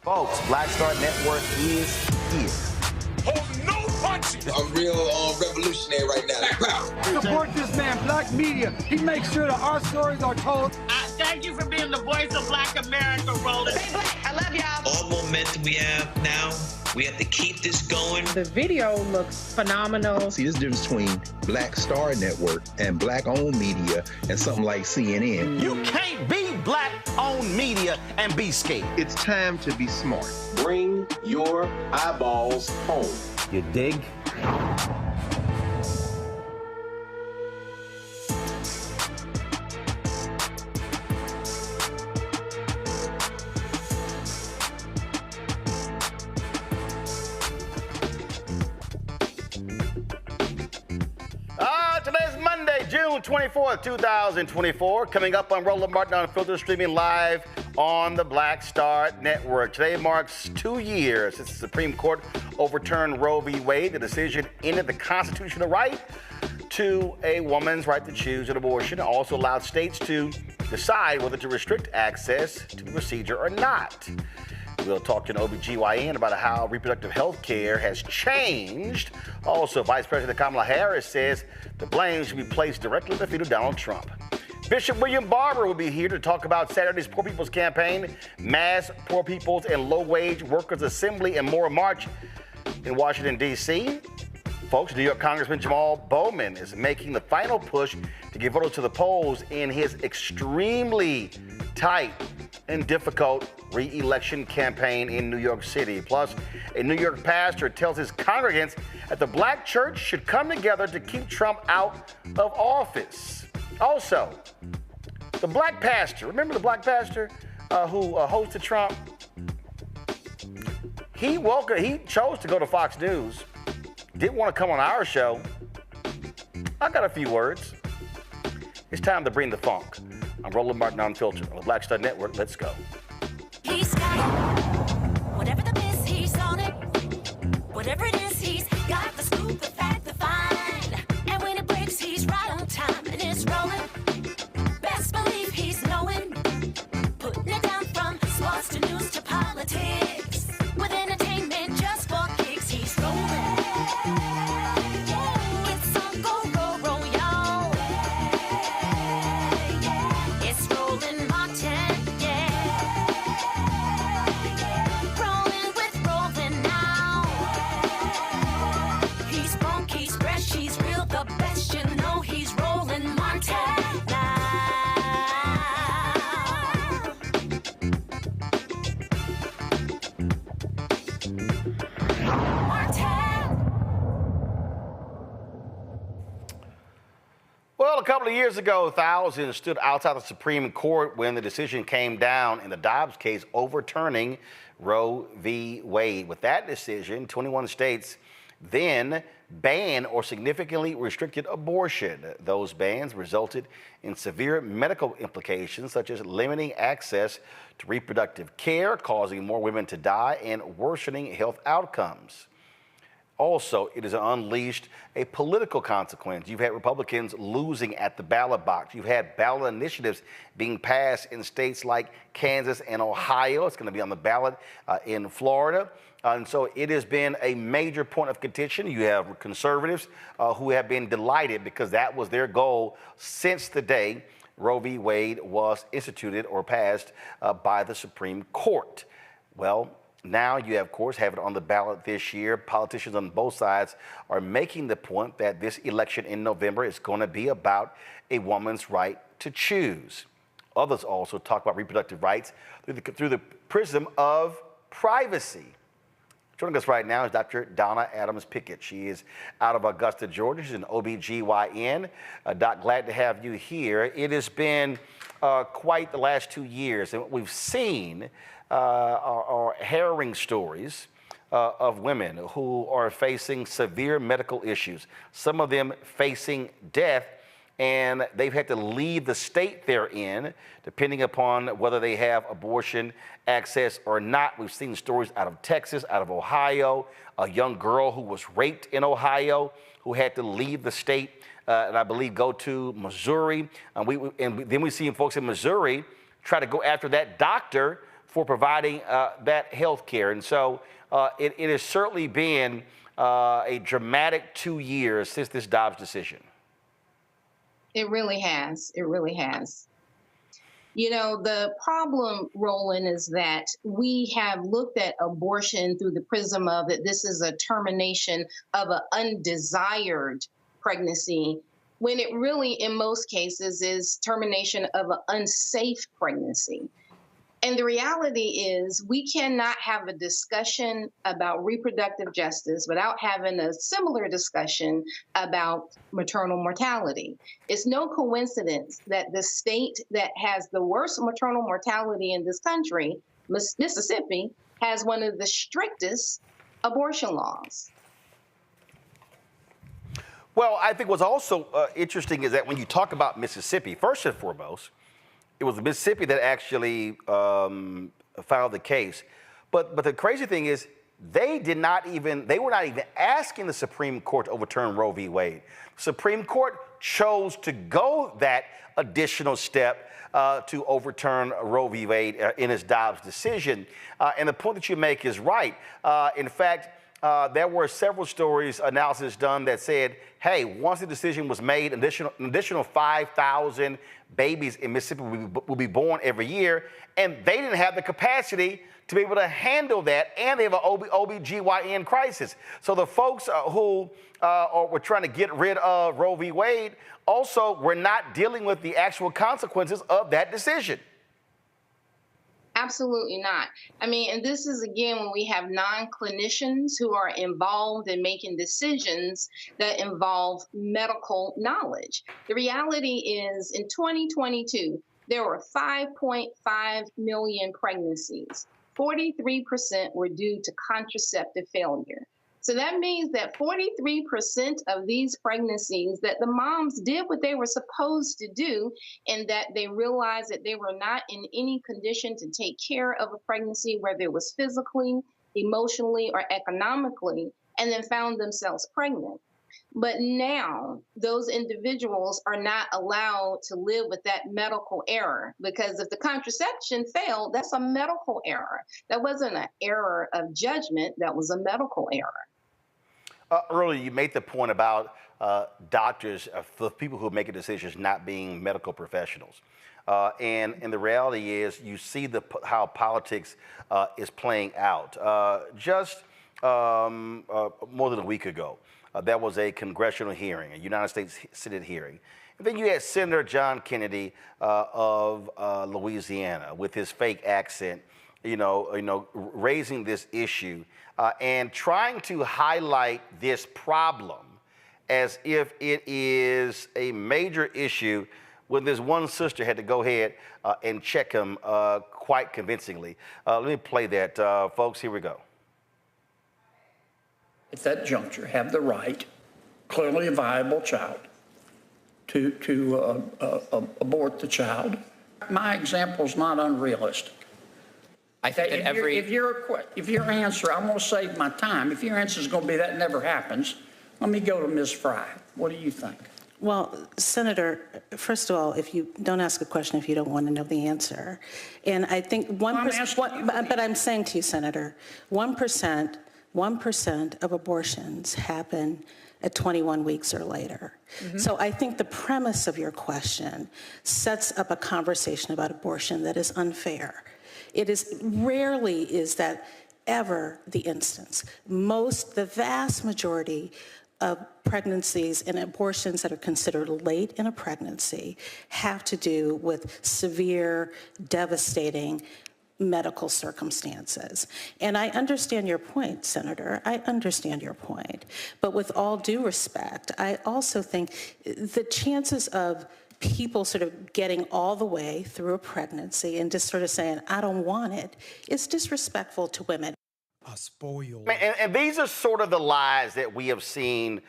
Folks, Black Star Network is here. Hold no punches. I'm real revolutionary right now. Black power. Support this man, Black media. He makes sure that our stories are told. Thank you for being the voice of Black America, Roland. Stay black. I love y'all. All momentum we have now, we have to keep this going. The video looks phenomenal. See, this difference between Black Star Network and Black-owned media and something like CNN. You can't be Black-owned media and be scared. It's time to be smart. Bring your eyeballs home. You dig? Today's Monday, June 24th, 2024. Coming up on Roland Martin Unfiltered, streaming live on the Black Star Network. Today marks 2 years since the Supreme Court overturned Roe v. Wade. The decision ended the constitutional right to a woman's right to choose an abortion. It also allowed states to decide whether to restrict access to the procedure or not. We'll talk to an OBGYN about how reproductive health care has changed. Also, Vice President Kamala Harris says the blame should be placed directly at the feet of Donald Trump. Bishop William Barber will be here to talk about Saturday's Poor People's Campaign, Mass Poor People's and Low-Wage Workers Assembly, and more march in Washington, D.C. Folks, New York Congressman Jamaal Bowman is making the final push to get voters to the polls in his extremely tight and difficult re-election campaign in New York City. Plus, a New York pastor tells his congregants that the black church should come together to keep Trump out of office. Also, the black pastor, remember the black pastor who hosted Trump? He chose to go to Fox News, didn't want to come on our show. I got a few words. It's time to bring the funk. I'm Roland Martin Unfiltered on the Black Star Network. Let's go. He's got it. Whatever the miss, he's on it. Whatever it is, he's got the scoop, the fact, the find. And when it breaks, he's right on time and it's rolling. Best believe he's knowing. Putting it down from sports to news to politics. With entertainment just for kicks, he's rolling. It's on go, roll, roll, y'all. It's Roland Martin, yeah. Rolling with Roland now. He's funky, he's fresh, he's real, the best, you know he's Roland Martin now. Well, a couple of years ago, thousands stood outside the Supreme Court when the decision came down in the Dobbs case overturning Roe v. Wade. With that decision, 21 states then banned or significantly restricted abortion. Those bans resulted in severe medical implications, such as limiting access to reproductive care, causing more women to die, and worsening health outcomes. Also, it has unleashed a political consequence. You've had Republicans losing at the ballot box. You've had ballot initiatives being passed in states like Kansas and Ohio. It's going to be on the ballot in Florida. And so it has been a major point of contention. You have conservatives who have been delighted because that was their goal since the day Roe v. Wade was instituted or passed by the Supreme Court. Well, now you, of course, have it on the ballot this year. Politicians on both sides are making the point that this election in November is going to be about a woman's right to choose. Others also talk about reproductive rights through the prism of privacy. Joining us right now is Dr. Donna Adams-Pickett. She is out of Augusta, Georgia. She's an OBGYN. Doc, glad to have you here. It has been quite the last 2 years, and what we've seen are harrowing stories of women who are facing severe medical issues, some of them facing death, and they've had to leave the state they're in, depending upon whether they have abortion access or not. We've seen stories out of Texas, out of Ohio, a young girl who was raped in Ohio, who had to leave the state, and I believe go to Missouri. And then we see folks in Missouri try to go after that doctor for providing that health care. And so it has certainly been a dramatic 2 years since this Dobbs decision. It really has. It really has. You know, the problem, Roland, is that we have looked at abortion through the prism of that this is a termination of an undesired pregnancy, when it really, in most cases, is termination of an unsafe pregnancy. And the reality is we cannot have a discussion about reproductive justice without having a similar discussion about maternal mortality. It's no coincidence that the state that has the worst maternal mortality in this country, Mississippi, has one of the strictest abortion laws. Well, I think what's also interesting is that when you talk about Mississippi, first and foremost, it was Mississippi that actually filed the case. But the crazy thing is they were not even asking the Supreme Court to overturn Roe v. Wade. The Supreme Court chose to go that additional step to overturn Roe v. Wade in its Dobbs decision. And the point that you make is right. In fact, there were several stories, analysis done that said, hey, once the decision was made, an additional 5,000 babies in Mississippi will be born every year, and they didn't have the capacity to be able to handle that, and they have an OBGYN crisis. So the folks who were trying to get rid of Roe v. Wade also were not dealing with the actual consequences of that decision. Absolutely not. I mean, and this is, again, when we have non-clinicians who are involved in making decisions that involve medical knowledge. The reality is in 2022, there were 5.5 million pregnancies. 43% were due to contraceptive failure. So that means that 43% of these pregnancies that the moms did what they were supposed to do, and that they realized that they were not in any condition to take care of a pregnancy, whether it was physically, emotionally, or economically, and then found themselves pregnant. But now those individuals are not allowed to live with that medical error, because if the contraception failed, that's a medical error. That wasn't an error of judgment, that was a medical error. Earlier, you made the point about doctors, the people who make decisions not being medical professionals. And the reality is you see how politics is playing out. Just more than a week ago, there was a congressional hearing, a United States Senate hearing. And then you had Senator John Kennedy of Louisiana with his fake accent, raising this issue and trying to highlight this problem as if it is a major issue, when this one sister had to go ahead and check him quite convincingly. Let me play that, folks. Here we go. At that juncture, have the right, clearly a viable child, to abort the child. My example is not unrealistic. I think that if your answer, I'm going to save my time. If your answer is going to be that never happens, let me go to Ms. Fry. What do you think? Well, Senator, first of all, if you don't ask a question if you don't want to know the answer. And I think 1%, but I'm saying to you, Senator, 1% of abortions happen at 21 weeks or later. Mm-hmm. So I think the premise of your question sets up a conversation about abortion that is unfair. It is rarely is that ever the instance. The vast majority of pregnancies and abortions that are considered late in a pregnancy have to do with severe, devastating medical circumstances. And I understand your point, Senator. I understand your point. But with all due respect, I also think the chances of people sort of getting all the way through a pregnancy and just sort of saying, I don't want it, is disrespectful to women. And these are sort of the lies that we have seen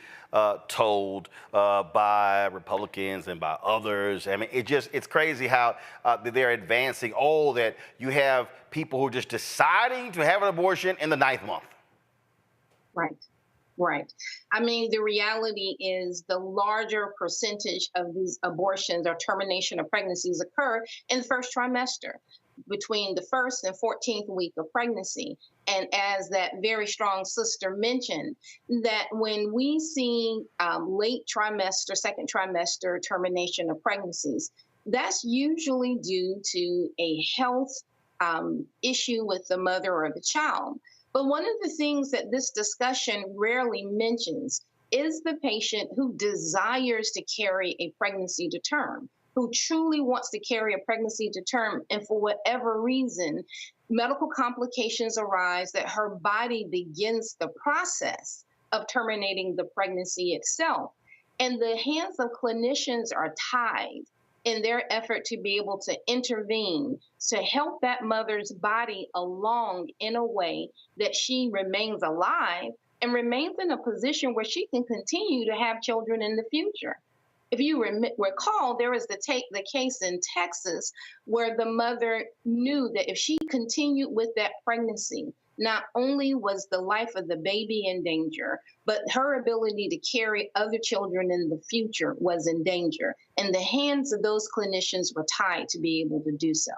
told by Republicans and by others. I mean, it's crazy how they're advancing, that you have people who are just deciding to have an abortion in the 9th month. Right. I mean, the reality is the larger percentage of these abortions or termination of pregnancies occur in the first trimester. between the 1st and 14th week of pregnancy. And as that very strong sister mentioned, that when we see late trimester, second trimester termination of pregnancies, that's usually due to a health issue with the mother or the child. But one of the things that this discussion rarely mentions is the patient who desires to carry a pregnancy to term, who truly wants to carry a pregnancy to term, and for whatever reason, medical complications arise that her body begins the process of terminating the pregnancy itself. And the hands of clinicians are tied in their effort to be able to intervene to help that mother's body along in a way that she remains alive and remains in a position where she can continue to have children in the future. If you recall, there was the case in Texas where the mother knew that if she continued with that pregnancy, not only was the life of the baby in danger, but her ability to carry other children in the future was in danger. And the hands of those clinicians were tied to be able to do so.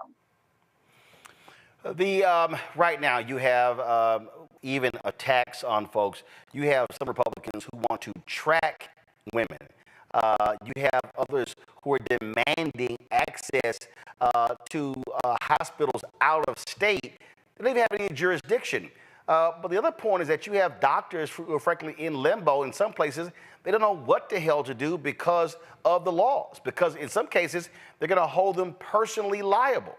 Right now, you have even attacks on folks. You have some Republicans who want to track women. You have others who are demanding access to hospitals out of state. They don't even have any jurisdiction. But the other point is that you have doctors who are frankly in limbo in some places. They don't know what the hell to do because of the laws, because in some cases, they're going to hold them personally liable.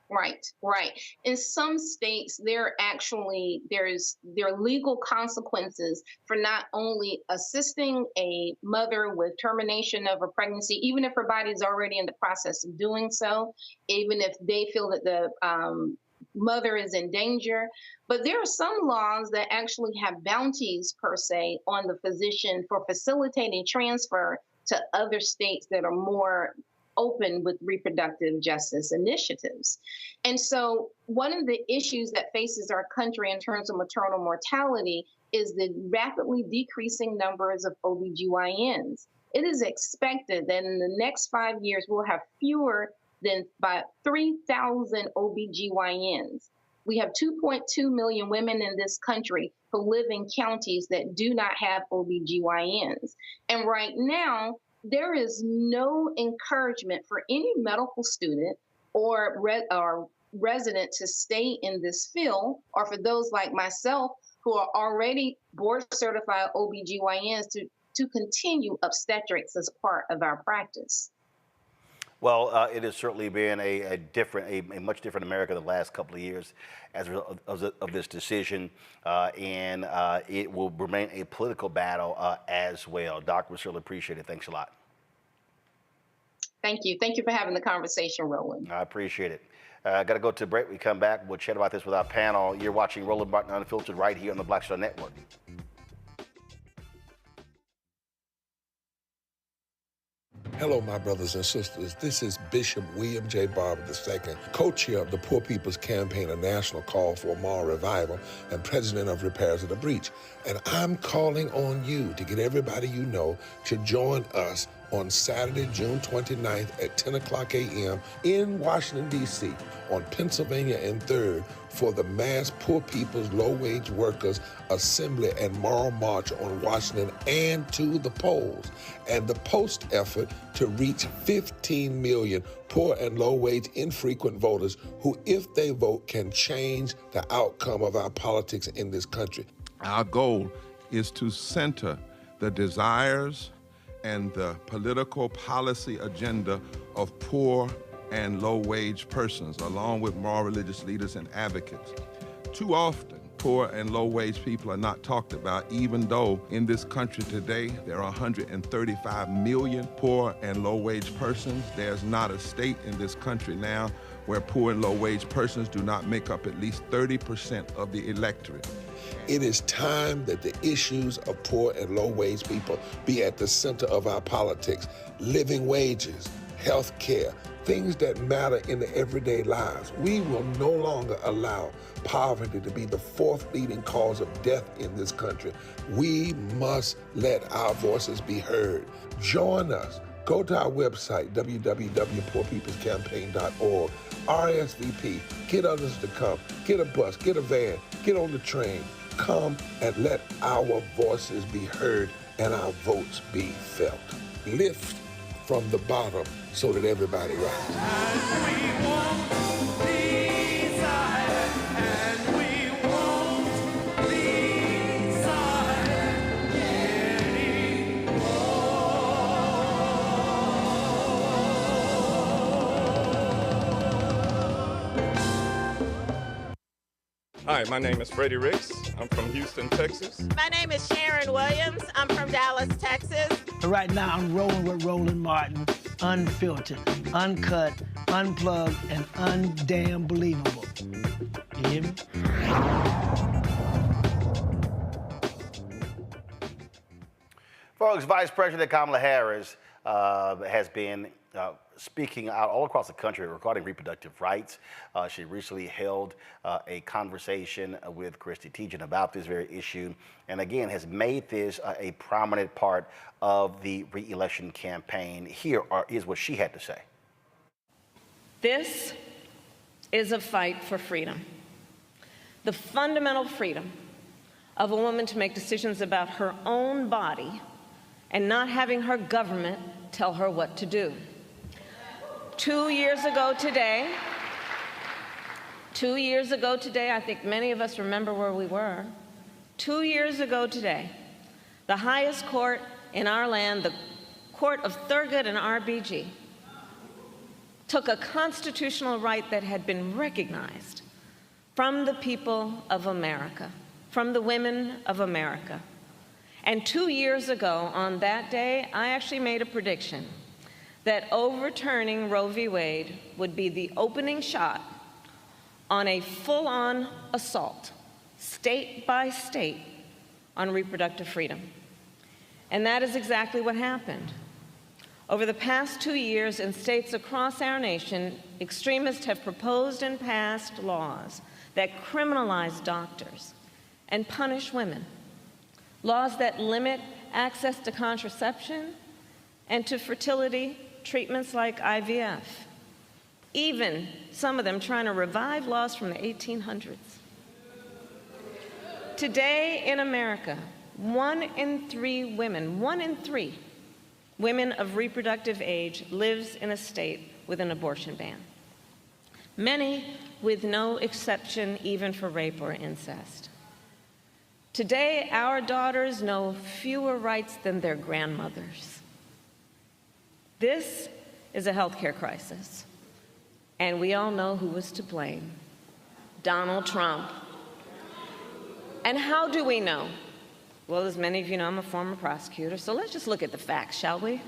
Right, right. In some states, there are legal consequences for not only assisting a mother with termination of a pregnancy, even if her body is already in the process of doing so, even if they feel that the mother is in danger. But there are some laws that actually have bounties per se on the physician for facilitating transfer to other states that are more open with reproductive justice initiatives. And so one of the issues that faces our country in terms of maternal mortality is the rapidly decreasing numbers of OBGYNs. It is expected that in the next 5 years, we'll have fewer than about 3,000 OBGYNs. We have 2.2 million women in this country who live in counties that do not have OBGYNs. And right now, there is no encouragement for any medical student or resident to stay in this field, or for those like myself who are already board certified OBGYNs to continue obstetrics as part of our practice. Well, it has certainly been a much different America the last couple of years as a result of this decision, and it will remain a political battle as well. Doc, we certainly appreciate it. Thanks a lot. Thank you. Thank you for having the conversation, Roland. I appreciate it. Got to go to a break. We come back. We'll chat about this with our panel. You're watching Roland Martin Unfiltered right here on the Black Star Network. Hello, my brothers and sisters. This is Bishop William J. Barber II, co-chair of the Poor People's Campaign, a national call for moral revival, and president of Repairs of the Breach. And I'm calling on you to get everybody you know to join us on Saturday, June 29th at 10 o'clock a.m. in Washington, D.C. on Pennsylvania and 3rd for the mass Poor People's Low-Wage Workers Assembly and Moral March on Washington and to the polls, and the post effort to reach 15 million poor and low-wage infrequent voters who, if they vote, can change the outcome of our politics in this country. Our goal is to center the desires and the political policy agenda of poor and low-wage persons, along with moral religious leaders and advocates. Too often, poor and low-wage people are not talked about, even though in this country today, there are 135 million poor and low-wage persons. There's not a state in this country now where poor and low-wage persons do not make up at least 30% of the electorate. It is time that the issues of poor and low-wage people be at the center of our politics. Living wages, health care, things that matter in the everyday lives. We will no longer allow poverty to be the fourth leading cause of death in this country. We must let our voices be heard. Join us. Go to our website, www.poorpeoplescampaign.org. RSVP, get others to come, get a bus, get a van, get on the train. Come and let our voices be heard and our votes be felt. Lift from the bottom so that everybody rises. Hi, my name is Freddie Ricks. I'm from Houston, Texas. My name is Sharon Williams. I'm from Dallas, Texas. Right now, I'm rolling with Roland Martin, unfiltered, uncut, unplugged, and undamn believable. You hear me? Folks, Vice President Kamala Harris has been speaking out all across the country regarding reproductive rights. She recently held a conversation with Christy Teigen about this very issue, and again has made this a prominent part of the re-election campaign. Here is what she had to say. This is a fight for freedom. The fundamental freedom of a woman to make decisions about her own body and not having her government tell her what to do. 2 years ago today, I think many of us remember where we were. 2 years ago today, the highest court in our land, the Court of Thurgood and RBG, took a constitutional right that had been recognized from the people of America, from the women of America. And 2 years ago, on that day, I actually made a prediction that overturning Roe v. Wade would be the opening shot on a full-on assault, state by state, on reproductive freedom. And that is exactly what happened. Over the past 2 years, in states across our nation, extremists have proposed and passed laws that criminalize doctors and punish women, laws that limit access to contraception and to fertility treatments like IVF, even some of them trying to revive laws from the 1800s. Today in America, 1 in 3 women of reproductive age lives in a state with an abortion ban, many with no exception even for rape or incest. Today, our daughters know fewer rights than their grandmothers. This is a healthcare crisis, and we all know who was to blame: Donald Trump. And how do we know? Well, as many of you know, I'm a former prosecutor, so let's just look at the facts, shall we?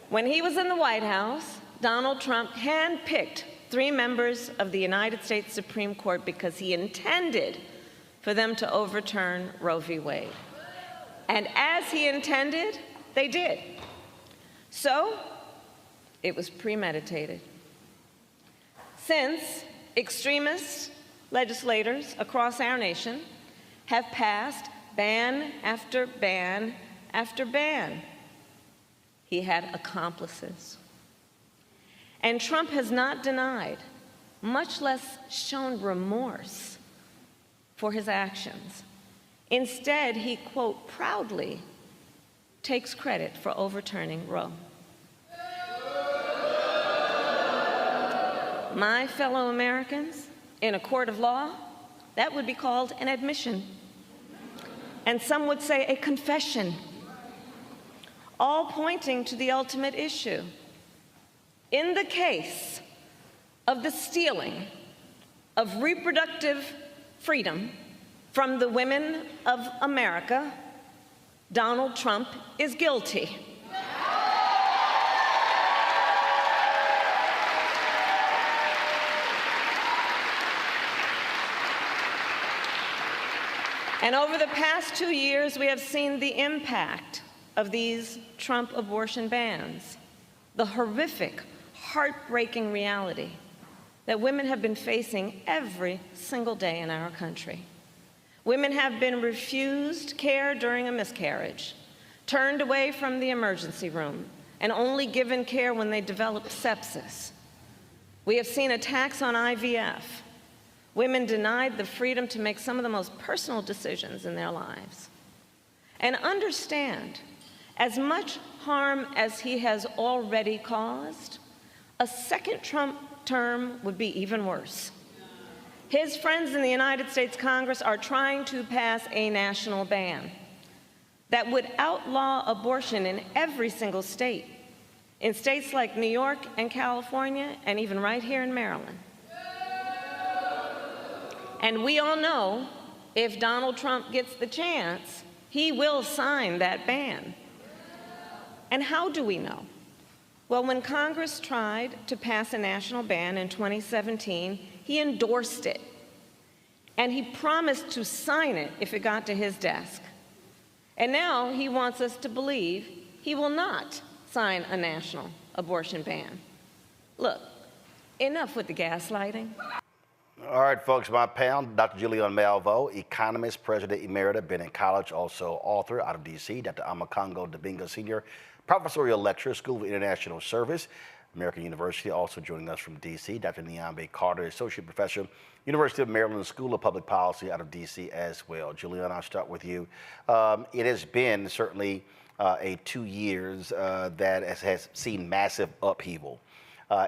When he was in the White House, Donald Trump handpicked 3 members of the United States Supreme Court because he intended for them to overturn Roe v. Wade. And as he intended, they did. So, it was premeditated. Since, extremist legislators across our nation have passed ban after ban after ban, he had accomplices. And Trump has not denied, much less shown remorse for his actions. Instead, he, quote, proudly takes credit for overturning Roe. My fellow Americans, in a court of law, that would be called an admission. And some would say a confession, all pointing to the ultimate issue. In the case of the stealing of reproductive freedom from the women of America, Donald Trump is guilty. And over the past 2 years, we have seen the impact of these Trump abortion bans, the horrific, heartbreaking reality that women have been facing every single day in our country. Women have been refused care during a miscarriage, turned away from the emergency room, and only given care when they develop sepsis. We have seen attacks on IVF. Women denied the freedom to make some of the most personal decisions in their lives. And understand, as much harm as he has already caused, a second Trump term would be even worse. His friends in the United States Congress are trying to pass a national ban that would outlaw abortion in every single state, in states like New York and California, and even right here in Maryland. And we all know if Donald Trump gets the chance, he will sign that ban. And how do we know? Well, when Congress tried to pass a national ban in 2017, he endorsed it. And he promised to sign it if it got to his desk. And now he wants us to believe he will not sign a national abortion ban. Look, enough with the gaslighting. All right, folks, my panel, Dr. Julian Malveaux, economist, president emerita, been in college, also author out of D.C., Dr. Amakongo Dabinga, senior professorial lecturer, School of International Service, American University, also joining us from D.C., Dr. Nyambe Carter, associate professor, University of Maryland School of Public Policy out of D.C. as well. Julian, I'll start with you. It has been certainly a 2 years that has seen massive upheaval.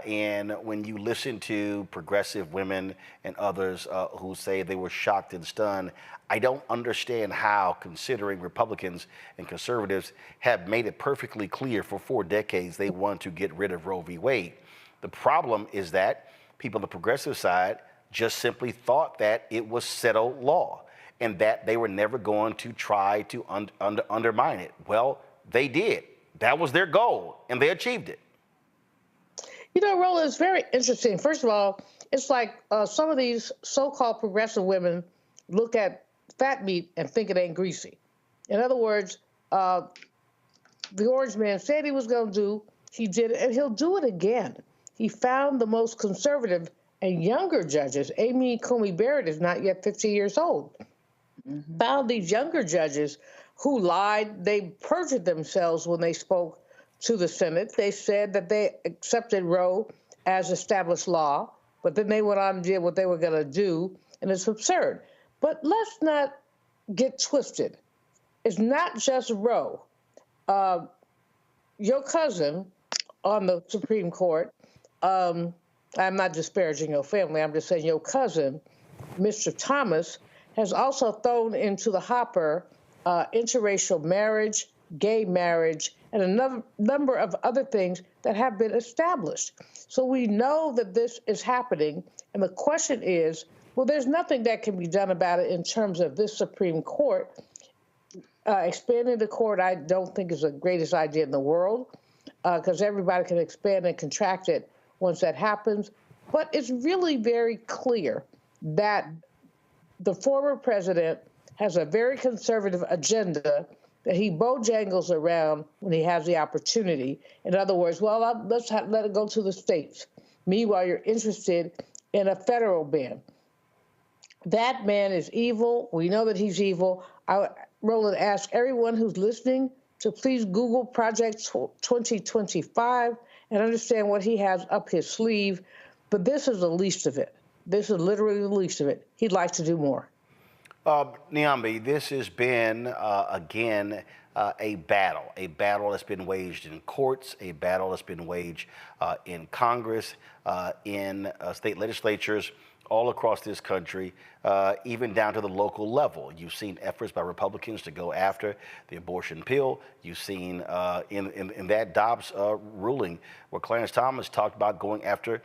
And when you listen to progressive women and others who say they were shocked and stunned, I don't understand how, considering Republicans and conservatives have made it perfectly clear for 4 decades they want to get rid of Roe v. Wade. The problem is that people on the progressive side just simply thought that it was settled law and that they were never going to try to undermine it. Well, they did. That was their goal, and they achieved it. You know, Roland, it's very interesting. First of all, it's like some of these so-called progressive women look at fat meat and think it ain't greasy. In other words, the orange man said he was going to do, he did it, and he'll do it again. He found the most conservative and younger judges. Amy Coney Barrett is not yet 50 years old. Found these younger judges who lied. They perjured themselves when they spoke to the Senate. They said that they accepted Roe as established law, but then they went on and did what they were going to do, and it's absurd. But let's not get twisted. It's not just Roe. Your cousin on the Supreme Court, I'm not disparaging your family, I'm just saying your cousin, Mr. Thomas, has also thrown into the hopper interracial marriage, gay marriage, and a number of other things that have been established. So we know that this is happening, and the question is, well, there's nothing that can be done about it in terms of this Supreme Court. Expanding the court, I don't think is the greatest idea in the world, because everybody can expand and contract it once that happens. But it's really very clear that the former president has a very conservative agenda that he bojangles around when he has the opportunity. In other words, well, let's let it go to the states. Meanwhile, you're interested in a federal ban. That man is evil. We know that he's evil. Roland, ask everyone who's listening to please Google Project 2025 and understand what he has up his sleeve. But this is the least of it. This is literally the least of it. He'd like to do more. Nyambe, this has been, again, a battle that's been waged in courts, a battle that's been waged in Congress, in state legislatures all across this country, even down to the local level. You've seen efforts by Republicans to go after the abortion pill. You've seen in that Dobbs ruling where Clarence Thomas talked about going after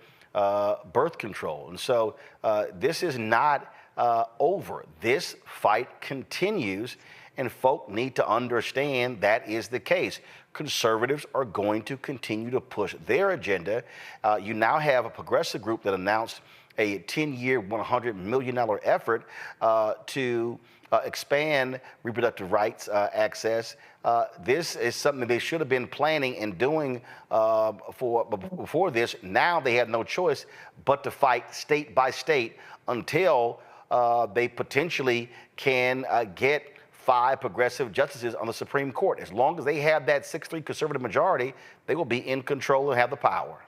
birth control. And so this is not over. This fight continues, and folk need to understand that is the case. Conservatives are going to continue to push their agenda. You now have a progressive group that announced a 10-year, $100 million effort to expand reproductive rights access. This is something they should have been planning and doing before this. Now they have no choice but to fight state by state until they potentially can get 5 progressive justices on the Supreme Court. As long as they have that 6-3 conservative majority, they will be in control and have the power.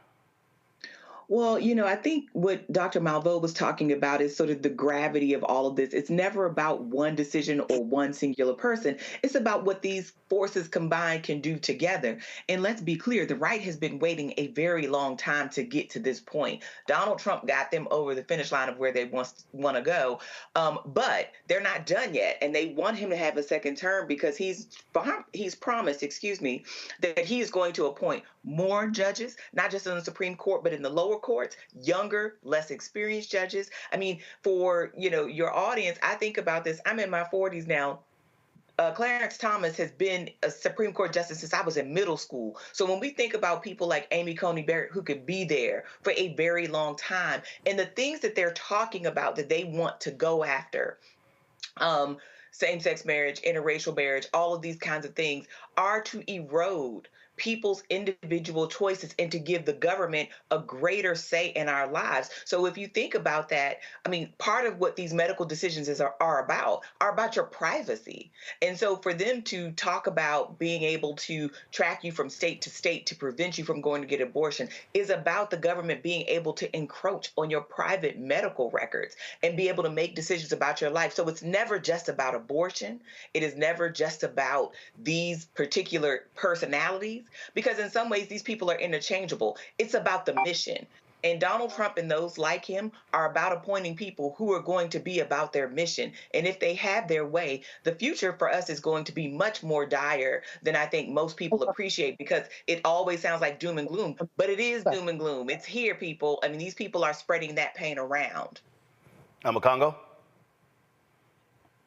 Well, I think what Dr. Malveaux was talking about is sort of the gravity of all of this. It's never about one decision or one singular person. It's about what these forces combined can do together. And let's be clear, the right has been waiting a very long time to get to this point. Donald Trump got them over the finish line of where they want to go, but they're not done yet. And they want him to have a second term because he's promised, that he is going to appoint more judges, not just in the Supreme Court, but in the lower courts, younger, less experienced judges. I mean, for, your audience, I think about this. I'm in my 40s now. Clarence Thomas has been a Supreme Court justice since I was in middle school. So when we think about people like Amy Coney Barrett, who could be there for a very long time, and the things that they're talking about that they want to go after, same-sex marriage, interracial marriage, all of these kinds of things are to erode people's individual choices and to give the government a greater say in our lives. So if you think about that, I mean, part of what these medical decisions are about your privacy. And so for them to talk about being able to track you from state to state to prevent you from going to get abortion is about the government being able to encroach on your private medical records and be able to make decisions about your life. So it's never just about abortion. It is never just about these particular personalities, because in some ways these people are interchangeable. It's about the mission. And Donald Trump and those like him are about appointing people who are going to be about their mission. And if they have their way, the future for us is going to be much more dire than I think most people appreciate, because it always sounds like doom and gloom, but it is doom and gloom. It's here, people. I mean, these people are spreading that pain around. Congo?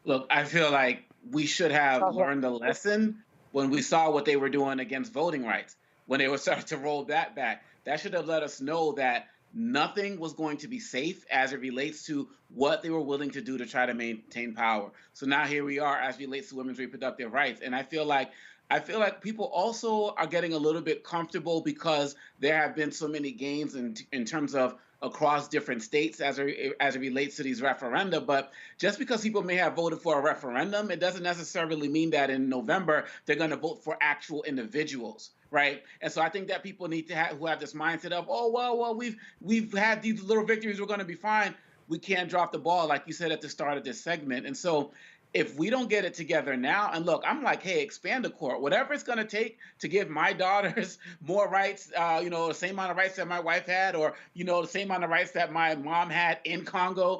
Look, I feel like we should have learned a lesson when we saw what they were doing against voting rights, when they were starting to roll that back. That should have let us know that nothing was going to be safe as it relates to what they were willing to do to try to maintain power. So now here we are as it relates to women's reproductive rights. And I feel like people also are getting a little bit comfortable because there have been so many gains in terms of across different states as it relates to these referenda. But just because people may have voted for a referendum, it doesn't necessarily mean that in November they're going to vote for actual individuals, right? And so I think that people need to who have this mindset of, oh, well, we've had these little victories, we're going to be fine. We can't drop the ball, like you said at the start of this segment. And so if we don't get it together now, and look, I'm like, hey, expand the court, whatever it's going to take to give my daughters more rights, the same amount of rights that my wife had, or, the same amount of rights that my mom had in Congo,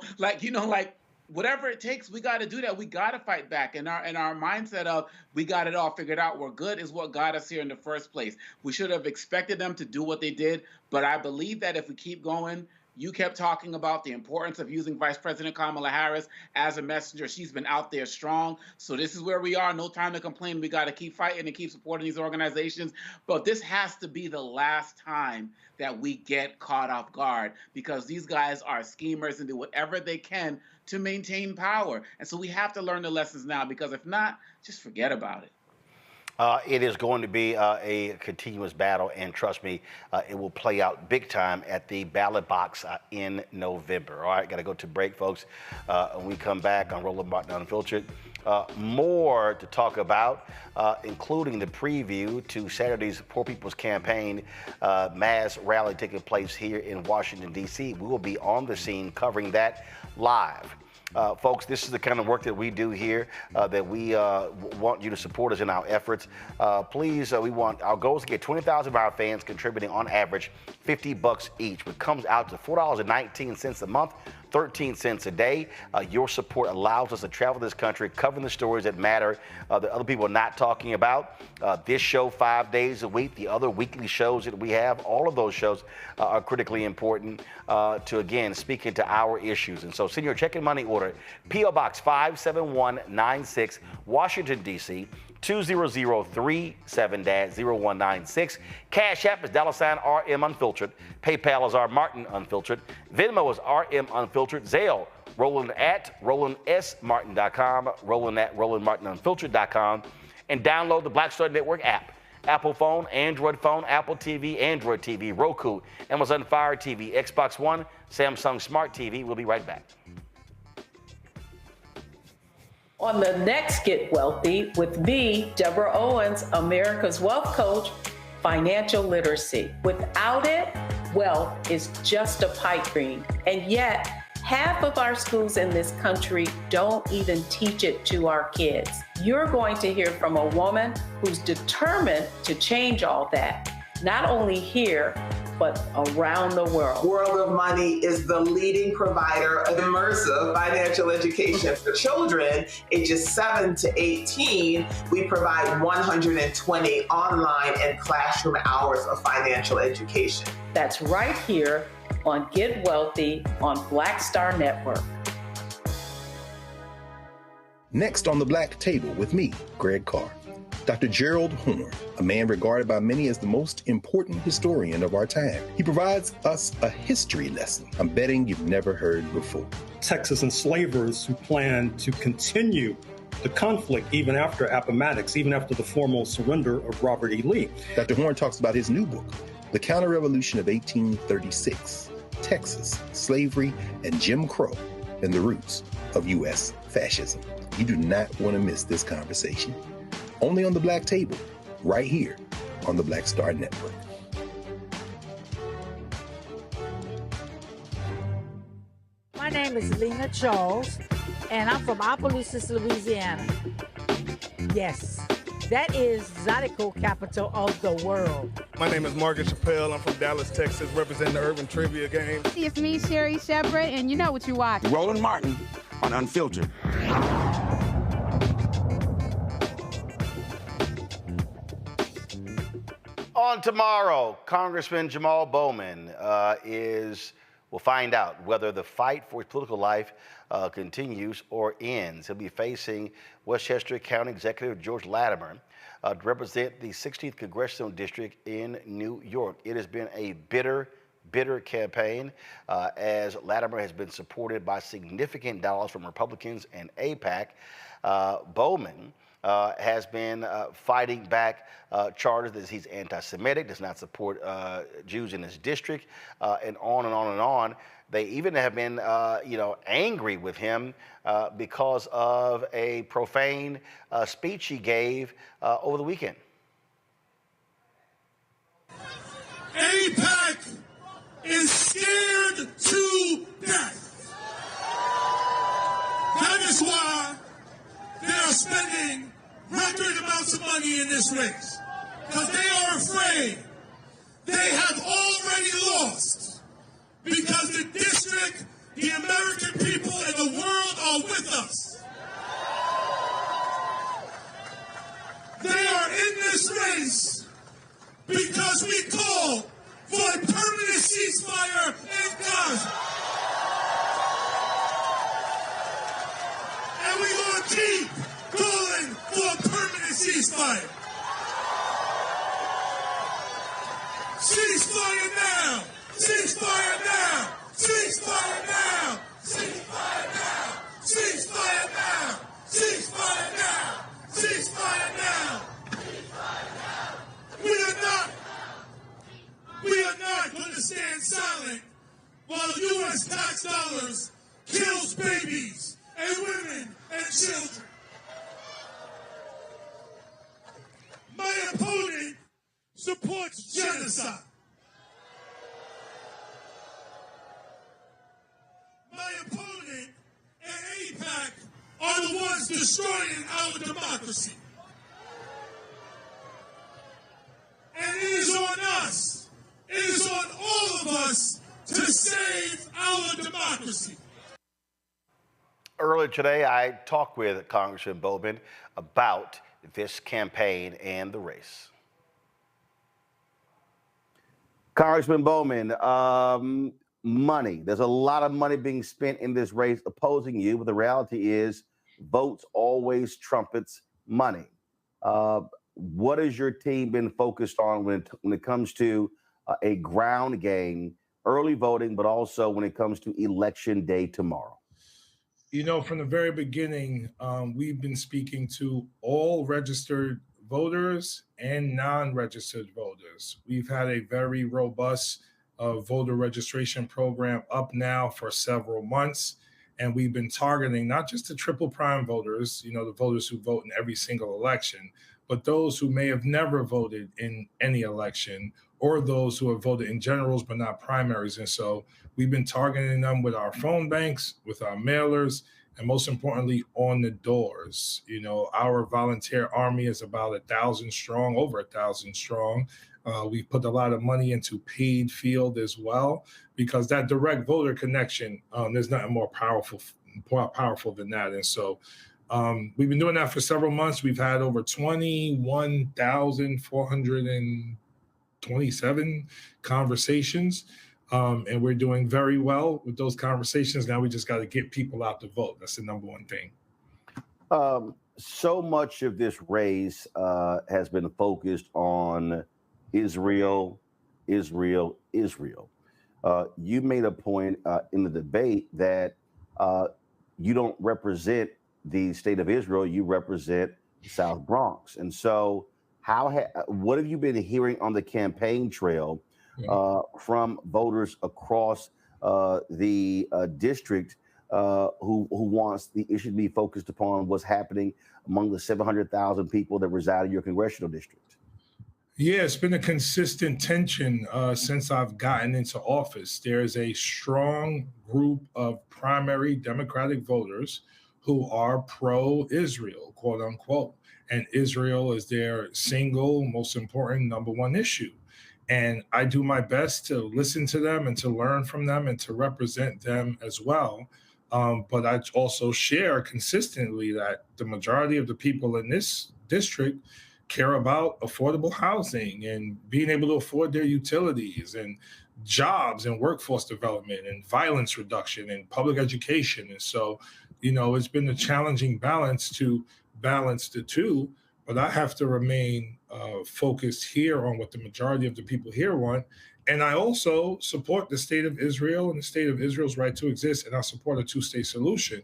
whatever it takes, we got to do that. We got to fight back. And our mindset of we got it all figured out, we're good, is what got us here in the first place. We should have expected them to do what they did. But I believe that if we keep going, you kept talking about the importance of using Vice President Kamala Harris as a messenger. She's been out there strong. So this is where we are. No time to complain. We got to keep fighting and keep supporting these organizations. But this has to be the last time that we get caught off guard, because these guys are schemers and do whatever they can to maintain power. And so we have to learn the lessons now, because if not, just forget about it. It is going to be a continuous battle, and trust me, it will play out big time at the ballot box in November. All right, got to go to break, folks. When we come back on Roland Martin Unfiltered, more to talk about, including the preview to Saturday's Poor People's Campaign mass rally taking place here in Washington, D.C. We will be on the scene covering that live. Folks, this is the kind of work that we do here, that we want you to support us in our efforts. Please, our goal is to get 20,000 of our fans contributing on average $50 each, which comes out to $4.19 a month, 13 cents a day. Your support allows us to travel this country, covering the stories that matter, that other people are not talking about. This show 5 days a week, the other weekly shows that we have, all of those shows are critically important to, again, speak into our issues. And so send your check and money order, P.O. Box 57196, Washington, D.C., 20037-0196. Cash App is $RM Unfiltered. PayPal is R Martin Unfiltered. Venmo is RM Unfiltered. Zelle, Roland at RolandSMartin.com, Roland at RolandMartinUnfiltered.com, and download the Black Star Network app. Apple phone, Android phone, Apple TV, Android TV, Roku, Amazon Fire TV, Xbox One, Samsung Smart TV. We'll be right back. On the next Get Wealthy with me, Deborah Owens, America's Wealth Coach, financial literacy. Without it, wealth is just a pipe dream. And yet, half of our schools in this country don't even teach it to our kids. You're going to hear from a woman who's determined to change all that, not only here, but around the world. World of Money is the leading provider of immersive financial education for children ages 7 to 18. We provide 120 online and classroom hours of financial education. That's right here on Get Wealthy on Black Star Network. Next on the Black Table with me, Greg Carr. Dr. Gerald Horne, a man regarded by many as the most important historian of our time. He provides us a history lesson I'm betting you've never heard before. Texas enslavers who planned to continue the conflict even after Appomattox, even after the formal surrender of Robert E. Lee. Dr. Horne talks about his new book, The Counter-Revolution of 1836, Texas, Slavery, and Jim Crow, and the Roots of U.S. Fascism. You do not want to miss this conversation. Only on the Black Table, right here on the Black Star Network. My name is Lena Charles, and I'm from Opelousas, Louisiana. Yes, that is Zydeco capital of the world. My name is Margaret Chappelle. I'm from Dallas, Texas, representing the Urban Trivia Game. It's me, Sherry Shepherd, and you know what you watch. Roland Martin on Unfiltered. On tomorrow, Congressman Jamaal Bowman will find out whether the fight for his political life continues or ends. He'll be facing Westchester County Executive George Latimer to represent the 16th Congressional District in New York. It has been a bitter campaign as Latimer has been supported by significant dollars from Republicans and AIPAC. Bowman has been fighting back charges that he's anti-Semitic, does not support Jews in his district, and on and on and on. They even have been, angry with him because of a profane speech he gave over the weekend. AIPAC is scared to death. That is why they are spending record amounts of money in this race, because they are afraid they have already lost, because the district, the American people, and the world are with us. They are in this race because we call for a permanent ceasefire in Gaza. And we're going to keep calling for a permanent ceasefire. Ceasefire now! Ceasefire now! Ceasefire now! Ceasefire now! Ceasefire now! Ceasefire now! Ceasefire now! We are not going to stand silent while U.S. tax dollars kills babies and women and children. My opponent supports genocide. My opponent and AIPAC are the ones destroying our democracy. And it is on us, it is on all of us to save our democracy. Earlier today, I talked with Congressman Bowman about this campaign and the race. Congressman Bowman, money. There's a lot of money being spent in this race opposing you, but the reality is votes always trumpets money. What has your team been focused on when it comes to a ground game, early voting, but also when it comes to election day tomorrow? You know, from the very beginning, we've been speaking to all registered voters and non-registered voters. We've had a very robust voter registration program up now for several months. And we've been targeting not just the triple prime voters, you know, the voters who vote in every single election, but those who may have never voted in any election or those who have voted in generals but not primaries. And so we've been targeting them with our phone banks, with our mailers, and most importantly, on the doors. You know, our volunteer army is about 1,000 strong, over 1,000 strong. We've put a lot of money into paid field as well, because that direct voter connection, there's nothing more powerful than that. And so we've been doing that for several months. We've had over 21,427 conversations. And we're doing very well with those conversations. Now we just got to get people out to vote. That's the number one thing. So much of this race has been focused on Israel. You made a point in the debate that you don't represent the state of Israel, you represent the South Bronx. And so what have you been hearing on the campaign trail from voters across the district who wants the issue to be focused upon what's happening among the 700,000 people that reside in your congressional district? Yeah, it's been a consistent tension since I've gotten into office. There's a strong group of primary Democratic voters who are pro-Israel, quote unquote. And Israel is their single most important number one issue. And I do my best to listen to them and to learn from them and to represent them as well. But I also share consistently that the majority of the people in this district care about affordable housing and being able to afford their utilities and jobs and workforce development and violence reduction and public education. And so, you know, it's been a challenging balance to balance the two, but I have to remain focused here on what the majority of the people here want. And I also support the state of Israel and the state of Israel's right to exist, and I support a two-state solution.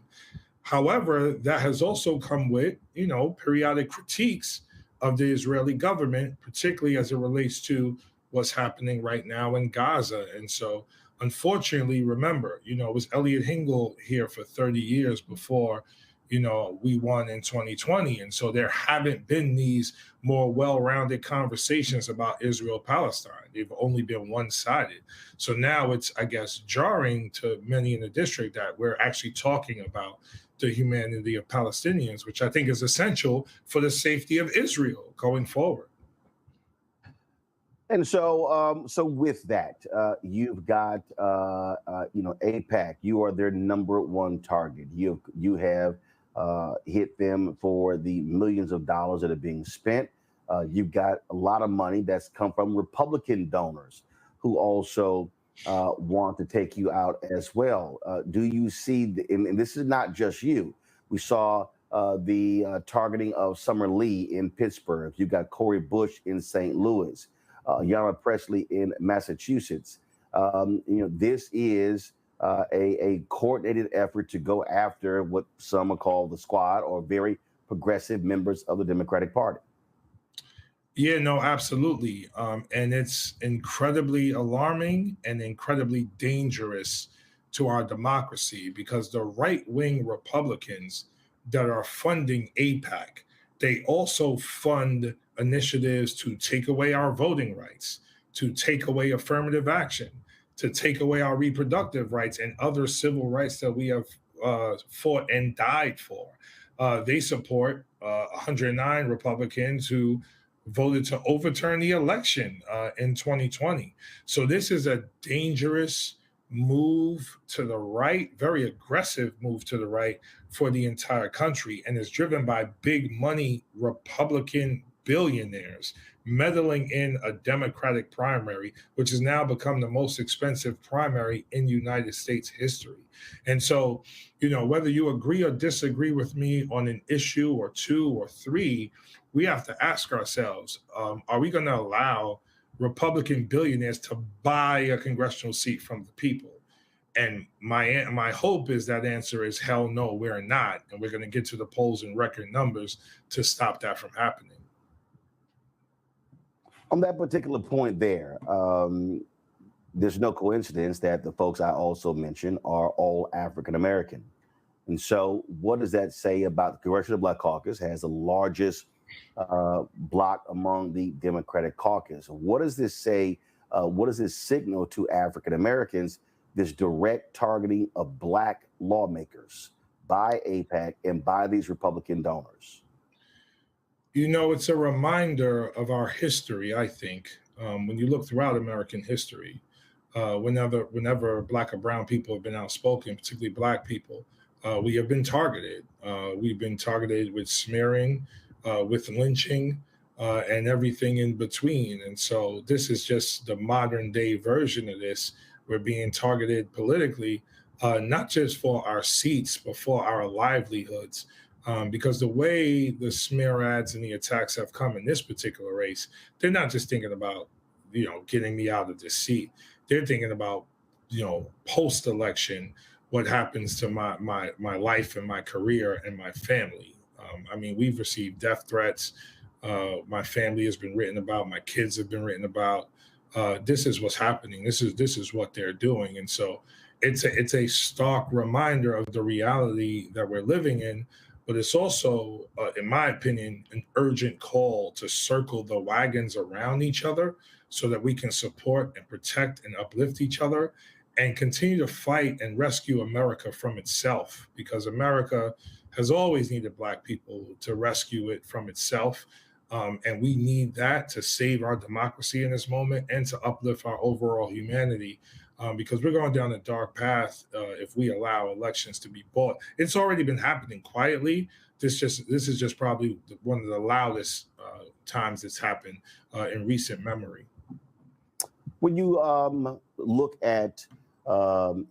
However, that has also come with, you know, periodic critiques of the Israeli government, particularly as it relates to what's happening right now in Gaza. And so, unfortunately, remember, you know, it was Elliot Hingle here for 30 years before, you know, we won in 2020. And so there haven't been these more well-rounded conversations about Israel-Palestine. They've only been one-sided. So now it's, I guess, jarring to many in the district that we're actually talking about the humanity of Palestinians, which I think is essential for the safety of Israel going forward. And so, with that, you've got, you know, AIPAC. You are their number one target. You have hit them for the millions of dollars that are being spent. You've got a lot of money that's come from Republican donors who also want to take you out as well. Do you see, and this is not just you, we saw the targeting of Summer Lee in Pittsburgh. You've got Cori Bush in St. Louis, Ayanna Pressley in Massachusetts. You know, this is a coordinated effort to go after what some will call the squad or very progressive members of the Democratic Party. Yeah, no, absolutely. And it's incredibly alarming and incredibly dangerous to our democracy, because the right-wing Republicans that are funding AIPAC, they also fund initiatives to take away our voting rights, to take away affirmative action, to take away our reproductive rights and other civil rights that we have fought and died for. They support 109 Republicans who voted to overturn the election in 2020. So this is a dangerous move to the right, very aggressive move to the right for the entire country, and is driven by big money Republican billionaires meddling in a Democratic primary, which has now become the most expensive primary in United States history. And so, you know, whether you agree or disagree with me on an issue or two or three, we have to ask ourselves, are we going to allow Republican billionaires to buy a congressional seat from the people? And my hope is that answer is hell no, we're not. And we're going to get to the polls in record numbers to stop that from happening. On that particular point there, there's no coincidence that the folks I also mentioned are all African-American. And so what does that say about the Congressional Black Caucus has the largest bloc among the Democratic caucus. What does this say? What does this signal to African Americans, this direct targeting of Black lawmakers by AIPAC and by these Republican donors? You know, it's a reminder of our history, I think. When you look throughout American history, whenever Black or brown people have been outspoken, particularly Black people, we have been targeted. We've been targeted with smearing, with lynching, and everything in between. And so this is just the modern day version of this. We're being targeted politically, not just for our seats, but for our livelihoods. Because the way the smear ads and the attacks have come in this particular race, they're not just thinking about, getting me out of this seat. They're thinking about, post-election, what happens to my life and my career and my family. We've received death threats. My family has been written about. My kids have been written about. This is what's happening. This is what they're doing. And so it's a stark reminder of the reality that we're living in. But it's also, in my opinion, an urgent call to circle the wagons around each other so that we can support and protect and uplift each other and continue to fight and rescue America from itself, because America has always needed Black people to rescue it from itself. And we need that to save our democracy in this moment and to uplift our overall humanity. Because we're going down a dark path if we allow elections to be bought. It's already been happening quietly. This is just probably one of the loudest times it's happened in recent memory. When you look at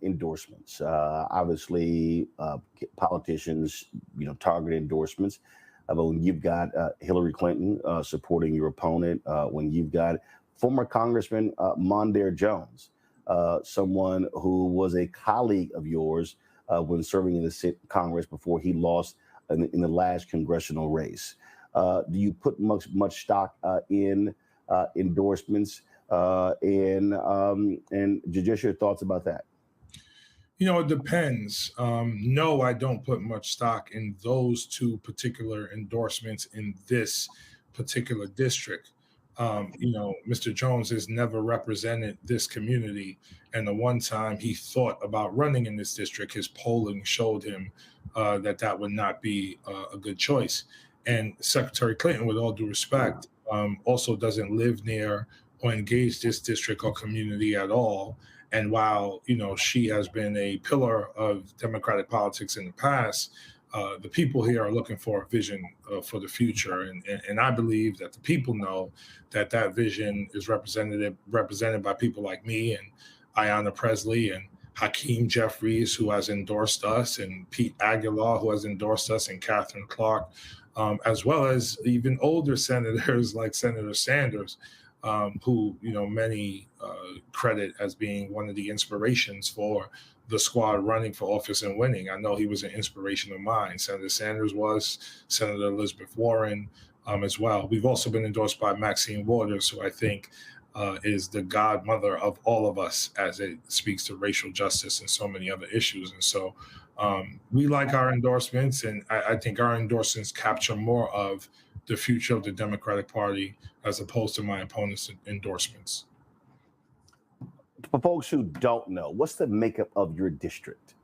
endorsements, obviously politicians, target endorsements. But when you've got Hillary Clinton supporting your opponent, when you've got former Congressman Mondaire Jones, someone who was a colleague of yours when serving in the Congress before he lost in the last congressional race. Do you put much stock in endorsements? And just your thoughts about that? It depends. No, I don't put much stock in those two particular endorsements in this particular district. Mr. Jones has never represented this community. And the one time he thought about running in this district, his polling showed him that would not be a good choice. And Secretary Clinton, with all due respect, also doesn't live near or engage this district or community at all. And while, she has been a pillar of Democratic politics in the past, the people here are looking for a vision for the future. And I believe that the people know that vision is represented by people like me and Ayanna Presley and Hakeem Jeffries, who has endorsed us, and Pete Aguilar, who has endorsed us, and Catherine Clark, as well as even older senators like Senator Sanders, who many credit as being one of the inspirations for the squad running for office and winning. I know he was an inspiration of mine. Senator Sanders was, Senator Elizabeth Warren as well. We've also been endorsed by Maxine Waters, who I think is the godmother of all of us as it speaks to racial justice and so many other issues. And so we like our endorsements, and I think our endorsements capture more of the future of the Democratic Party as opposed to my opponent's endorsements. For folks who don't know, what's the makeup of your district?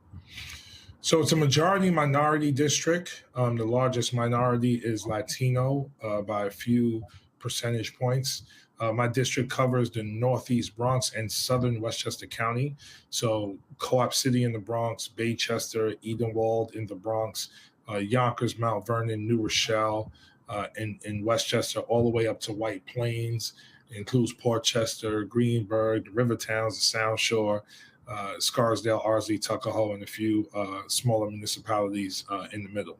So it's a majority minority district. The largest minority is Latino by a few percentage points. My district covers the Northeast Bronx and Southern Westchester County. So Co-op City in the Bronx, Baychester, Edenwald in the Bronx, Yonkers, Mount Vernon, New Rochelle, in Westchester, all the way up to White Plains. It includes Portchester, Greenburgh, the river towns, the Sound Shore, Scarsdale, Ardsley, Tuckahoe, and a few smaller municipalities in the middle.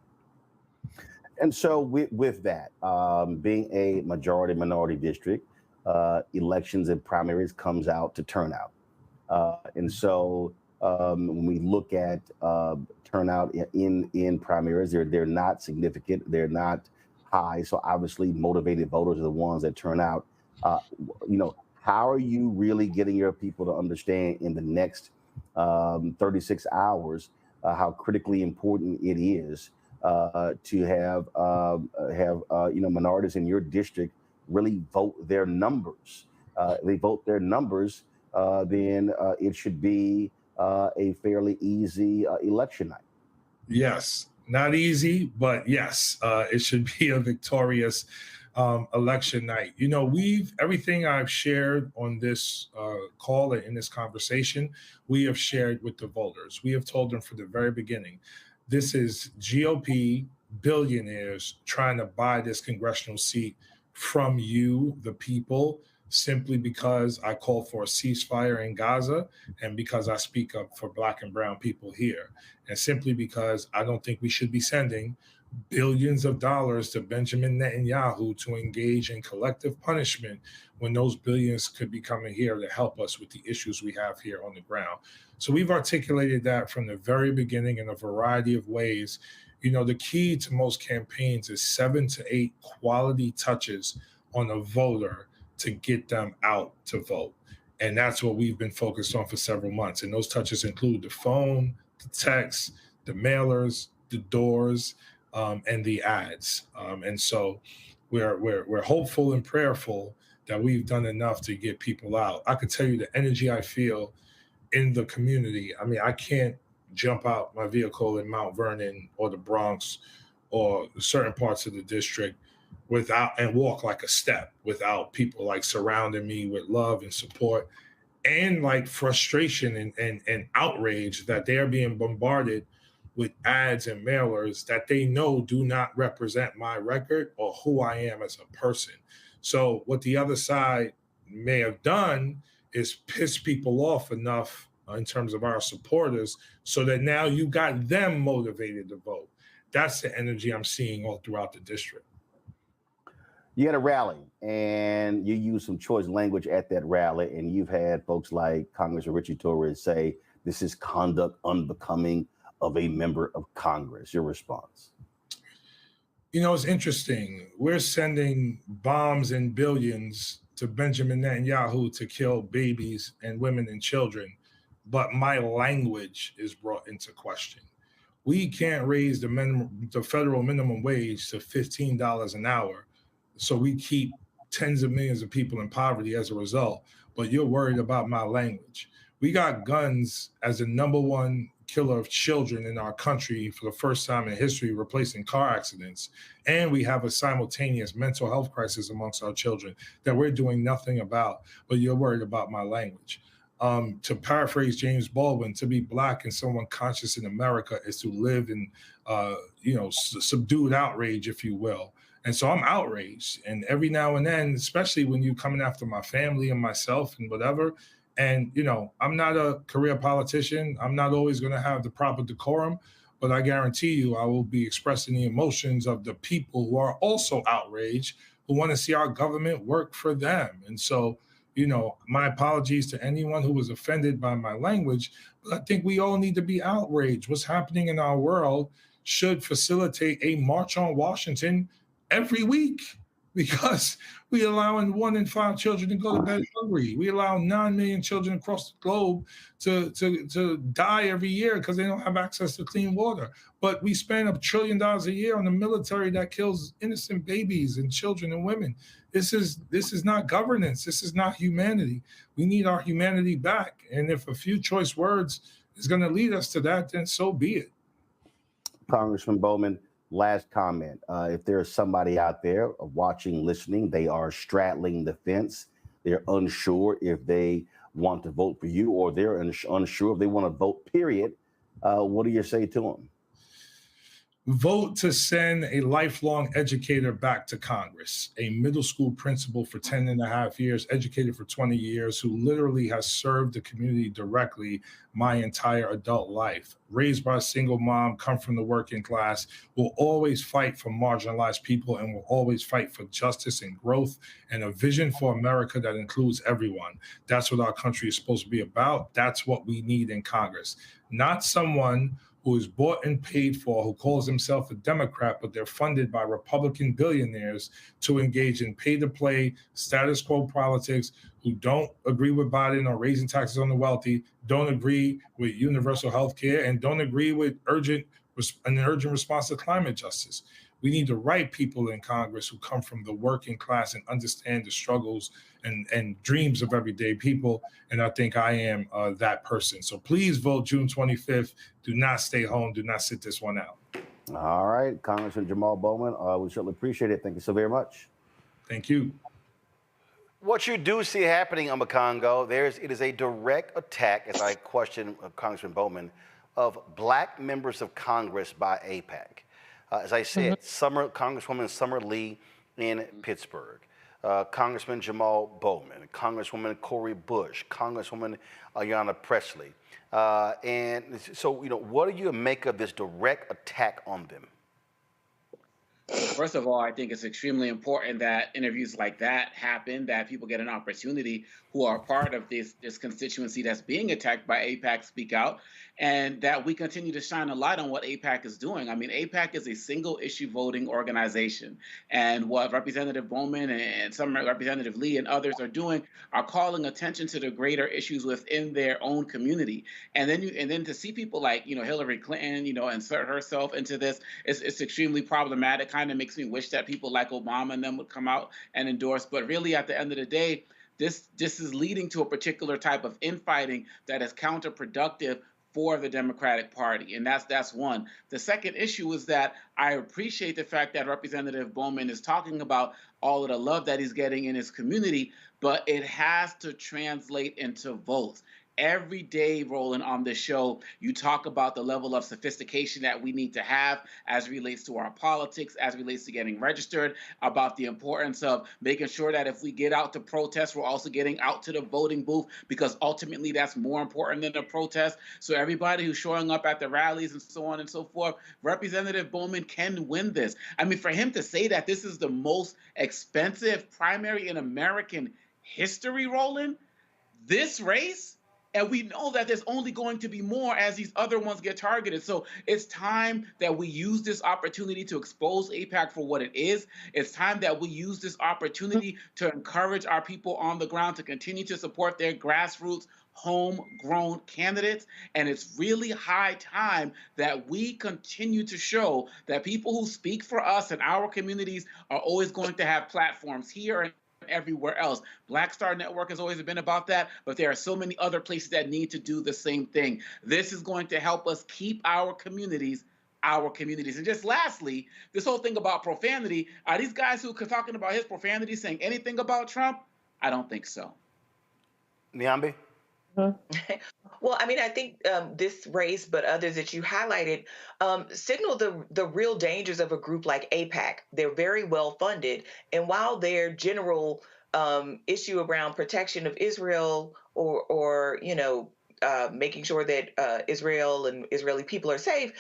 And so with that, being a majority minority district, elections and primaries comes out to turnout. And so when we look at turnout in primaries, they're not significant. They're not high. So obviously motivated voters are the ones that turn out. How are you really getting your people to understand in the next 36 hours how critically important it is to have minorities in your district really vote their numbers. They vote their numbers, then it should be a fairly easy election night. Yes, not easy, but yes, it should be a victorious election night. You know, everything I've shared on this call and in this conversation, we have shared with the voters. We have told them from the very beginning, this is GOP billionaires trying to buy this congressional seat from you, the people, simply because I call for a ceasefire in Gaza and because I speak up for Black and brown people here. And simply because I don't think we should be sending billions of dollars to Benjamin Netanyahu to engage in collective punishment when those billions could be coming here to help us with the issues we have here on the ground. So we've articulated that from the very beginning in a variety of ways. You know, the key to most campaigns is 7 to 8 quality touches on a voter to get them out to vote. And that's what we've been focused on for several months. And those touches include the phone, the text, the mailers, the doors, and the ads. And so we're hopeful and prayerful that we've done enough to get people out. I could tell you the energy I feel in the community. I mean, I can't jump out my vehicle in Mount Vernon or the Bronx or certain parts of the district and walk like a step without people like surrounding me with love and support and like frustration and outrage that they're being bombarded with ads and mailers that they know do not represent my record or who I am as a person. So what the other side may have done is piss people off enough in terms of our supporters so that now you got them motivated to vote. That's the energy I'm seeing all throughout the district. You had a rally and you used some choice language at that rally, and you've had folks like Congressman Richie Torres say this is conduct unbecoming of a member of Congress. Your response? You know, it's interesting. We're sending bombs and billions to Benjamin Netanyahu to kill babies and women and children, but my language is brought into question. We can't raise the federal minimum wage to $15 an hour, so we keep tens of millions of people in poverty as a result, but you're worried about my language. We got guns as the #1 killer of children in our country for the first time in history, replacing car accidents. And we have a simultaneous mental health crisis amongst our children that we're doing nothing about, but you're worried about my language. To paraphrase James Baldwin, to be Black and someone conscious in America is to live in, subdued outrage, if you will. And so I'm outraged. And every now and then, especially when you're coming after my family and myself and whatever, and, you know, I'm not a career politician. I'm not always going to have the proper decorum, but I guarantee you I will be expressing the emotions of the people who are also outraged, who want to see our government work for them. And so, you know, my apologies to anyone who was offended by my language, but I think we all need to be outraged. What's happening in our world should facilitate a march on Washington every week, because we allowing 1 in 5 children to go to bed hungry. We allow 9 million children across the globe to die every year because they don't have access to clean water. But we spend $1 trillion a year on the military that kills innocent babies and children and women. This is not governance. This is not humanity. We need our humanity back. And if a few choice words is going to lead us to that, then so be it. Congressman Bowman, last comment. If there is somebody out there watching, listening, they are straddling the fence, they're unsure if they want to vote for you, or they're unsure if they want to vote, period, what do you say to them? Vote to send a lifelong educator back to Congress, a middle school principal for 10 and a half years, educated for 20 years, who literally has served the community directly my entire adult life. Raised by a single mom, come from the working class, will always fight for marginalized people and will always fight for justice and growth and a vision for America that includes everyone. That's what our country is supposed to be about. That's what we need in Congress. Not someone who is bought and paid for, who calls himself a Democrat, but they're funded by Republican billionaires to engage in pay-to-play status quo politics, who don't agree with Biden on raising taxes on the wealthy, don't agree with universal health care, and don't agree with urgent an urgent response to climate justice. We need the right people in Congress who come from the working class and understand the struggles and dreams of everyday people. And I think I am that person. So please vote June 25th. Do not stay home. Do not sit this one out. All right, Congressman Jamaal Bowman, we certainly appreciate it. Thank you so very much. Thank you. What you do see happening on the Congo, it is a direct attack, as I question Congressman Bowman, of black members of Congress by AIPAC. As I said, Congresswoman Summer Lee in Pittsburgh, Congressman Jamaal Bowman, Congresswoman Cori Bush, Congresswoman Ayanna Pressley. And so, what do you make of this direct attack on them? First of all, I think it's extremely important that interviews like that happen, that people get an opportunity who are part of this constituency that's being attacked by AIPAC speak out, and that we continue to shine a light on what AIPAC is doing. I mean, AIPAC is a single issue voting organization, and what Representative Bowman and some Representative Lee and others are doing are calling attention to the greater issues within their own community. And then to see people like, Hillary Clinton, insert herself into this, it's extremely problematic. Kind of makes me wish that people like Obama and them would come out and endorse. But really, at the end of the day, this is leading to a particular type of infighting that is counterproductive for the Democratic Party. And that's one. The second issue is that I appreciate the fact that Representative Bowman is talking about all of the love that he's getting in his community, but it has to translate into votes. Every day, Roland, on this show, you talk about the level of sophistication that we need to have as relates to our politics, as relates to getting registered, about the importance of making sure that if we get out to protest, we're also getting out to the voting booth, because ultimately that's more important than the protest. So everybody who's showing up at the rallies and so on and so forth, Representative Bowman can win this. I mean, for him to say that this is the most expensive primary in American history, Roland, this race, and we know that there's only going to be more as these other ones get targeted. So it's time that we use this opportunity to expose AIPAC for what it is. It's time that we use this opportunity to encourage our people on the ground to continue to support their grassroots, homegrown candidates. And it's really high time that we continue to show that people who speak for us and our communities are always going to have platforms here and everywhere else. Black Star Network has always been about that, but there are so many other places that need to do the same thing. This is going to help us keep our communities. And just lastly, this whole thing about profanity, are these guys who are talking about his profanity saying anything about Trump? I don't think so. Niambi? Well, I mean, I think this race, but others that you highlighted, signal the real dangers of a group like AIPAC. They're very well funded, and while their general issue around protection of Israel or making sure that Israel and Israeli people are safe,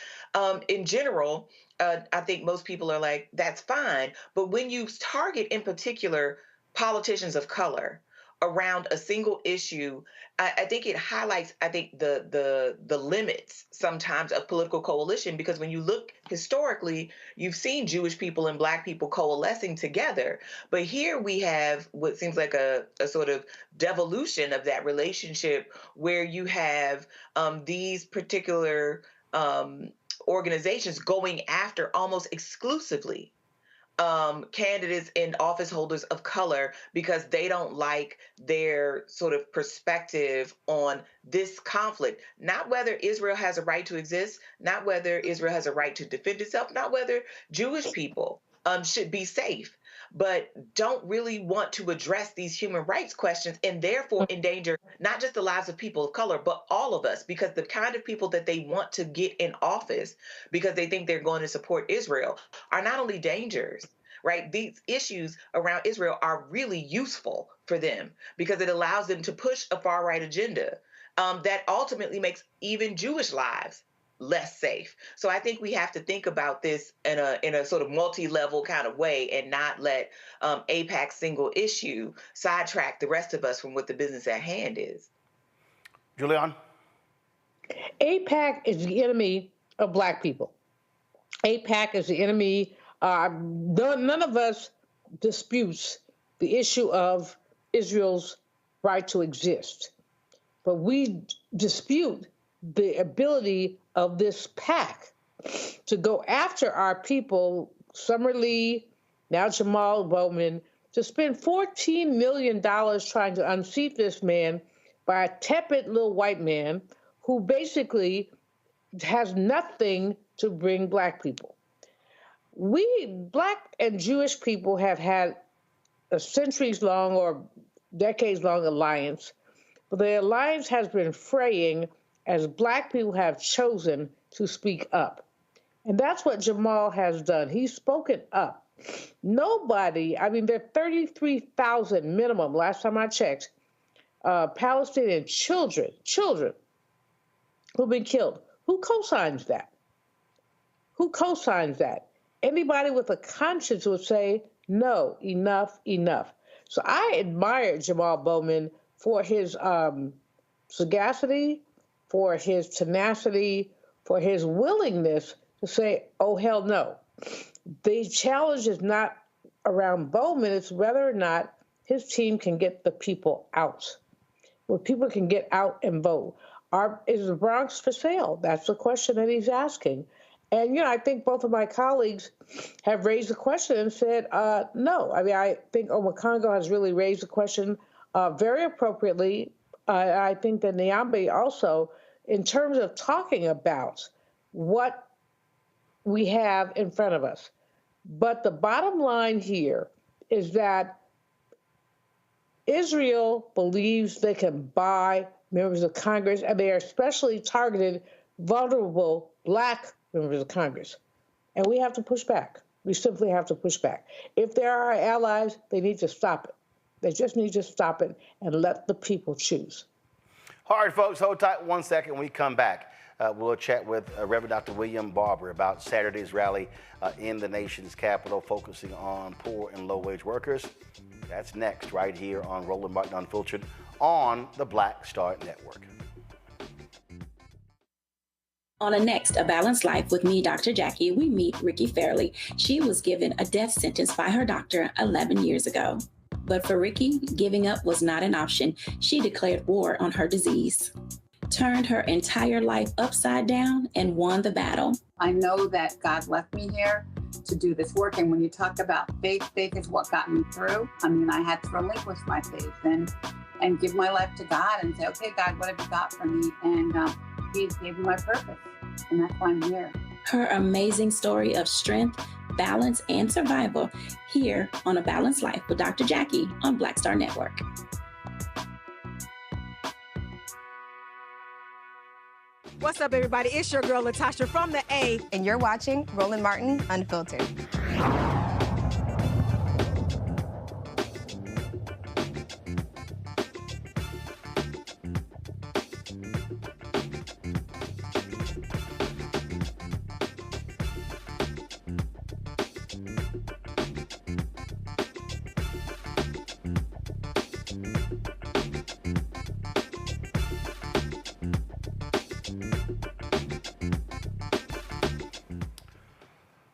in general, I think most people are like, that's fine. But when you target in particular politicians of color around a single issue, I think it highlights, the limits sometimes of political coalition, because when you look historically, you've seen Jewish people and Black people coalescing together. But here we have what seems like a sort of devolution of that relationship, where you have these particular organizations going after almost exclusively candidates and office holders of color, because they don't like their sort of perspective on this conflict. Not whether Israel has a right to exist, not whether Israel has a right to defend itself, not whether Jewish people should be safe, but don't really want to address these human rights questions, and therefore endanger not just the lives of people of color, but all of us, because the kind of people that they want to get in office because they think they're going to support Israel are not only dangers, right? These issues around Israel are really useful for them because it allows them to push a far-right agenda that ultimately makes even Jewish lives less safe. So I think we have to think about this in a sort of multi-level kind of way, and not let AIPAC's single issue sidetrack the rest of us from what the business at hand is. Julian? AIPAC is the enemy of Black people. AIPAC is the enemy. None of us disputes the issue of Israel's right to exist, but we dispute the ability of this PAC to go after our people, Summer Lee, now Jamaal Bowman, to spend $14 million trying to unseat this man by a tepid little white man who basically has nothing to bring Black people. We, Black and Jewish people, have had a centuries-long or decades-long alliance, but the alliance has been fraying as Black people have chosen to speak up. And that's what Jamaal has done. He's spoken up. Nobody, I mean, there are 33,000 minimum, last time I checked, Palestinian children who've been killed. Who co-signs that? Who co-signs that? Anybody with a conscience would say, no, enough, enough. So I admire Jamaal Bowman for his sagacity, for his tenacity, for his willingness to say, oh, hell no. The challenge is not around Bowman, it's whether or not his team can get the people out. Where people can get out and vote. Is the Bronx for sale? That's the question that he's asking. And, I think both of my colleagues have raised the question and said, no. I mean, I think Omekongo has really raised the question very appropriately. I think that Nyambe also, in terms of talking about what we have in front of us. But the bottom line here is that Israel believes they can buy members of Congress, and they are especially targeted vulnerable Black members of Congress. And we have to push back. We simply have to push back. If they're our allies, they need to stop it. They just need to stop it and let the people choose. All right, folks, hold tight 1 second. When we come back, we'll chat with Reverend Dr. William Barber about Saturday's rally in the nation's capital, focusing on poor and low-wage workers. That's next, right here on Roland Martin Unfiltered on the Black Star Network. On A Balanced Life with me, Dr. Jackie, we meet Ricky Fairley. She was given a death sentence by her doctor 11 years ago. But for Ricky, giving up was not an option. She declared war on her disease, turned her entire life upside down, and won the battle. I know that God left me here to do this work. And when you talk about faith, faith is what got me through. I mean, I had to relinquish my faith and give my life to God and say, okay, God, what have you got for me? And He gave me my purpose. And that's why I'm here. Her amazing story of strength, balance, and survival here on A Balanced Life with Dr. Jackie on Black Star Network. What's up, everybody? It's your girl, Latasha from the A. And you're watching Roland Martin Unfiltered.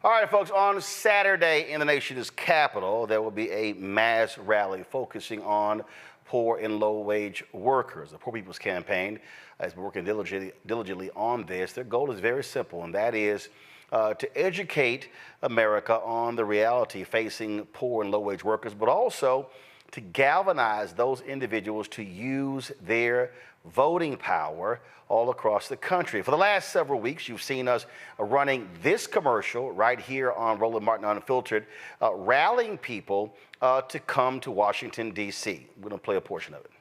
All right, folks, on Saturday in the nation's capital, there will be a mass rally focusing on poor and low-wage workers. The Poor People's Campaign has been working diligently on this. Their goal is very simple, and that is to educate America on the reality facing poor and low-wage workers, but also to galvanize those individuals to use their voting power all across the country. For the last several weeks, you've seen us running this commercial right here on Roland Martin Unfiltered, rallying people to come to Washington, D.C. We're going to play a portion of it.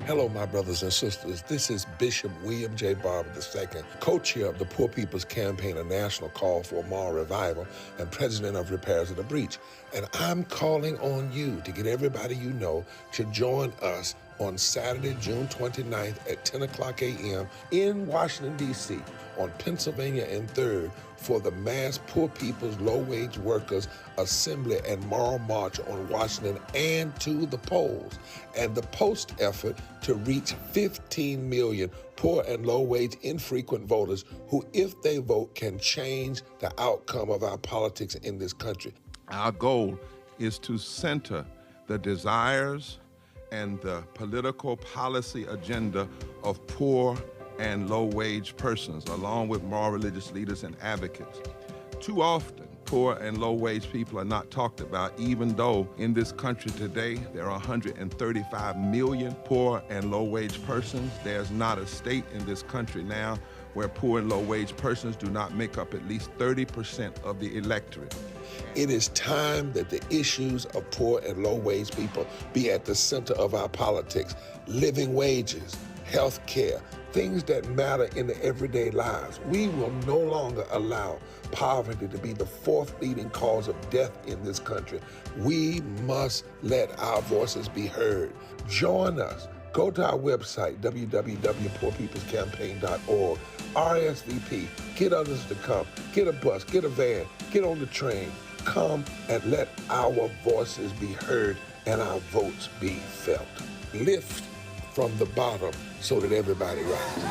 Hello, my brothers and sisters. This is Bishop William J. Barber II, co-chair of the Poor People's Campaign, a national call for moral revival, and president of Repairs of the Breach. And I'm calling on you to get everybody you know to join us on Saturday, June 29th at 10 o'clock a.m. in Washington, D.C. on Pennsylvania and 3rd for the mass Poor People's Low-Wage Workers Assembly and Moral March on Washington and to the polls, and the post effort to reach 15 million poor and low-wage infrequent voters who, if they vote, can change the outcome of our politics in this country. Our goal is to center the desires and the political policy agenda of poor and low-wage persons, along with more religious leaders and advocates. Too often, poor and low-wage people are not talked about, even though in this country today there are 135 million poor and low-wage persons. There's not a state in this country now where poor and low-wage persons do not make up at least 30% of the electorate. It is time that the issues of poor and low-wage people be at the center of our politics. Living wages, health care, things that matter in the everyday lives. We will no longer allow poverty to be the fourth leading cause of death in this country. We must let our voices be heard. Join us. Go to our website, www.poorpeoplescampaign.org. RSVP. Get others to come. Get a bus. Get a van. Get on the train. Come and let our voices be heard and our votes be felt. Lift from the bottom so that everybody rises.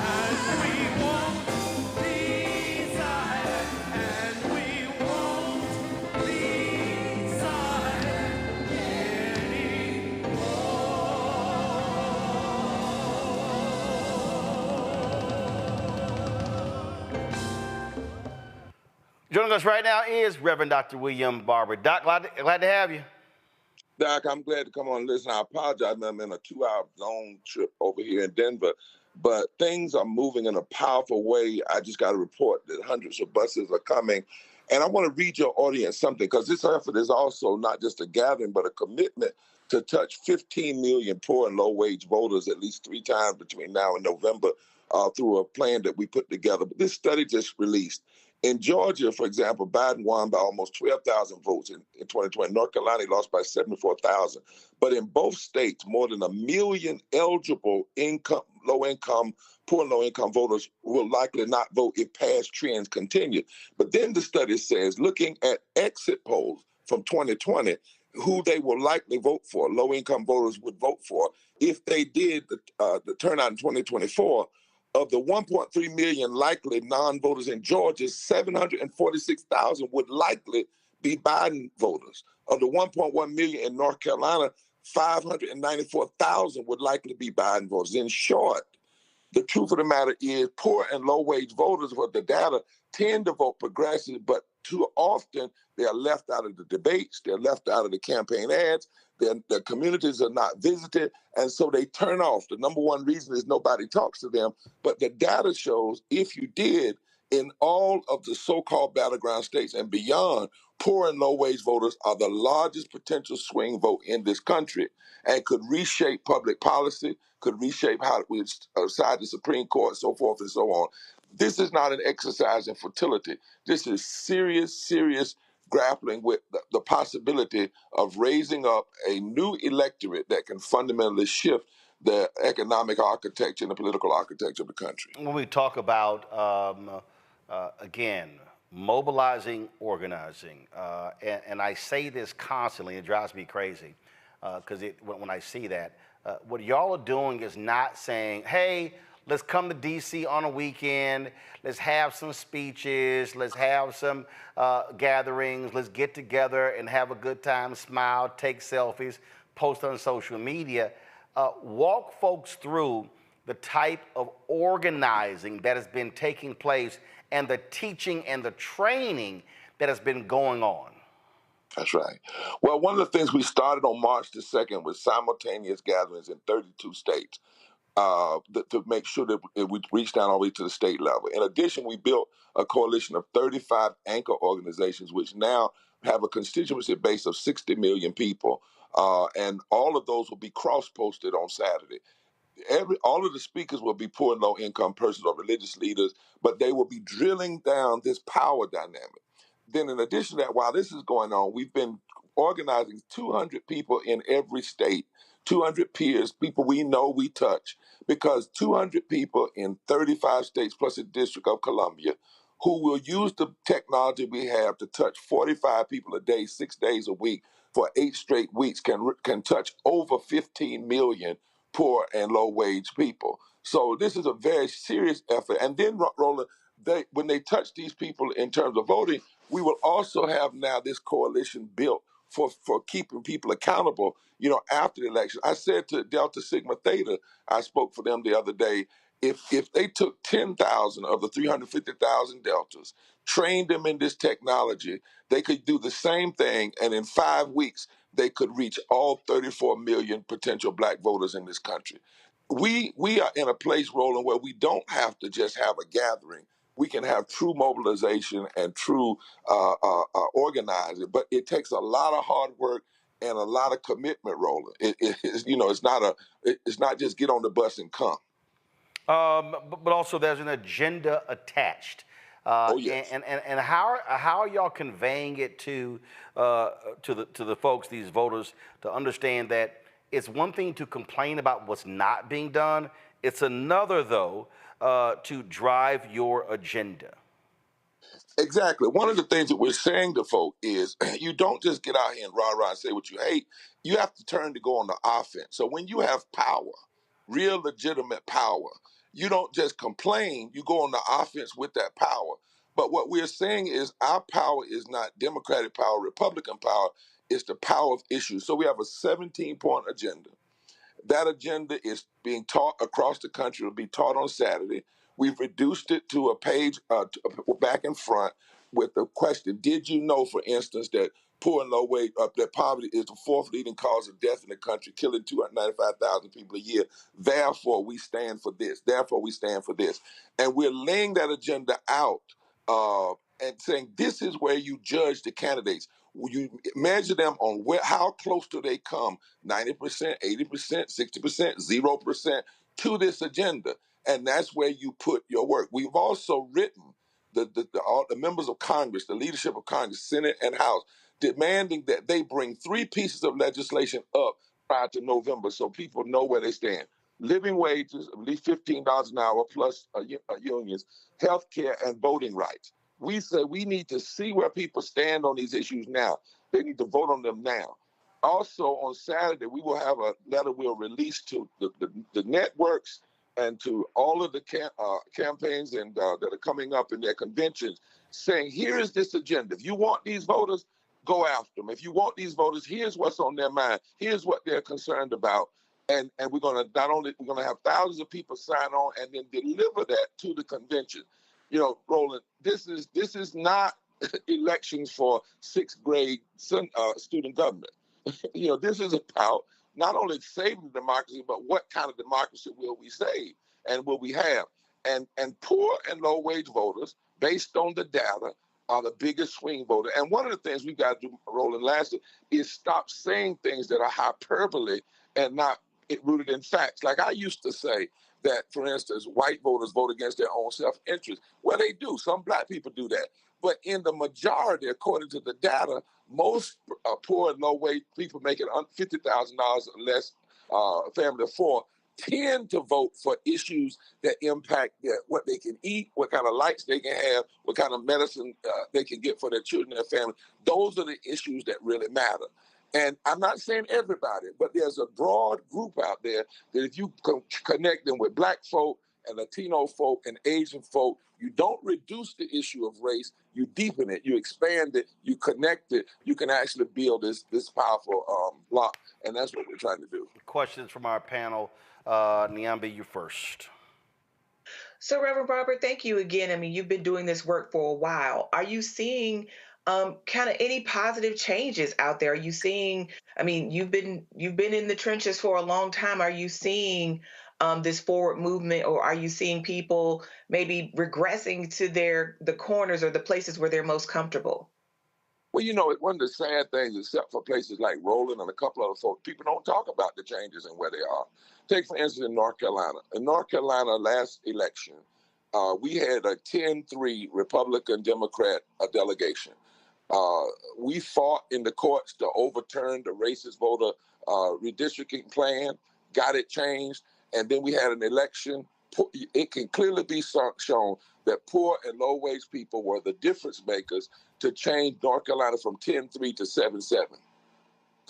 Joining us right now is Reverend Dr. William Barber. Doc, glad to have you. Doc, I'm glad to come on and listen. I apologize, I'm in a 2-hour zone trip over here in Denver, but things are moving in a powerful way. I just got a report that hundreds of buses are coming. And I want to read your audience something, because this effort is also not just a gathering, but a commitment to touch 15 million poor and low-wage voters at least 3 times between now and November through a plan that we put together. But this study just released. In Georgia, for example, Biden won by almost 12,000 votes in 2020. North Carolina lost by 74,000. But in both states, more than 1 million eligible low-income, poor and low-income voters will likely not vote if past trends continue. But then the study says, looking at exit polls from 2020, who they will likely vote for, low-income voters would vote for, if they did the turnout in 2024, of the 1.3 million likely non-voters in Georgia, 746,000 would likely be Biden voters. Of the 1.1 million in North Carolina, 594,000 would likely be Biden voters. In short, the truth of the matter is poor and low-wage voters, what the data tend to vote progressive, but too often they are left out of the debates, they're left out of the campaign ads, their communities are not visited, and so they turn off. The number one reason is nobody talks to them, but the data shows if you did, in all of the so-called battleground states and beyond, poor and low-wage voters are the largest potential swing vote in this country and could reshape public policy, could reshape how we decide the Supreme Court, so forth and so on. This is not an exercise in futility. This is serious grappling with the possibility of raising up a new electorate that can fundamentally shift the economic architecture and the political architecture of the country. When we talk about, again, mobilizing, organizing, and I say this constantly, it drives me crazy, because when I see that, what y'all are doing is not saying, hey, let's come to D.C. on a weekend. Let's have some speeches. Let's have some gatherings. Let's get together and have a good time, smile, take selfies, post on social media. Walk folks through the type of organizing that has been taking place and the teaching and the training that has been going on. That's right. Well, one of the things we started on March the 2nd was simultaneous gatherings in 32 states. To make sure that we reach down all the way to the state level. In addition, we built a coalition of 35 anchor organizations, which now have a constituency base of 60 million people. And all of those will be cross-posted on Saturday. All of the speakers will be poor and low-income persons or religious leaders, but they will be drilling down this power dynamic. Then in addition to that, while this is going on, we've been organizing 200 people in every state, 200 peers, people we know we touch, because 200 people in 35 states plus the District of Columbia who will use the technology we have to touch 45 people a day, 6 days a week for 8 straight weeks can touch over 15 million poor and low-wage people. So this is a very serious effort. And then, Roland, when they touch these people in terms of voting, we will also have now this coalition built for keeping people accountable, after the election. I said to Delta Sigma Theta, I spoke for them the other day, If they took 10,000 of the 350,000 Deltas, trained them in this technology, they could do the same thing, and in 5 weeks, they could reach all 34 million potential black voters in this country. We are in a place, Roland, where we don't have to just have a gathering. We can have true mobilization and true organizing, but it takes a lot of hard work and a lot of commitment, Roland. It's not just get on the bus and come. But also there's an agenda attached. Oh yes. And how are y'all conveying it to the folks, these voters, to understand that it's one thing to complain about what's not being done. It's another, though, to drive your agenda. Exactly. One of the things that we're saying to folk is you don't just get out here and rah-rah and say what you hate. You have to turn to go on the offense. So when you have power, real legitimate power, you don't just complain, you go on the offense with that power. But what we're saying is our power is not Democratic power, Republican power, it's the power of issues. So we have a 17-point agenda. That agenda is being taught across the country. It'll be taught on Saturday. We've reduced it to a page back and front with the question, did you know, for instance, that poor and low wage, that poverty is the fourth leading cause of death in the country, killing 295,000 people a year. Therefore, we stand for this. Therefore, we stand for this. And we're laying that agenda out and saying, this is where you judge the candidates. You measure them on how close do they come, 90%, 80%, 60%, 0% to this agenda. And that's where you put your work. We've also written all the members of Congress, the leadership of Congress, Senate and House, demanding that they bring 3 pieces of legislation up prior to November so people know where they stand. Living wages, at least $15 an hour plus unions, health care, and voting rights. We say we need to see where people stand on these issues now. They need to vote on them now. Also, on Saturday, we will have a letter we'll release to the networks and to all of the campaigns and that are coming up in their conventions saying, here is this agenda. If you want these voters, go after them. If you want these voters, here's what's on their mind. Here's what they're concerned about. And we're going to have thousands of people sign on and then deliver that to the convention. You know, Roland, this is not elections for 6th grade student government. You know, this is about not only saving democracy, but what kind of democracy will we save and will we have? And poor and low wage voters, based on the data, are the biggest swing voter. And one of the things we've got to do, Roland, lastly, is stop saying things that are hyperbole and not rooted in facts. Like I used to say that, for instance, white voters vote against their own self-interest. Well, they do. Some black people do that. But in the majority, according to the data, most poor and low-wage people making $50,000 or less, family of 4, tend to vote for issues that impact what they can eat, what kind of lights they can have, what kind of medicine they can get for their children and their family. Those are the issues that really matter. And I'm not saying everybody, but there's a broad group out there that if you connect them with black folk and Latino folk and Asian folk, you don't reduce the issue of race, you deepen it, you expand it, you connect it, you can actually build this powerful block. And that's what we're trying to do. Questions from our panel. Nyambe, you first. So, Reverend Barber, thank you again. I mean, you've been doing this work for a while. Are you seeing kind of any positive changes out there? Are you seeing, I mean, you've been in the trenches for a long time. Are you seeing this forward movement, or are you seeing people maybe regressing to the corners or the places where they're most comfortable? Well, you know, one of the sad things, except for places like Roland and a couple other folks, people don't talk about the changes and where they are. Take, for instance, in North Carolina. In North Carolina, last election, we had a 10-3 Republican-Democrat delegation. We fought in the courts to overturn the racist voter redistricting plan, got it changed, and then we had an election. It can clearly be shown that poor and low-wage people were the difference makers to change North Carolina from 10-3 to 7-7.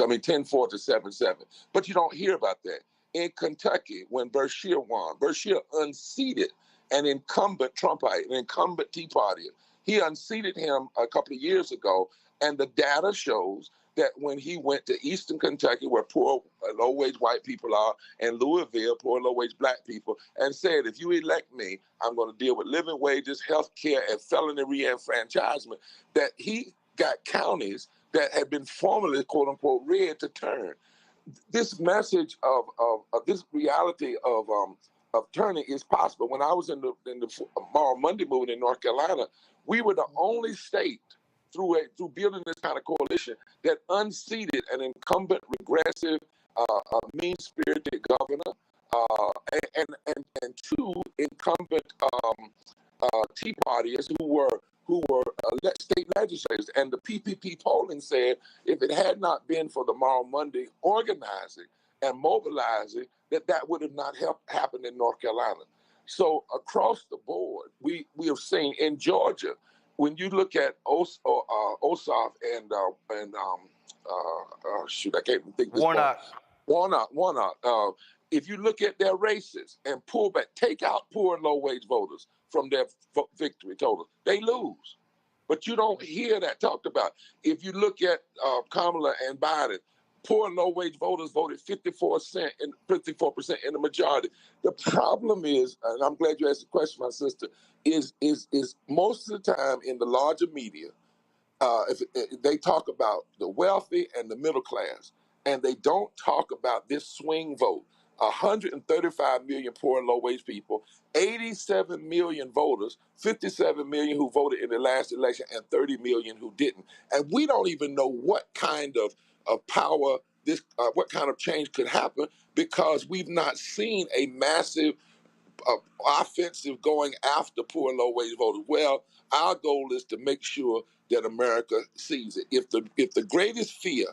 I mean, 10-4 to 7-7. But you don't hear about that. In Kentucky, when Beshear won, Beshear unseated an incumbent Trumpite, an incumbent Tea Partier. He unseated him a couple of years ago, and the data shows that when he went to Eastern Kentucky, where poor, low-wage white people are, and Louisville, poor, low-wage black people, and said, if you elect me, I'm going to deal with living wages, health care, and felony re-enfranchisement, that he got counties that had been formerly, quote-unquote, red to turn. This message of this reality of turning is possible. When I was in the Moral Monday movement in North Carolina, we were the only state through building this kind of coalition that unseated an incumbent, regressive, mean-spirited governor, and two incumbent Tea Partiers who were state legislators. And the PPP polling said if it had not been for the Moral Monday organizing and mobilizing, that would have not happened in North Carolina. So across the board, we have seen in Georgia, when you look at Ossoff and shoot, I can't even think this Warnock. If you look at their races and pull back, take out poor and low-wage voters from their victory total, they lose. But you don't hear that talked about. If you look at Kamala and Biden, poor and low-wage voters voted 54% in the majority. The problem is, and I'm glad you asked the question, my sister, is most of the time in the larger media, if they talk about the wealthy and the middle class, and they don't talk about this swing vote. 135 million poor and low-wage people, 87 million voters, 57 million who voted in the last election, and 30 million who didn't. And we don't even know what kind of power what kind of change could happen, because we've not seen a massive offensive going after poor and low-wage voters. Well, our goal is to make sure that America sees it. If the greatest fear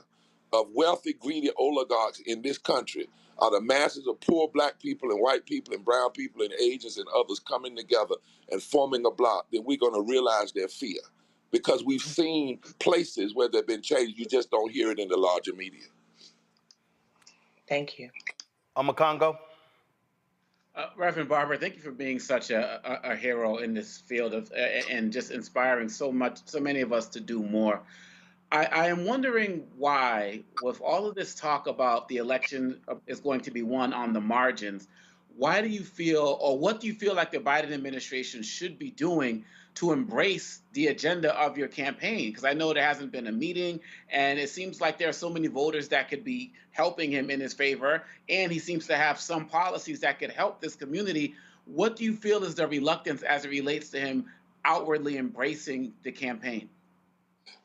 of wealthy, greedy oligarchs in this country are the masses of poor black people and white people and brown people and Asians and others coming together and forming a bloc, then we're going to realize their fear. Because we've seen places where there have been changes, you just don't hear it in the larger media. Thank you. Congo. Reverend Barber, thank you for being such a hero in this field of and just inspiring so many of us to do more. I am wondering why, with all of this talk about the election is going to be won on the margins, why do you feel, or what do you feel like the Biden administration should be doing to embrace the agenda of your campaign? Because I know there hasn't been a meeting, and it seems like there are so many voters that could be helping him in his favor, and he seems to have some policies that could help this community. What do you feel is the reluctance as it relates to him outwardly embracing the campaign?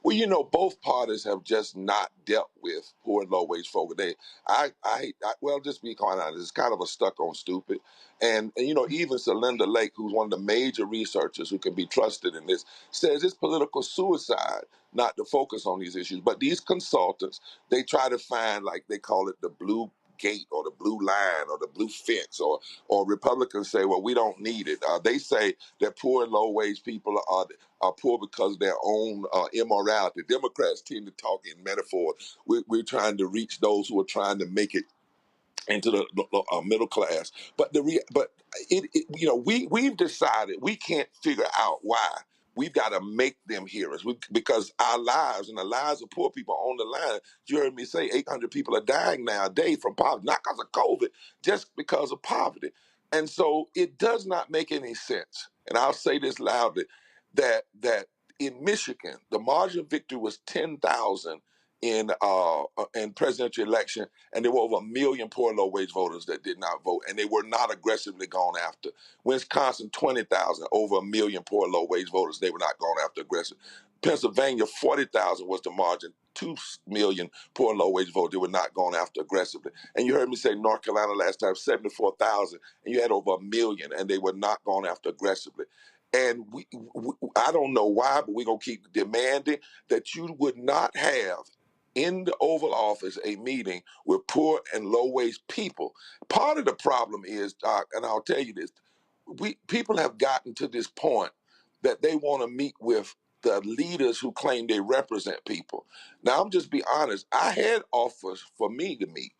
Well, you know, both parties have just not dealt with poor and low-wage folk. Well, just be quite honest, it's kind of a stuck on stupid. And you know, even Celinda Lake, who's one of the major researchers who can be trusted in this, says it's political suicide not to focus on these issues. But these consultants, they try to find, like they call it, the blue gate or the blue line or the blue fence, or Republicans say, well, we don't need it. They say that poor and low-wage people are poor because of their own immorality. Democrats tend to talk in metaphors. We're trying to reach those who are trying to make it into the middle class. But you know, we've decided we can't figure out why. We've got to make them hear us because our lives and the lives of poor people are on the line. You heard me say 800 people are dying now a day from poverty, not because of COVID, just because of poverty. And so it does not make any sense. And I'll say this loudly, that in Michigan, the margin of victory was 10,000 in presidential election, and there were over 1 million poor and low-wage voters that did not vote, and they were not aggressively gone after. Wisconsin, 20,000, over 1 million poor and low-wage voters, they were not gone after aggressive. Pennsylvania, 40,000 was the margin, 2 million poor and low-wage voters, they were not gone after aggressively. And you heard me say North Carolina last time, 74,000, and you had over 1 million, and they were not gone after aggressively. And I don't know why, but we're going to keep demanding that you would not have in the Oval Office a meeting with poor and low-wage people. Part of the problem is, Doc, and I'll tell you this, people have gotten to this point that they want to meet with the leaders who claim they represent people. Now, I'm just be honest, I had offers for me to meet,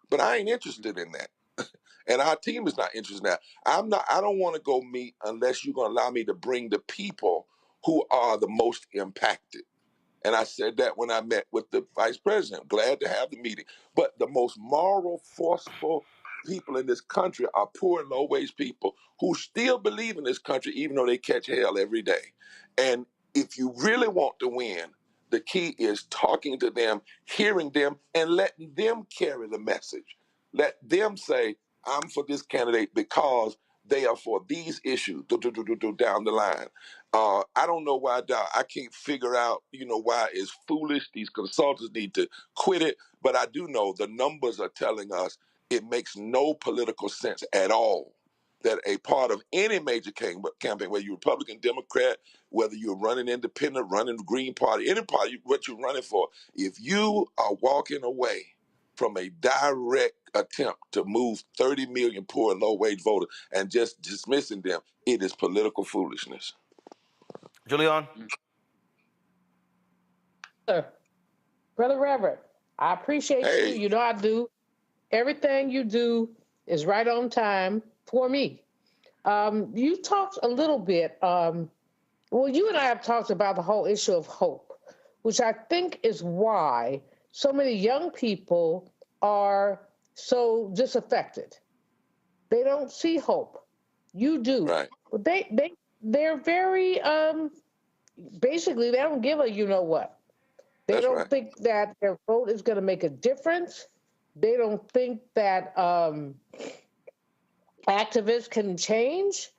but I ain't interested in that. And our team is not interested in that. I don't want to go meet unless you're going to allow me to bring the people who are the most impacted. And I said that when I met with the vice president. Glad to have the meeting. But the most moral, forceful people in this country are poor and low-wage people who still believe in this country, even though they catch hell every day. And if you really want to win, the key is talking to them, hearing them, and letting them carry the message. Let them say, I'm for this candidate because they are for these issues down the line. I don't know why I can't figure out, why it's foolish. These consultants need to quit it. But I do know the numbers are telling us it makes no political sense at all that a part of any major campaign, whether you're Republican, Democrat, whether you're running independent, running the Green Party, any party, what you're running for, if you are walking away from a direct attempt to move 30 million poor and low-wage voters and just dismissing them, it is political foolishness. Julian? Sir, Brother Reverend, I appreciate you. You know I do. Everything you do is right on time for me. You talked a little bit, you and I have talked about the whole issue of hope, which I think is why so many young people are so disaffected. They don't see hope. You do. Right. But they're very, basically, they don't give a you-know-what. They don't think that their vote is going to make a difference. They don't think that activists can change.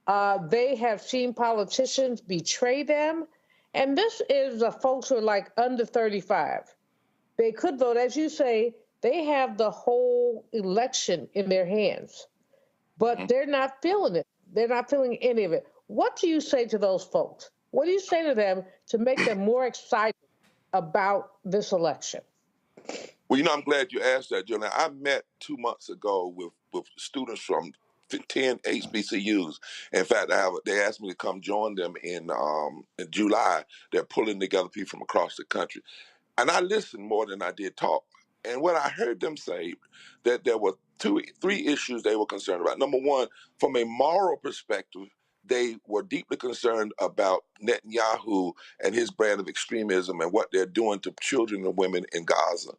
They have seen politicians betray them. And this is the folks who are like under 35. They could vote, as you say, they have the whole election in their hands, but they're not feeling it. They're not feeling any of it. What do you say to those folks? What do you say to them to make them more excited about this election? Well, I'm glad you asked that, Julian. I met 2 months ago with students from 10 HBCUs. In fact, they asked me to come join them in July. They're pulling together people from across the country. And I listened more than I did talk. And what I heard them say, that there were three issues they were concerned about. Number one, from a moral perspective, they were deeply concerned about Netanyahu and his brand of extremism and what they're doing to children and women in Gaza.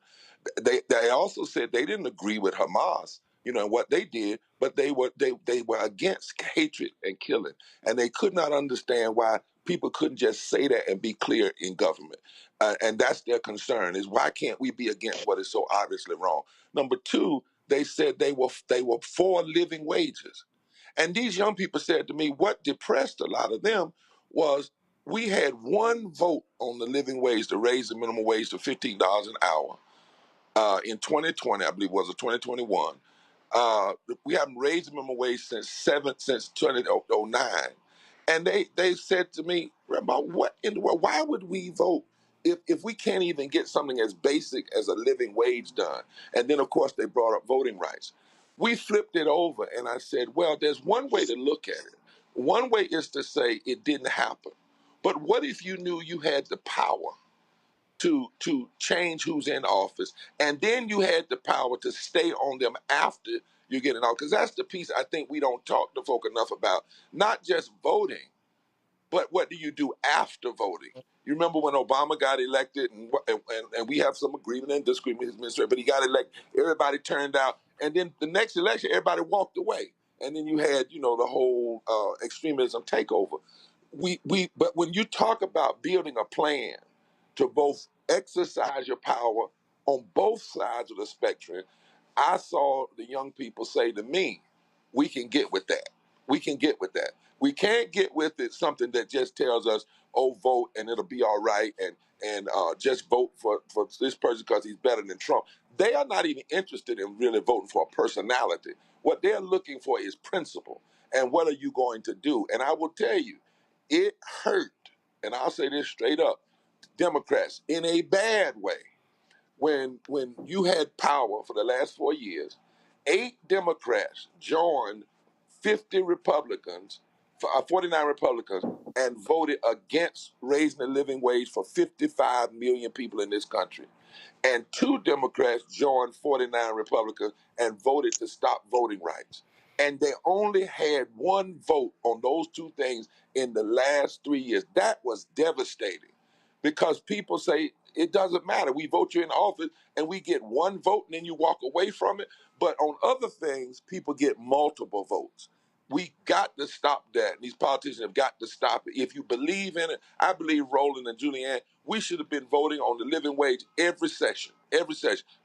They also said they didn't agree with Hamas, and what they did, but they were against hatred and killing, and they could not understand why people couldn't just say that and be clear in government. And that's their concern: is why can't we be against what is so obviously wrong? Number two, they said they were for living wages, and these young people said to me, what depressed a lot of them was we had one vote on the living wage to raise the minimum wage to $15 an hour. In 2020, I believe it was, or 2021. We haven't raised the minimum wage since 2009. And they said to me, Rabbi, what in the world, why would we vote if we can't even get something as basic as a living wage done? And then, of course, they brought up voting rights. We flipped it over, and I said, well, there's one way to look at it. One way is to say it didn't happen. But what if you knew you had the power to change who's in office, and then you had the power to stay on them after you get in office? Because that's the piece I think we don't talk to folk enough about. Not just voting, but what do you do after voting? You remember when Obama got elected, and we have some agreement and disagreement with his administration, but he got elected, everybody turned out, and then the next election, everybody walked away. And then you had, the whole extremism takeover. But when you talk about building a plan to both exercise your power on both sides of the spectrum, I saw the young people say to me, we can get with that. We can get with that. We can't get with it something that just tells us, oh, vote and it'll be all right, and just vote for this person because he's better than Trump. They are not even interested in really voting for a personality. What they're looking for is principle. And what are you going to do? And I will tell you, it hurt, and I'll say this straight up, Democrats in a bad way. When you had power for the last 4 years, 8 Democrats joined 49 Republicans, and voted against raising the living wage for 55 million people in this country. And 2 Democrats joined 49 Republicans and voted to stop voting rights. And they only had 1 vote on those 2 things in the last 3 years. That was devastating. because people say it doesn't matter. We vote you in office and we get one vote and then you walk away from it. But on other things, people get multiple votes. We got to stop that. These politicians have got to stop it. If you believe in it, I believe Roland and Julianne, we should have been voting on the living wage every session,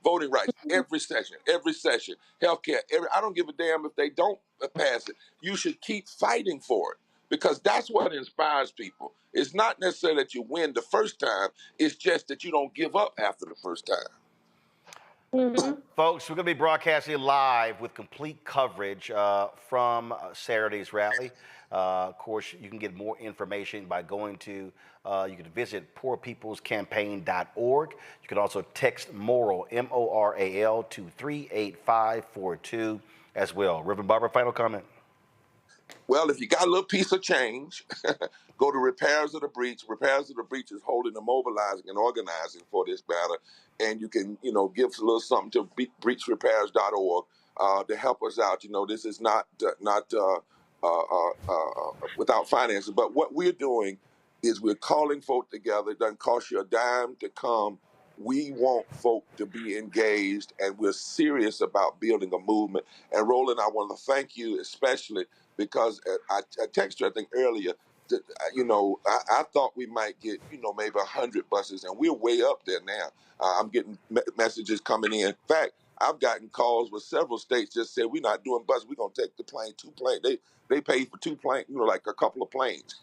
voting rights, every session, healthcare. I don't give a damn if they don't pass it. You should keep fighting for it because that's what inspires people. It's not necessarily that you win the first time. It's just that you don't give up after the first time. Folks, we're going to be broadcasting live with complete coverage from Saturday's rally. Of course, you can get more information by going to, you can visit poorpeoplescampaign.org. You can also text MORAL, M-O-R-A-L, to 38542 as well. Reverend Barber, final comment. Well, if you got a little piece of change, go to Repairs of the Breach. Repairs of the Breach is holding and mobilizing and organizing for this battle. And you can, give us a little something to breachrepairs.org to help us out. This is not without finances. But what we're doing is we're calling folk together. It doesn't cost you a dime to come. We want folk to be engaged, and we're serious about building a movement. And Roland, I want to thank you especially because I texted you, I think, earlier, that, I thought we might get, maybe 100 buses, and we're way up there now. I'm getting messages coming in. In fact, I've gotten calls with several states just said, we're not doing buses, we're going to take the plane, 2 planes. They paid for 2 planes, like a couple of planes,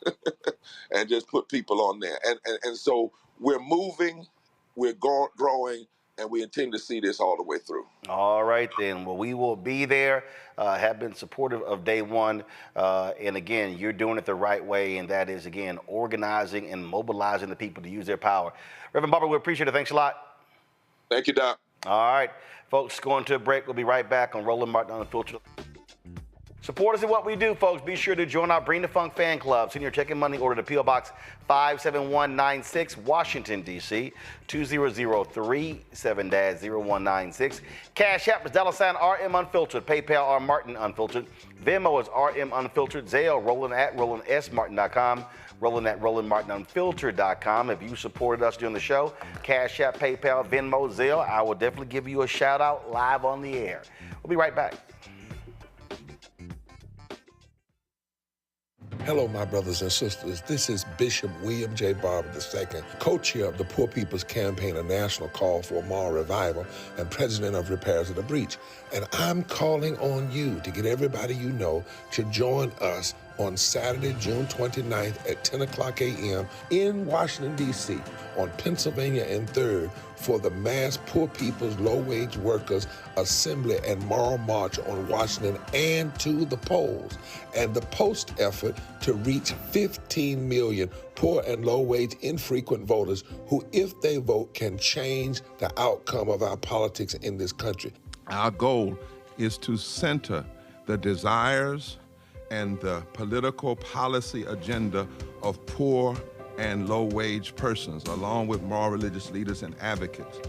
and just put people on there. And so we're moving, we're growing, and we intend to see this all the way through. All right, then. Well, we will be there, have been supportive of day one. And again, you're doing it the right way, and that is, again, organizing and mobilizing the people to use their power. Reverend Barber, we appreciate it. Thanks a lot. Thank you, Doc. All right, folks, going to a break. We'll be right back on Roland Martin Unfiltered. Support us in what we do, folks. Be sure to join our Bring the Funk fan club. Send your check and money order to P.O. Box 57196, Washington, D.C. 20037-0196. Cash App is $RM Unfiltered. PayPal R Martin Unfiltered. Venmo is RM Unfiltered. Zelle, Roland at RolandSMartin.com. Roland at RolandMartinUnfiltered.com. If you supported us during the show, Cash App, PayPal, Venmo, Zelle, I will definitely give you a shout out live on the air. We'll be right back. Hello, my brothers and sisters. This is Bishop William J. Barber II, co-chair of the Poor People's Campaign, a national call for moral revival, and president of Repairs of the Breach. And I'm calling on you to get everybody you know to join us on Saturday, June 29th at 10 o'clock a.m. in Washington, D.C. on Pennsylvania and 3rd for the mass Poor People's Low-Wage Workers Assembly and Moral March on Washington and to the polls, and the post effort to reach 15 million poor and low-wage infrequent voters who, if they vote, can change the outcome of our politics in this country. Our goal is to center the desires and the political policy agenda of poor and low-wage persons, along with moral religious leaders and advocates.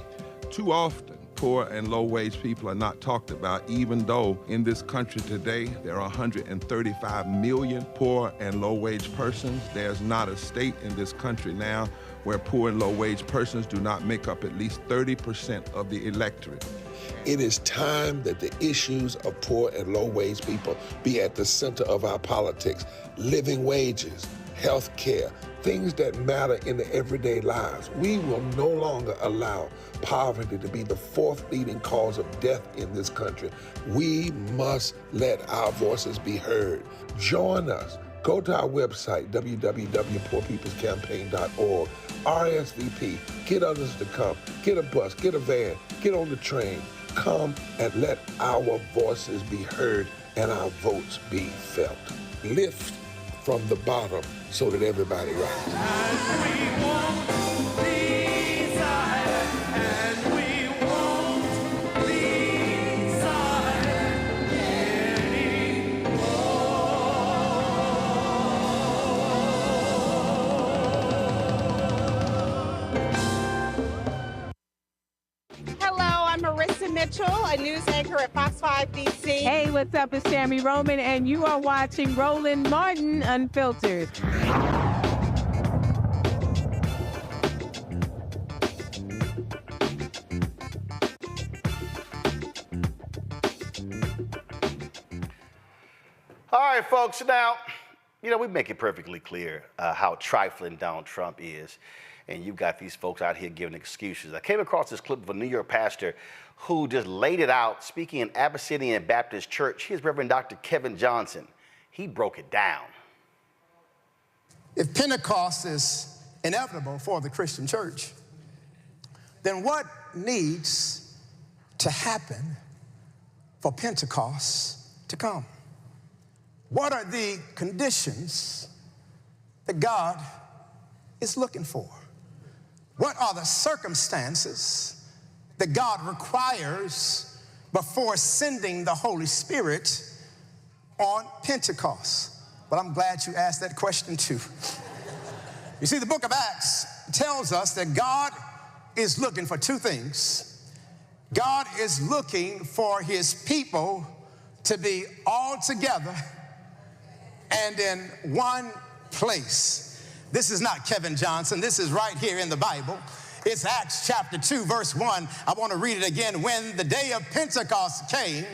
Too often, poor and low-wage people are not talked about, even though in this country today, there are 135 million poor and low-wage persons. There's not a state in this country now where poor and low-wage persons do not make up at least 30% of the electorate. It is time that the issues of poor and low-wage people be at the center of our politics. Living wages, health care, things that matter in the everyday lives. We will no longer allow poverty to be the 4th leading cause of death in this country. We must let our voices be heard. Join us. Go to our website, www.poorpeoplescampaign.org. RSVP. Get others to come. Get a bus. Get a van. Get on the train. Come and let our voices be heard and our votes be felt. Lift from the bottom so that everybody rises. Mitchell, a news anchor at Fox 5 DC. Hey, what's up? It's Tammy Roman, and you are watching Roland Martin Unfiltered. right, folks. Now, we make it perfectly clear how trifling Donald Trump is. And you've got these folks out here giving excuses. I came across this clip of a New York pastor who just laid it out, speaking in Abyssinian Baptist Church. Here's Reverend Dr. Kevin Johnson. He broke it down. If Pentecost is inevitable for the Christian church, then what needs to happen for Pentecost to come? What are the conditions that God is looking for? What are the circumstances that God requires before sending the Holy Spirit on Pentecost? But I'm glad you asked that question too. You see, the book of Acts tells us that God is looking for two things. God is looking for his people to be all together and in one place. This is not Kevin Johnson. This is right here in the Bible. It's Acts chapter 2, verse 1. I want to read it again. When the day of Pentecost came,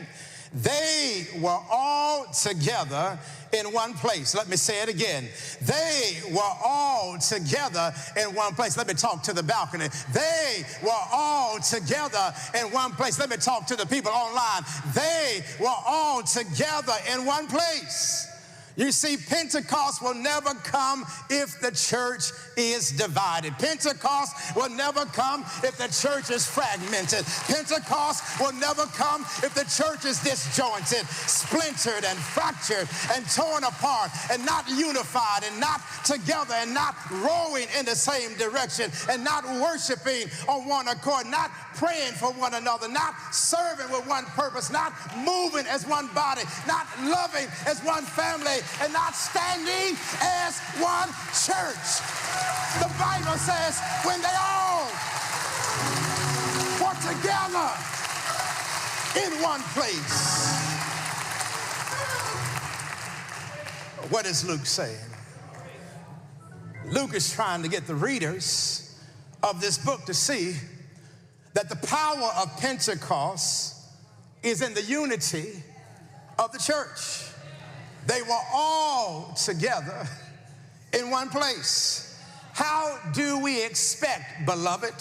they were all together in one place. Let me say it again. They were all together in one place. Let me talk to the balcony. They were all together in one place. Let me talk to the people online. They were all together in one place. You see, Pentecost will never come if the church is divided. Pentecost will never come if the church is fragmented. Pentecost will never come if the church is disjointed, splintered and fractured and torn apart and not unified and not together and not rowing in the same direction and not worshiping on one accord, not praying for one another, not serving with one purpose, not moving as one body, not loving as one family, and not standing as one church. The Bible says when they all were together in one place. What is Luke saying? Luke is trying to get the readers of this book to see that the power of Pentecost is in the unity of the church. They were all together in one place. How do we expect, beloved,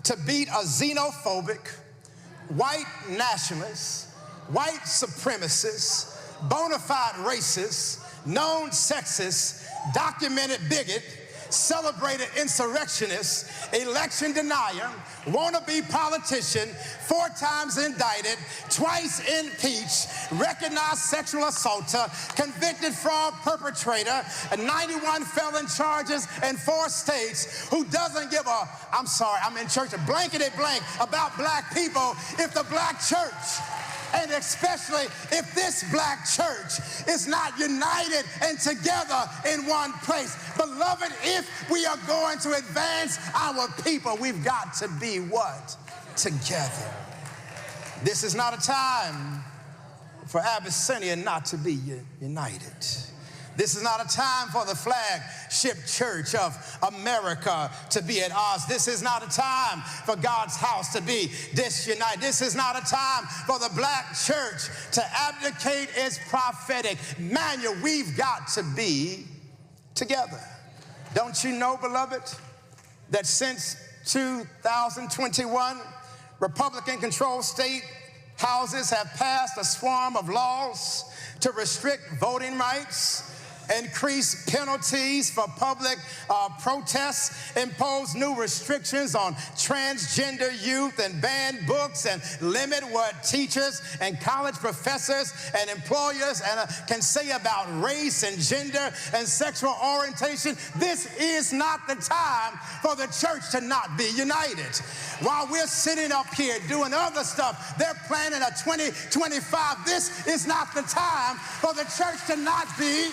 to beat a xenophobic, white nationalist, white supremacist, bona fide racist, known sexist, documented bigot, celebrated insurrectionist, election denier, wannabe politician, 4 times indicted, twice impeached, recognized sexual assaulter, convicted fraud perpetrator, 91 felon charges in 4 states, who doesn't give a, I'm sorry, I'm in church, a blankety blank about black people if the black church, and especially if this black church is not united and together in one place. Beloved, if we are going to advance our people, we've got to be what? Together. This is not a time for Abyssinia not to be united. This is not a time for the flagship church of America to be at odds. This is not a time for God's house to be disunited. This is not a time for the black church to abdicate its prophetic manual. We've got to be together. Don't you know, beloved, that since 2021, Republican-controlled state houses have passed a swarm of laws to restrict voting rights, increase penalties for public protests, impose new restrictions on transgender youth, and ban books and limit what teachers and college professors and employers can say about race and gender and sexual orientation. This is not the time for the church to not be united. While we're sitting up here doing other stuff, they're planning a 2025. This is not the time for the church to not be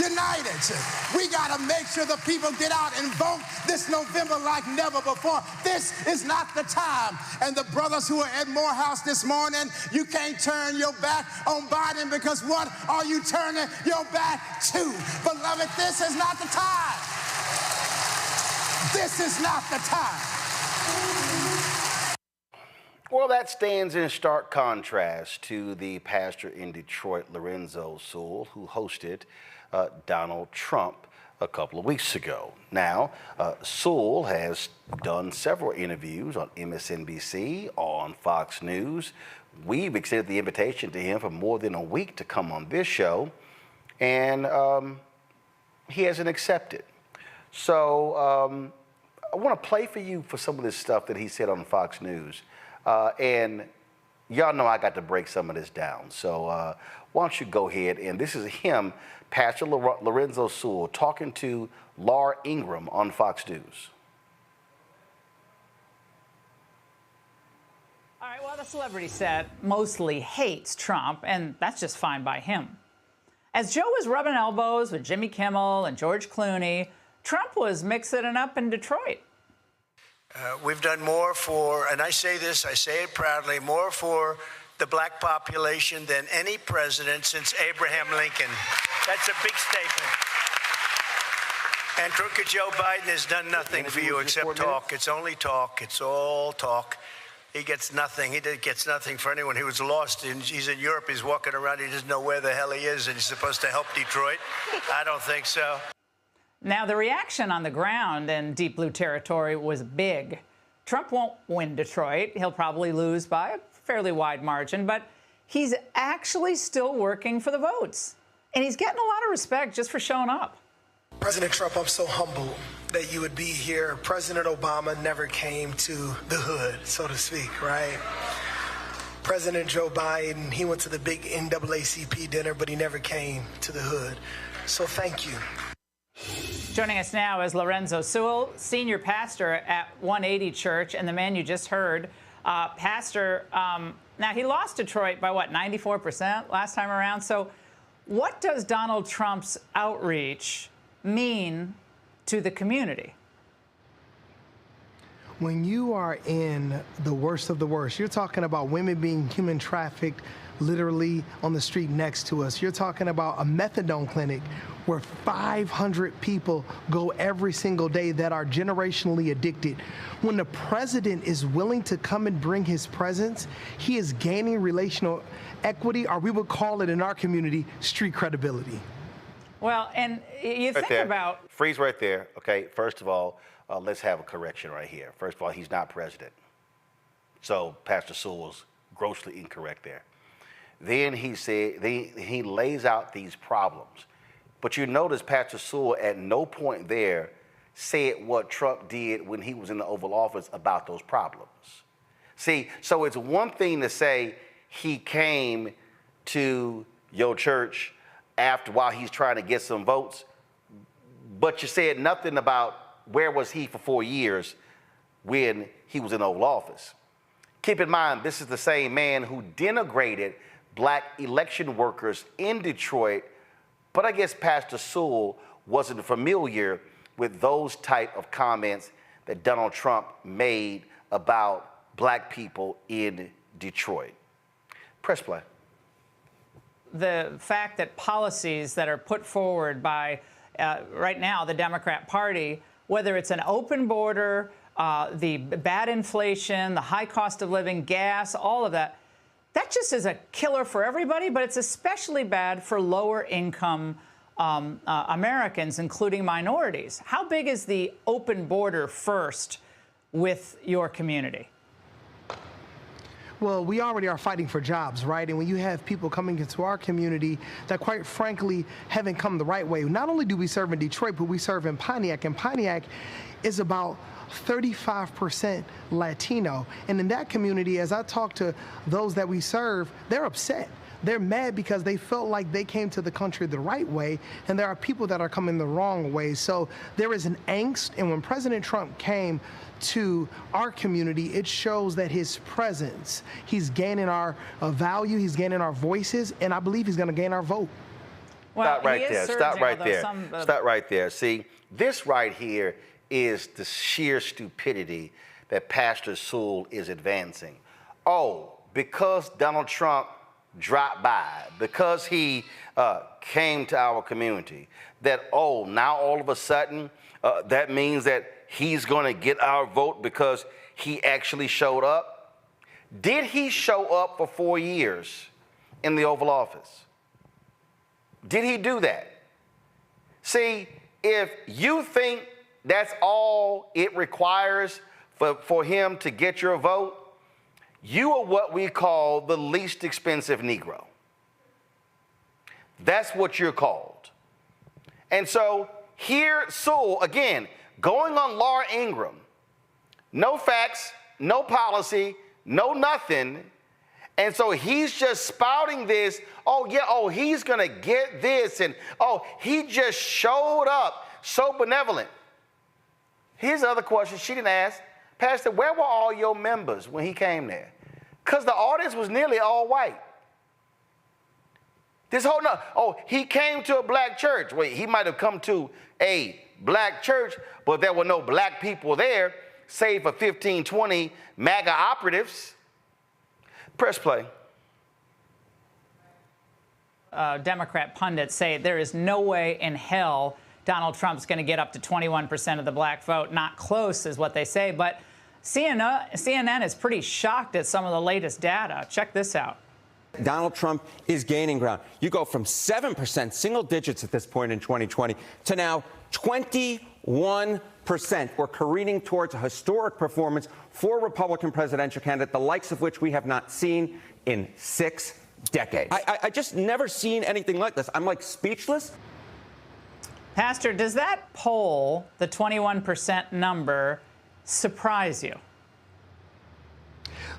united. We got to make sure the people get out and vote this November like never before. This is not the time. And the brothers who are at Morehouse this morning, you can't turn your back on Biden, because what are you turning your back to? Beloved, this is not the time. This is not the time. Well, Well, that stands in stark contrast to the pastor in Detroit, Lorenzo Sewell, who hosted Donald Trump a couple of weeks ago. Now, Sewell has done several interviews on MSNBC, on Fox News. We've extended the invitation to him for more than a week to come on this show, and he hasn't accepted. So I want to play for you for some of this stuff that he said on Fox News. And y'all know I got to break some of this down. So why don't you go ahead, and this is him, Pastor Lorenzo Sewell, talking to Laura Ingraham on Fox News. All right, well, the celebrity set mostly hates Trump, and that's just fine by him. As Joe was rubbing elbows with Jimmy Kimmel and George Clooney, Trump was mixing it up in Detroit. We've done more for, and I say this, I say it proudly, more for the black population than any president since Abraham Lincoln. That's a big statement. And crooked Joe Biden has done nothing for you except talk. It's only talk. It's all talk. He gets nothing. He gets nothing for anyone. He was lost. He's in Europe. He's walking around. He doesn't know where the hell he is, and he's supposed to help Detroit. I don't think so. Now, the reaction on the ground in Deep Blue territory was big. Trump won't win Detroit. He'll probably lose by a fairly wide margin, but he's actually still working for the votes. And he's getting a lot of respect just for showing up. President Trump, I'm so humbled that you would be here. President Obama never came to the hood, so to speak, right? President Joe Biden, he went to the big NAACP dinner, but he never came to the hood. So thank you. Joining us now is Lorenzo Sewell, senior pastor at 180 Church, and the man you just heard, pastor. Now, he lost Detroit by, what, 94% last time around? So what does Donald Trump's outreach mean to the community? When you are in the worst of the worst, you're talking about women being human trafficked literally on the street next to us. You're talking about a methadone clinic where 500 people go every single day that are generationally addicted. When the president is willing to come and bring his presence, he is gaining relational equity, or we would call it in our community, street credibility. Well, and you think about... Freeze right there. Okay, first of all, let's have a correction right here. First of all, he's not president. So Pastor Sewell's grossly incorrect there. Then he said, he lays out these problems. But you notice Pastor Sewell at no point there said what Trump did when he was in the Oval Office about those problems. See, so it's one thing to say he came to your church while he's trying to get some votes, but you said nothing about where was he for 4 years when he was in the Oval Office. Keep in mind, this is the same man who denigrated black election workers in Detroit, but I guess Pastor Sewell wasn't familiar with those type of comments that Donald Trump made about black people in Detroit. Press play. The fact that policies that are put forward by, right now, the Democrat Party, whether it's an open border, the bad inflation, the high cost of living, gas, all of that, that just is a killer for everybody, but it's especially bad for lower income Americans, including minorities. How big is the open border first with your community? Well, we already are fighting for jobs, right? And when you have people coming into our community that, quite frankly, haven't come the right way, not only do we serve in Detroit, but we serve in Pontiac, and Pontiac is about 35% Latino. And in that community, as I talk to those that we serve, they're upset. They're mad because they felt like they came to the country the right way, and there are people that are coming the wrong way. So there is an angst, and when President Trump came to our community, it shows that his presence, he's gaining our value, he's gaining our voices, and I believe he's going to gain our vote. Well, Stop right there. Stop right there. Stop right there. See, this right here is the sheer stupidity that Pastor Sewell is advancing. Oh, because Donald Trump dropped by, because he came to our community, that, oh, now all of a sudden that means that he's going to get our vote because he actually showed up. Did he show up for 4 years in the Oval Office? Did he do that? See, if you think that's all it requires for him to get your vote, you are what we call the least expensive Negro. That's what you're called. And so here, Sewell, again, going on Laura Ingraham, no facts, no policy, no nothing. And so he's just spouting this, oh yeah, oh, he's gonna get this, and oh, he just showed up so benevolent. Here's the other question she didn't ask. Pastor, where were all your members when he came there? Because the audience was nearly all white. This whole, he came to a black church. Wait, he might have come to a black church, but there were no black people there, save for 15, 20 MAGA operatives. Press play. Democrat pundits say there is no way in hell Donald Trump's going to get up to 21% of the black vote. Not close is what they say. But CNN is pretty shocked at some of the latest data. Check this out. Donald Trump is gaining ground. You go from 7%, single digits at this point in 2020, to now 21%. We're careening towards a historic performance for a Republican presidential candidate, the likes of which we have not seen in 6 decades. I just never seen anything like this. I'm like speechless. Pastor, does that poll, the 21% number, surprise you?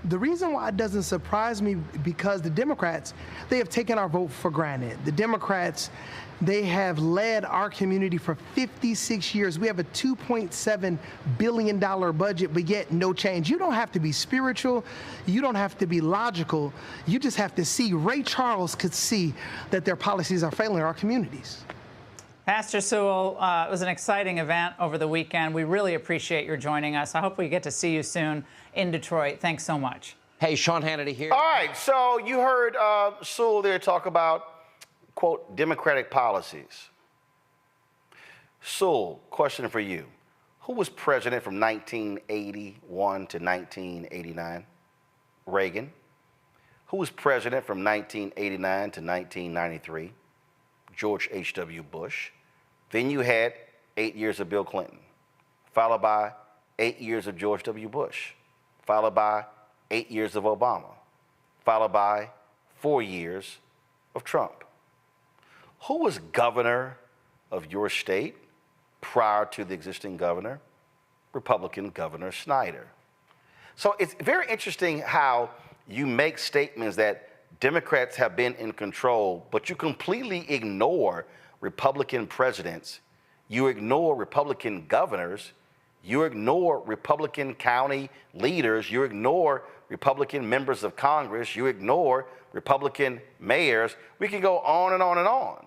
The reason why it doesn't surprise me, because the Democrats, they have taken our vote for granted. The Democrats, they have led our community for 56 years. We have a $2.7 billion budget, but yet no change. You don't have to be spiritual. You don't have to be logical. You just have to see. Ray Charles could see that their policies are failing our communities. Pastor Sewell, it was an exciting event over the weekend. We really appreciate your joining us. I hope we get to see you soon in Detroit. Thanks so much. Hey, Sean Hannity here. All right, so you heard Sewell there talk about, quote, Democratic policies. Sewell, question for you. Who was president from 1981 to 1989? Reagan. Who was president from 1989 to 1993? George H.W. Bush. Then you had 8 years of Bill Clinton, followed by 8 years of George W. Bush, followed by 8 years of Obama, followed by 4 years of Trump. Who was governor of your state prior to the existing governor? Republican Governor Snyder. So it's very interesting how you make statements that Democrats have been in control, but you completely ignore Republican presidents, you ignore Republican governors, you ignore Republican county leaders, you ignore Republican members of Congress, you ignore Republican mayors. We can go on and on and on.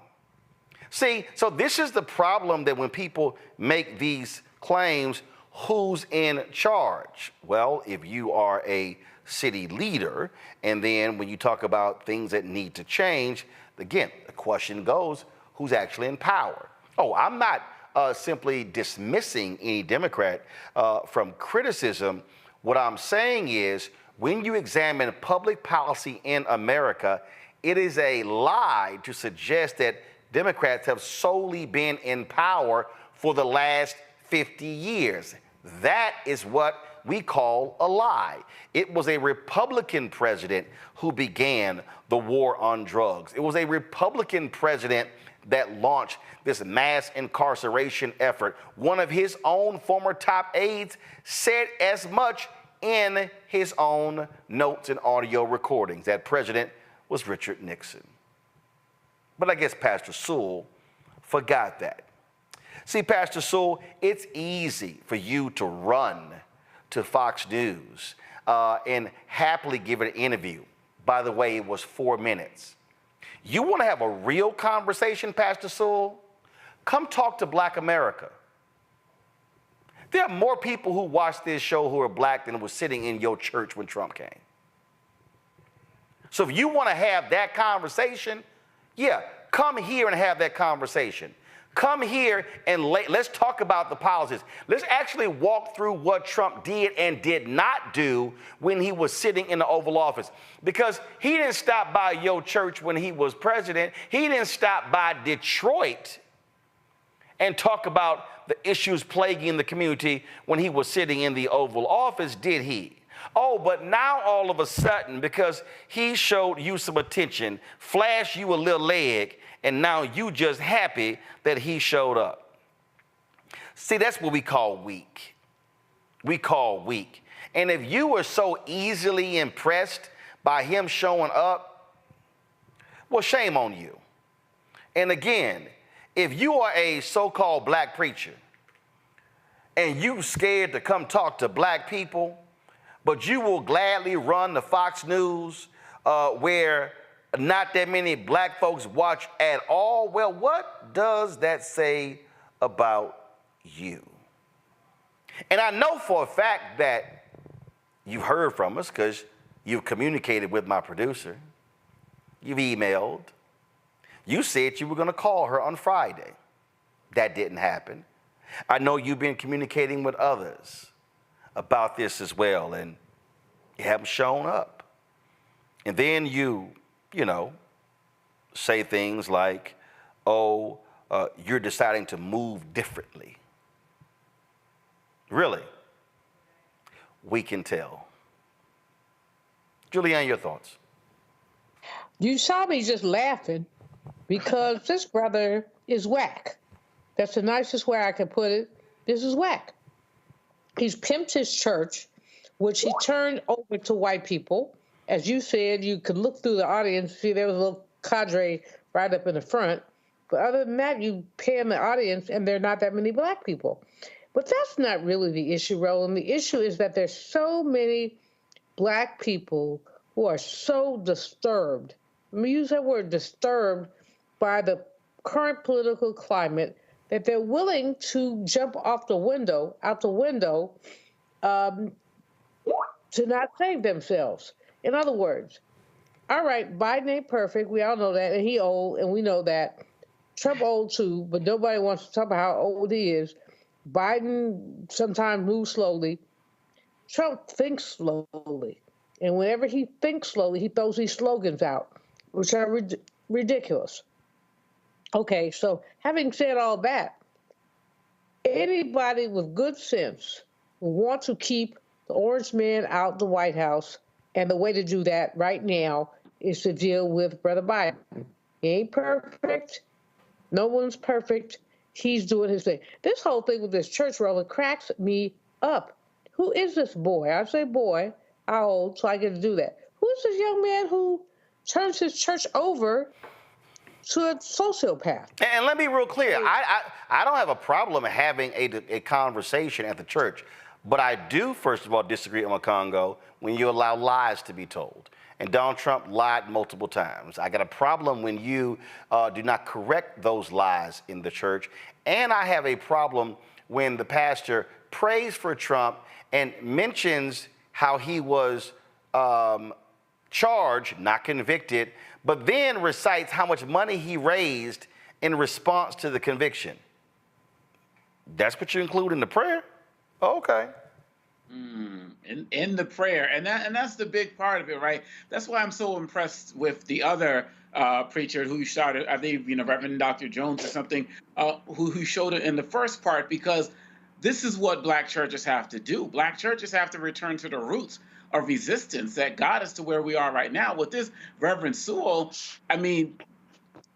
See, so this is the problem, that when people make these claims, who's in charge? Well, if you are a city leader, and then when you talk about things that need to change, again, the question goes, who's actually in power? Oh, I'm not simply dismissing any Democrat from criticism. What I'm saying is, when you examine public policy in America, it is a lie to suggest that Democrats have solely been in power for the last 50 years. That is what we call a lie. It was a Republican president who began the war on drugs. It was a Republican president that launched this mass incarceration effort. One of his own former top aides said as much in his own notes and audio recordings. That president was Richard Nixon. But I guess Pastor Sewell forgot that. See, Pastor Sewell, it's easy for you to run to Fox News and happily give an interview. By the way, it was 4 minutes. You want to have a real conversation, Pastor Sewell? Come talk to Black America. There are more people who watch this show who are black than were sitting in your church when Trump came. So if you want to have that conversation, yeah, come here and have that conversation. Come here and let's talk about the policies. Let's actually walk through what Trump did and did not do when he was sitting in the Oval Office. Because he didn't stop by your church when he was president. He didn't stop by Detroit and talk about the issues plaguing the community when he was sitting in the Oval Office, did he? Oh, but now all of a sudden, because he showed you some attention, flashed you a little leg, and now you just happy that he showed up. See, that's what we call weak. We call weak. And if you were so easily impressed by him showing up, well, shame on you. And again, if you are a so-called black preacher and you scared to come talk to black people, but you will gladly run the Fox News where not that many black folks watch at all, well, what does that say about you? And I know for a fact that you've heard from us because you've communicated with my producer. You've emailed. You said you were going to call her on Friday. That didn't happen. I know you've been communicating with others about this as well, and you haven't shown up. And then you say things like, oh, you're deciding to move differently. Really? We can tell. Julianne, your thoughts? You saw me just laughing because this brother is whack. That's the nicest way I can put it. This is whack. He's pimped his church, which he turned over to white people. As you said, you could look through the audience, see there was a little cadre right up in the front. But other than that, you pan the audience, and there are not that many black people. But that's not really the issue, Roland. The issue is that there's so many black people who are so disturbed. Let me use that word, disturbed, by the current political climate that they're willing to jump out the window, to not save themselves. In other words, all right, Biden ain't perfect. We all know that, and he old, and we know that. Trump old too, but nobody wants to talk about how old he is. Biden sometimes moves slowly. Trump thinks slowly. And whenever he thinks slowly, he throws these slogans out, which are ridiculous. Okay, so having said all that, anybody with good sense will want to keep the orange man out the White House, and the way to do that right now is to deal with Brother Biden. He ain't perfect. No one's perfect. He's doing his thing. This whole thing with this church Roland cracks me up. Who is this boy? I say boy, how old, so I get to do that. Who is this young man who turns his church over to a sociopath? And let me be real clear. I don't have a problem having a conversation at the church, but I do, first of all, disagree on Congo when you allow lies to be told. And Donald Trump lied multiple times. I got a problem when you do not correct those lies in the church. And I have a problem when the pastor prays for Trump and mentions how he was charged, not convicted, but then recites how much money he raised in response to the conviction. That's what you include in the prayer? Oh, okay. In the prayer, and that's the big part of it, right? That's why I'm so impressed with the other preacher who started, I think, Reverend Dr. Jones or something, who showed it in the first part, because this is what black churches have to do. Black churches have to return to the roots of resistance that got us to where we are right now. With this Reverend Sewell, I mean,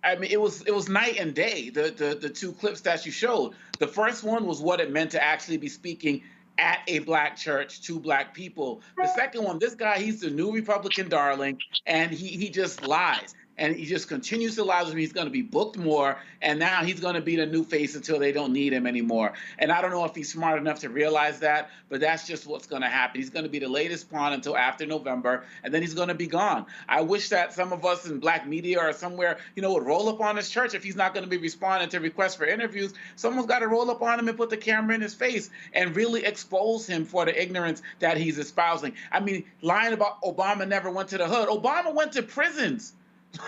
it was night and day. The two clips that you showed. The first one was what it meant to actually be speaking at a black church to black people. The second one, this guy, he's the new Republican darling, and he just lies. And he just continues to lie with me. He's going to be booked more, and now he's going to be the new face until they don't need him anymore. And I don't know if he's smart enough to realize that, but that's just what's going to happen. He's going to be the latest pawn until after November, and then he's going to be gone. I wish that some of us in black media or somewhere, would roll up on his church. If he's not going to be responding to requests for interviews, someone's got to roll up on him and put the camera in his face and really expose him for the ignorance that he's espousing. I mean, lying about Obama never went to the hood. Obama went to prisons.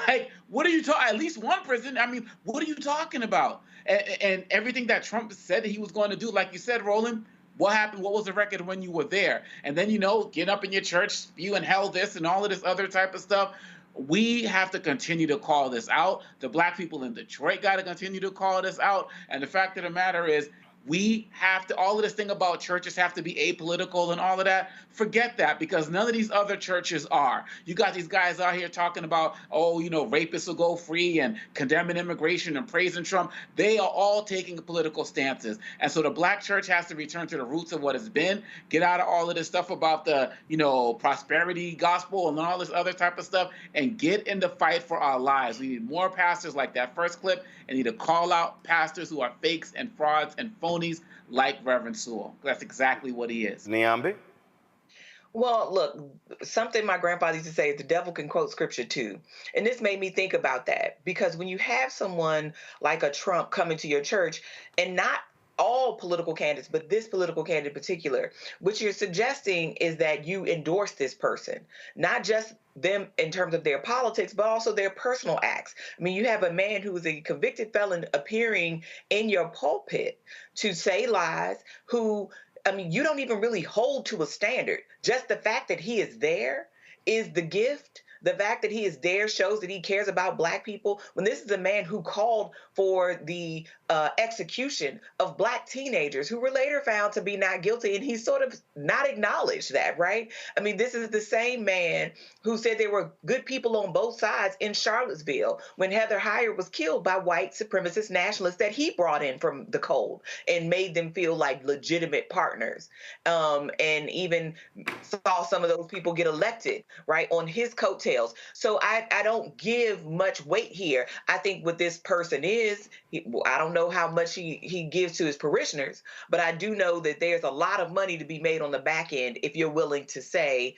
Like, what are you talking? At least one prison. I mean, what are you talking about? And everything that Trump said that he was going to do, like you said, Roland, what happened? What was the record when you were there? And then, get up in your church, spew and hell this and all of this other type of stuff. We have to continue to call this out. The black people in Detroit got to continue to call this out. And the fact of the matter is, we have to, all of this thing about churches have to be apolitical and all of that, forget that, because none of these other churches are. You got these guys out here talking about, rapists will go free and condemning immigration and praising Trump. They are all taking political stances. And so the black church has to return to the roots of what it's been, get out of all of this stuff about the, prosperity gospel and all this other type of stuff, and get in the fight for our lives. We need more pastors like that first clip, and need to call out pastors who are fakes and frauds and phonies like Reverend Sewell. That's exactly what he is. Niambi? Well, look, something my grandfather used to say is the devil can quote scripture too. And this made me think about that, because when you have someone like a Trump coming to your church, and not all political candidates, but this political candidate in particular, what you're suggesting is that you endorse this person, not just them in terms of their politics, but also their personal acts. I mean, you have a man who is a convicted felon appearing in your pulpit to say lies, who, you don't even really hold to a standard. Just the fact that he is there is the gift. The fact that he is there shows that he cares about black people. When this is a man who called for the execution of black teenagers who were later found to be not guilty, and he sort of not acknowledged that, right? I mean, this is the same man who said there were good people on both sides in Charlottesville when Heather Heyer was killed by white supremacist nationalists that he brought in from the cold and made them feel like legitimate partners, and even saw some of those people get elected, right, on his coattails. So I don't give much weight here. I think what this person is, I don't know how much he gives to his parishioners, but I do know that there's a lot of money to be made on the back end if you're willing to say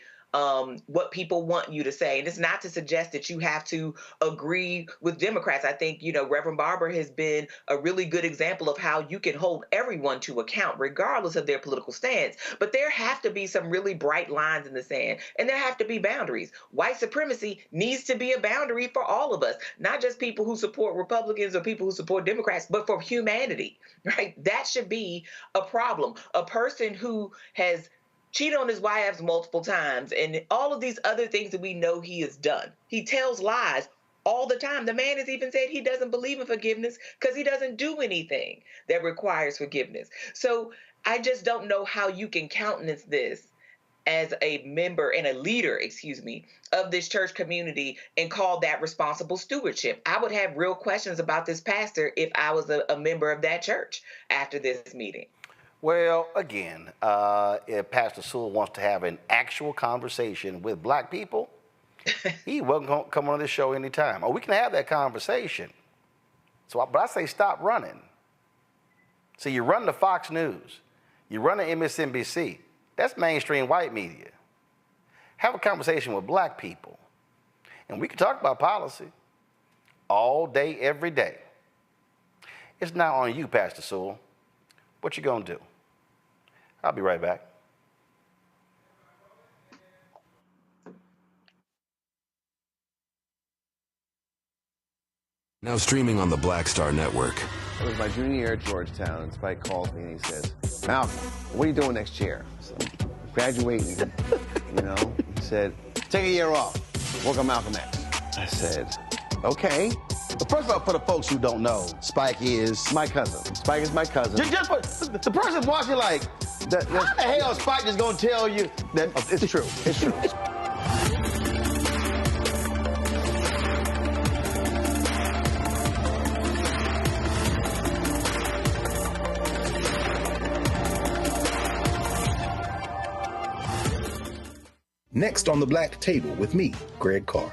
what people want you to say. And it's not to suggest that you have to agree with Democrats. I think, Reverend Barber has been a really good example of how you can hold everyone to account regardless of their political stance. But there have to be some really bright lines in the sand, and there have to be boundaries. White supremacy needs to be a boundary for all of us, not just people who support Republicans or people who support Democrats, but for humanity, right? That should be a problem. A person who has cheated on his wives multiple times and all of these other things that we know he has done. He tells lies all the time. The man has even said he doesn't believe in forgiveness because he doesn't do anything that requires forgiveness. So I just don't know how you can countenance this as a member and a leader, of this church community and call that responsible stewardship. I would have real questions about this pastor if I was a member of that church after this meeting. Well, again, if Pastor Sewell wants to have an actual conversation with black people, he welcome to come on this show anytime. Or we can have that conversation. But I say stop running. So you run the Fox News, you run the MSNBC. That's mainstream white media. Have a conversation with black people. And we can talk about policy all day, every day. It's not on you, Pastor Sewell. What you gonna do? I'll be right back. Now streaming on the Black Star Network. It was my junior year at Georgetown, and Spike calls me and he says, Malcolm, what are you doing next year? So, graduating, He said, take a year off, work on Malcolm X. I said, okay. But first of all, for the folks who don't know, Spike is my cousin. Spike is my cousin. Just for the person watching, like, how the hell is Spike just gonna tell you that it's true? It's true. Next on the Black Table with me, Greg Carr.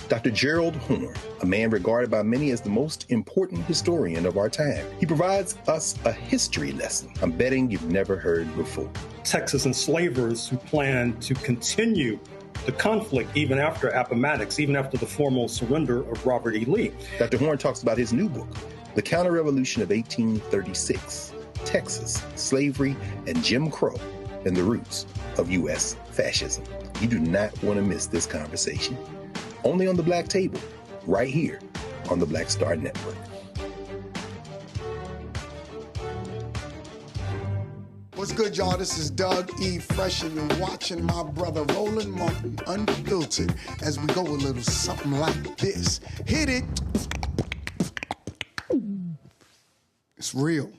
Dr. Gerald Horne, a man regarded by many as the most important historian of our time. He provides us a history lesson I'm betting you've never heard before. Texas enslavers who planned to continue the conflict even after Appomattox, even after the formal surrender of Robert E. Lee. Dr. Horne talks about his new book, The Counter-Revolution of 1836, Texas, Slavery, and Jim Crow, and the Roots of U.S. Fascism. You do not want to miss this conversation. Only on the Black Table, right here on the Black Star Network. What's good, y'all? This is Doug E. Fresh, and you're watching my brother Roland Martin Unfiltered as we go a little something like this. Hit it. It's real.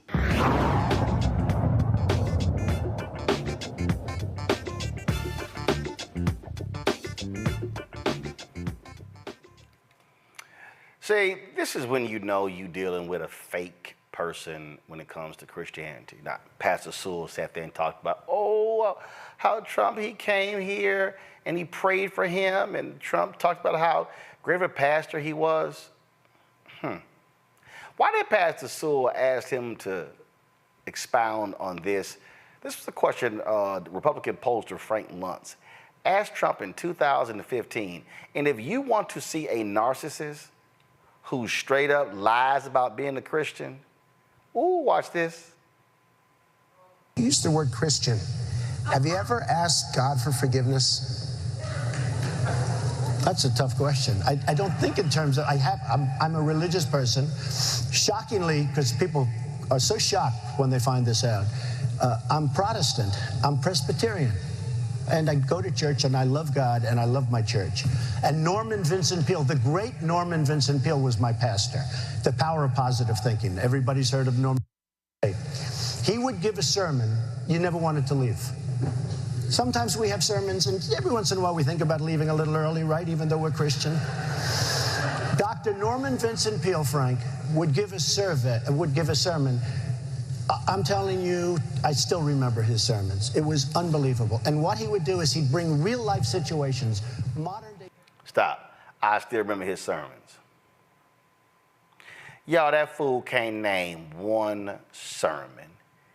See, this is when you know you're dealing with a fake person when it comes to Christianity. Now, Pastor Sewell sat there and talked about, how Trump, he came here and he prayed for him, and Trump talked about how great of a pastor he was. Why did Pastor Sewell ask him to expound on this? This was a question Republican pollster Frank Luntz asked Trump in 2015. And if you want to see a narcissist who straight up lies about being a Christian, watch this. You used the word Christian. Have you ever asked God for forgiveness? That's a tough question. I don't think in terms of, I'm a religious person. Shockingly, because people are so shocked when they find this out, I'm Protestant, I'm Presbyterian. And I go to church, and I love God, and I love my church. And Norman Vincent Peale, the great Norman Vincent Peale, was my pastor. The Power of Positive Thinking. Everybody's heard of Norman. He would give a sermon you never wanted to leave. Sometimes we have sermons, and every once in a while we think about leaving a little early, right, even though we're Christian. Dr. Norman Vincent Peale, Frank, would give a sermon. I'm telling you, I still remember his sermons. It was unbelievable. And what he would do is he'd bring real-life situations, modern-day... Stop. I still remember his sermons. Y'all, that fool can't name one sermon.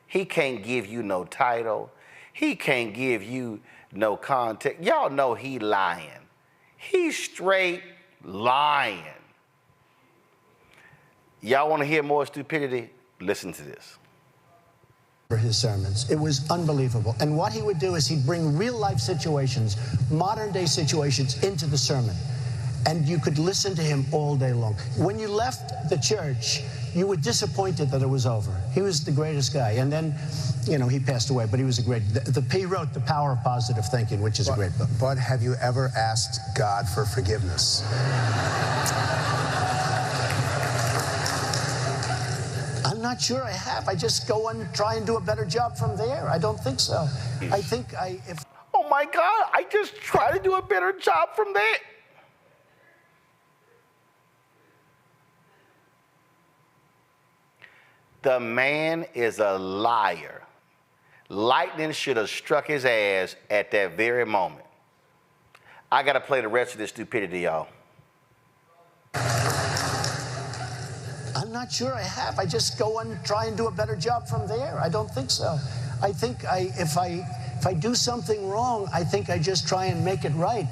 He can't give you no title. He can't give you no context. Y'all know he lying. He's straight lying. Y'all want to hear more stupidity? Listen to this. His sermons. It was unbelievable. And what he would do is he'd bring real-life situations, modern-day situations, into the sermon. And you could listen to him all day long. When you left the church, you were disappointed that it was over. He was the greatest guy. And then, you know, he passed away, but he was a great... He wrote The Power of Positive Thinking, which is a great book. But have you ever asked God for forgiveness? I'm not sure I have. I just go and try and do a better job from there. I don't think so. I think if... Oh my God, I just try to do a better job from there. The man is a liar. Lightning should have struck his ass at that very moment. I got to play the rest of this stupidity, y'all. I'm not sure I have. I just go and try and do a better job from there. I don't think so. I think if I do something wrong, I think I just try and make it right.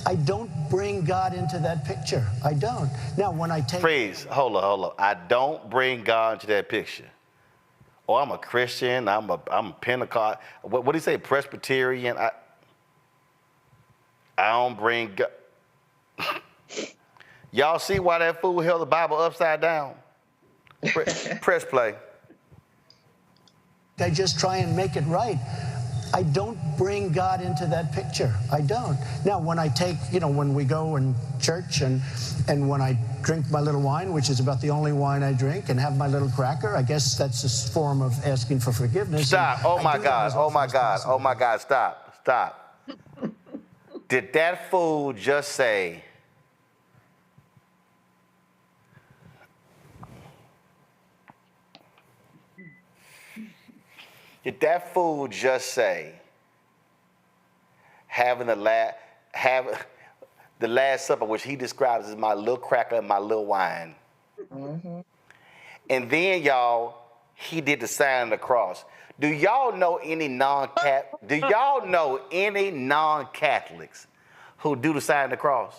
I don't bring God into that picture. I don't. Now, when I take... Please, hold on. I don't bring God into that picture. Oh, I'm a Christian. I'm a Pentecost. What do you say? Presbyterian. I don't bring God. Y'all see why that fool held the Bible upside down? Press play. I just try and make it right. I don't bring God into that picture. I don't. Now, when I take, when we go in church and when I drink my little wine, which is about the only wine I drink, and have my little cracker, I guess that's a form of asking for forgiveness. Stop. Oh my God. Oh my God. Oh my God. Stop. Did that fool just say, did that fool just say, having the Last Supper, which he describes as my little cracker and my little wine. Mm-hmm. And then, y'all, he did the sign of the cross. Do y'all know any non-Catholics who do the sign of the cross?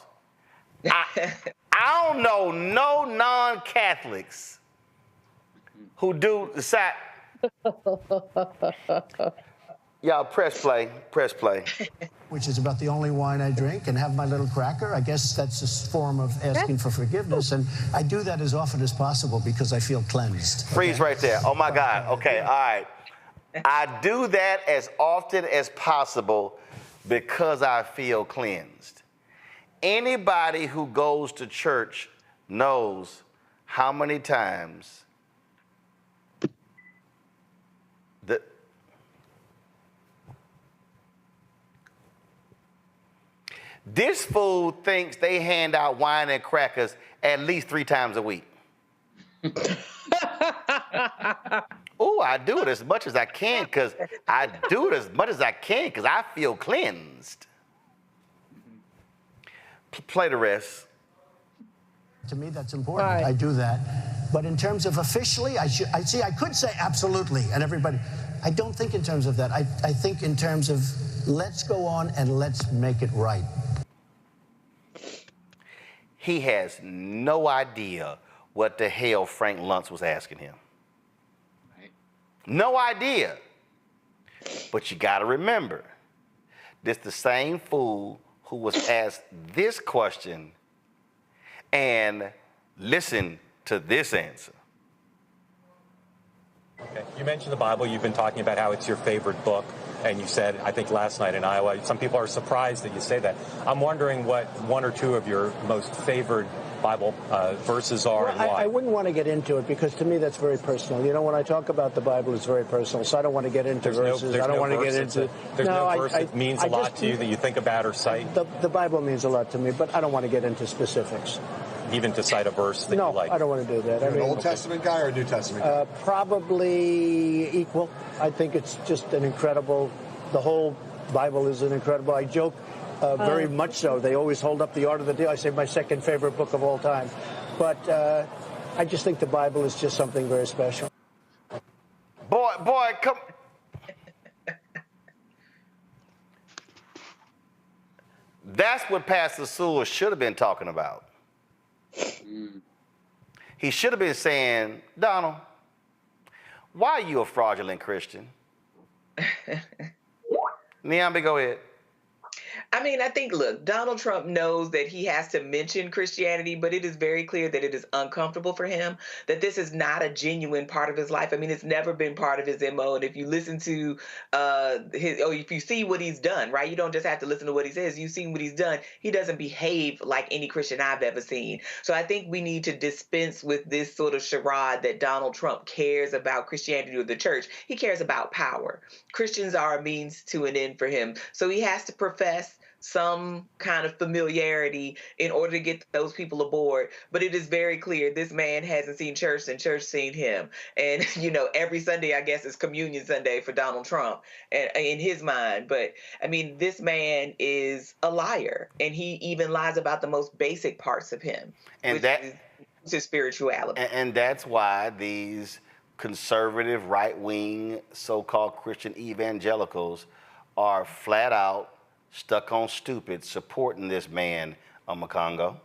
I don't know no non-Catholics who do the sign. Y'all press play. Which is about the only wine I drink, and have my little cracker. I guess that's a form of asking for forgiveness, and I do that as often as possible because I feel cleansed. Freeze right there. Oh my God. Okay, all right. I do that as often as possible because I feel cleansed. Anybody who goes to church knows how many times this fool thinks they hand out wine and crackers at least 3 times a week. Oh, I do it as much as I can because I feel cleansed. Play the rest. To me, that's important. Right. I do that. But in terms of officially, I could say absolutely, and everybody. I don't think in terms of that. I think in terms of let's go on and let's make it right. He has no idea what the hell Frank Luntz was asking him. Right. No idea. But you got to remember, this the same fool who was asked this question and listen to this answer. Okay. You mentioned the Bible. You've been talking about how it's your favorite book. And you said, I think last night in Iowa, some people are surprised that you say that. I'm wondering what 1 or 2 of your most favored Bible verses are and why. I wouldn't want to get into it because to me that's very personal. You know, when I talk about the Bible, it's very personal. So I don't want to get into verses. I don't want to get into. There's no verse that means a lot to you that you think about or cite? The Bible means a lot to me, but I don't want to get into specifics. Even to cite a verse that you like? No, I don't want to do that. You're an Old Testament guy or a New Testament guy? Probably equal. I think it's just an incredible, the whole Bible is an incredible, I joke very much so. They always hold up the Art of the Deal. I say my second favorite book of all time. But I just think the Bible is just something very special. Boy, come. That's what Pastor Sewell should have been talking about. He should have been saying, Donald, why are you a fraudulent Christian? Niambi, go ahead. I mean, I think, look, Donald Trump knows that he has to mention Christianity, but it is very clear that it is uncomfortable for him, that this is not a genuine part of his life. I mean, it's never been part of his MO. And if you listen to if you see what he's done, right, you don't just have to listen to what he says. You see what he's done. He doesn't behave like any Christian I've ever seen. So I think we need to dispense with this sort of charade that Donald Trump cares about Christianity or the church. He cares about power. Christians are a means to an end for him. So he has to profess some kind of familiarity in order to get those people aboard. But it is very clear this man hasn't seen church and church seen him. And, you know, every Sunday, I guess, is Communion Sunday for Donald Trump and in his mind. But, I mean, this man is a liar, and he even lies about the most basic parts of him, and that is his spirituality. And that's why these conservative, right-wing, so-called Christian evangelicals are flat out stuck on stupid, supporting this man on Makongo.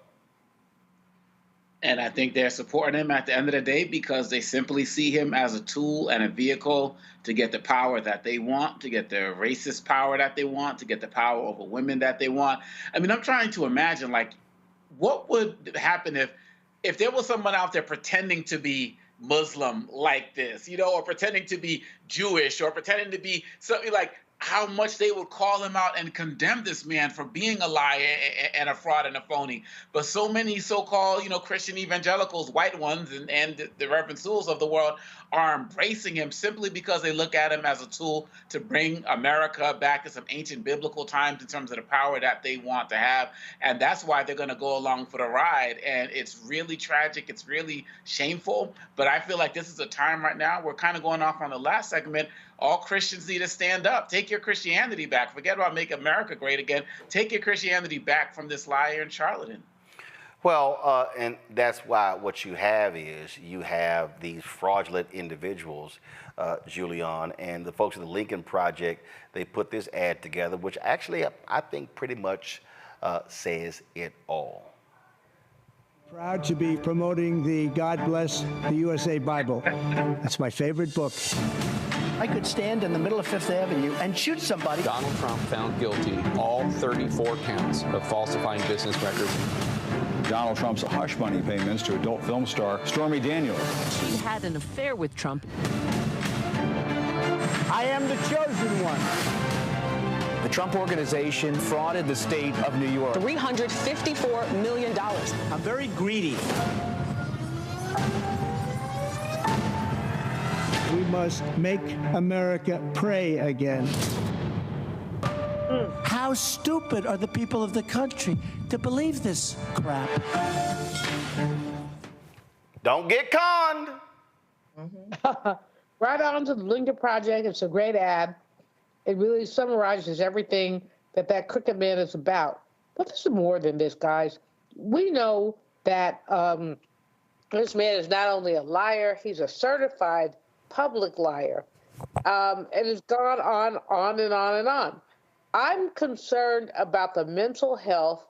And I think they're supporting him at the end of the day because they simply see him as a tool and a vehicle to get the power that they want, to get the racist power that they want, to get the power over women that they want. I mean, I'm trying to imagine, like, what would happen if there was someone out there pretending to be Muslim like this, you know, or pretending to be Jewish or pretending to be something like, how much they would call him out and condemn this man for being a liar and a fraud and a phony. But so many so-called, you know, Christian evangelicals, white ones, and the Reverend Sewells of the world are embracing him simply because they look at him as a tool to bring America back to some ancient biblical times in terms of the power that they want to have. And that's why they're going to go along for the ride. And it's really tragic. It's really shameful. But I feel like this is a time right now, we're kind of going off on the last segment, all Christians need to stand up. Take your Christianity back. Forget about Make America Great Again. Take your Christianity back from this liar and charlatan. Well, and that's why what you have is you have these fraudulent individuals, Julian, and the folks at the Lincoln Project, they put this ad together, which actually I think pretty much says it all. Proud to be promoting the God Bless the USA Bible. That's my favorite book. I could stand in the middle of Fifth Avenue and shoot somebody. Donald Trump found guilty all 34 counts of falsifying business records. Donald Trump's hush money payments to adult film star Stormy Daniels. She had an affair with Trump. I am the chosen one. The Trump Organization frauded the state of New York. $354 million. I'm very greedy. We must make America pray again. How stupid are the people of the country to believe this crap? Don't get conned. Right on to the Lincoln Project. It's a great ad. It really summarizes everything that Cricket Man is about. But this is more than this, guys. We know that this man is not only a liar, he's a certified public liar. And it's gone on and on and on. I'm concerned about the mental health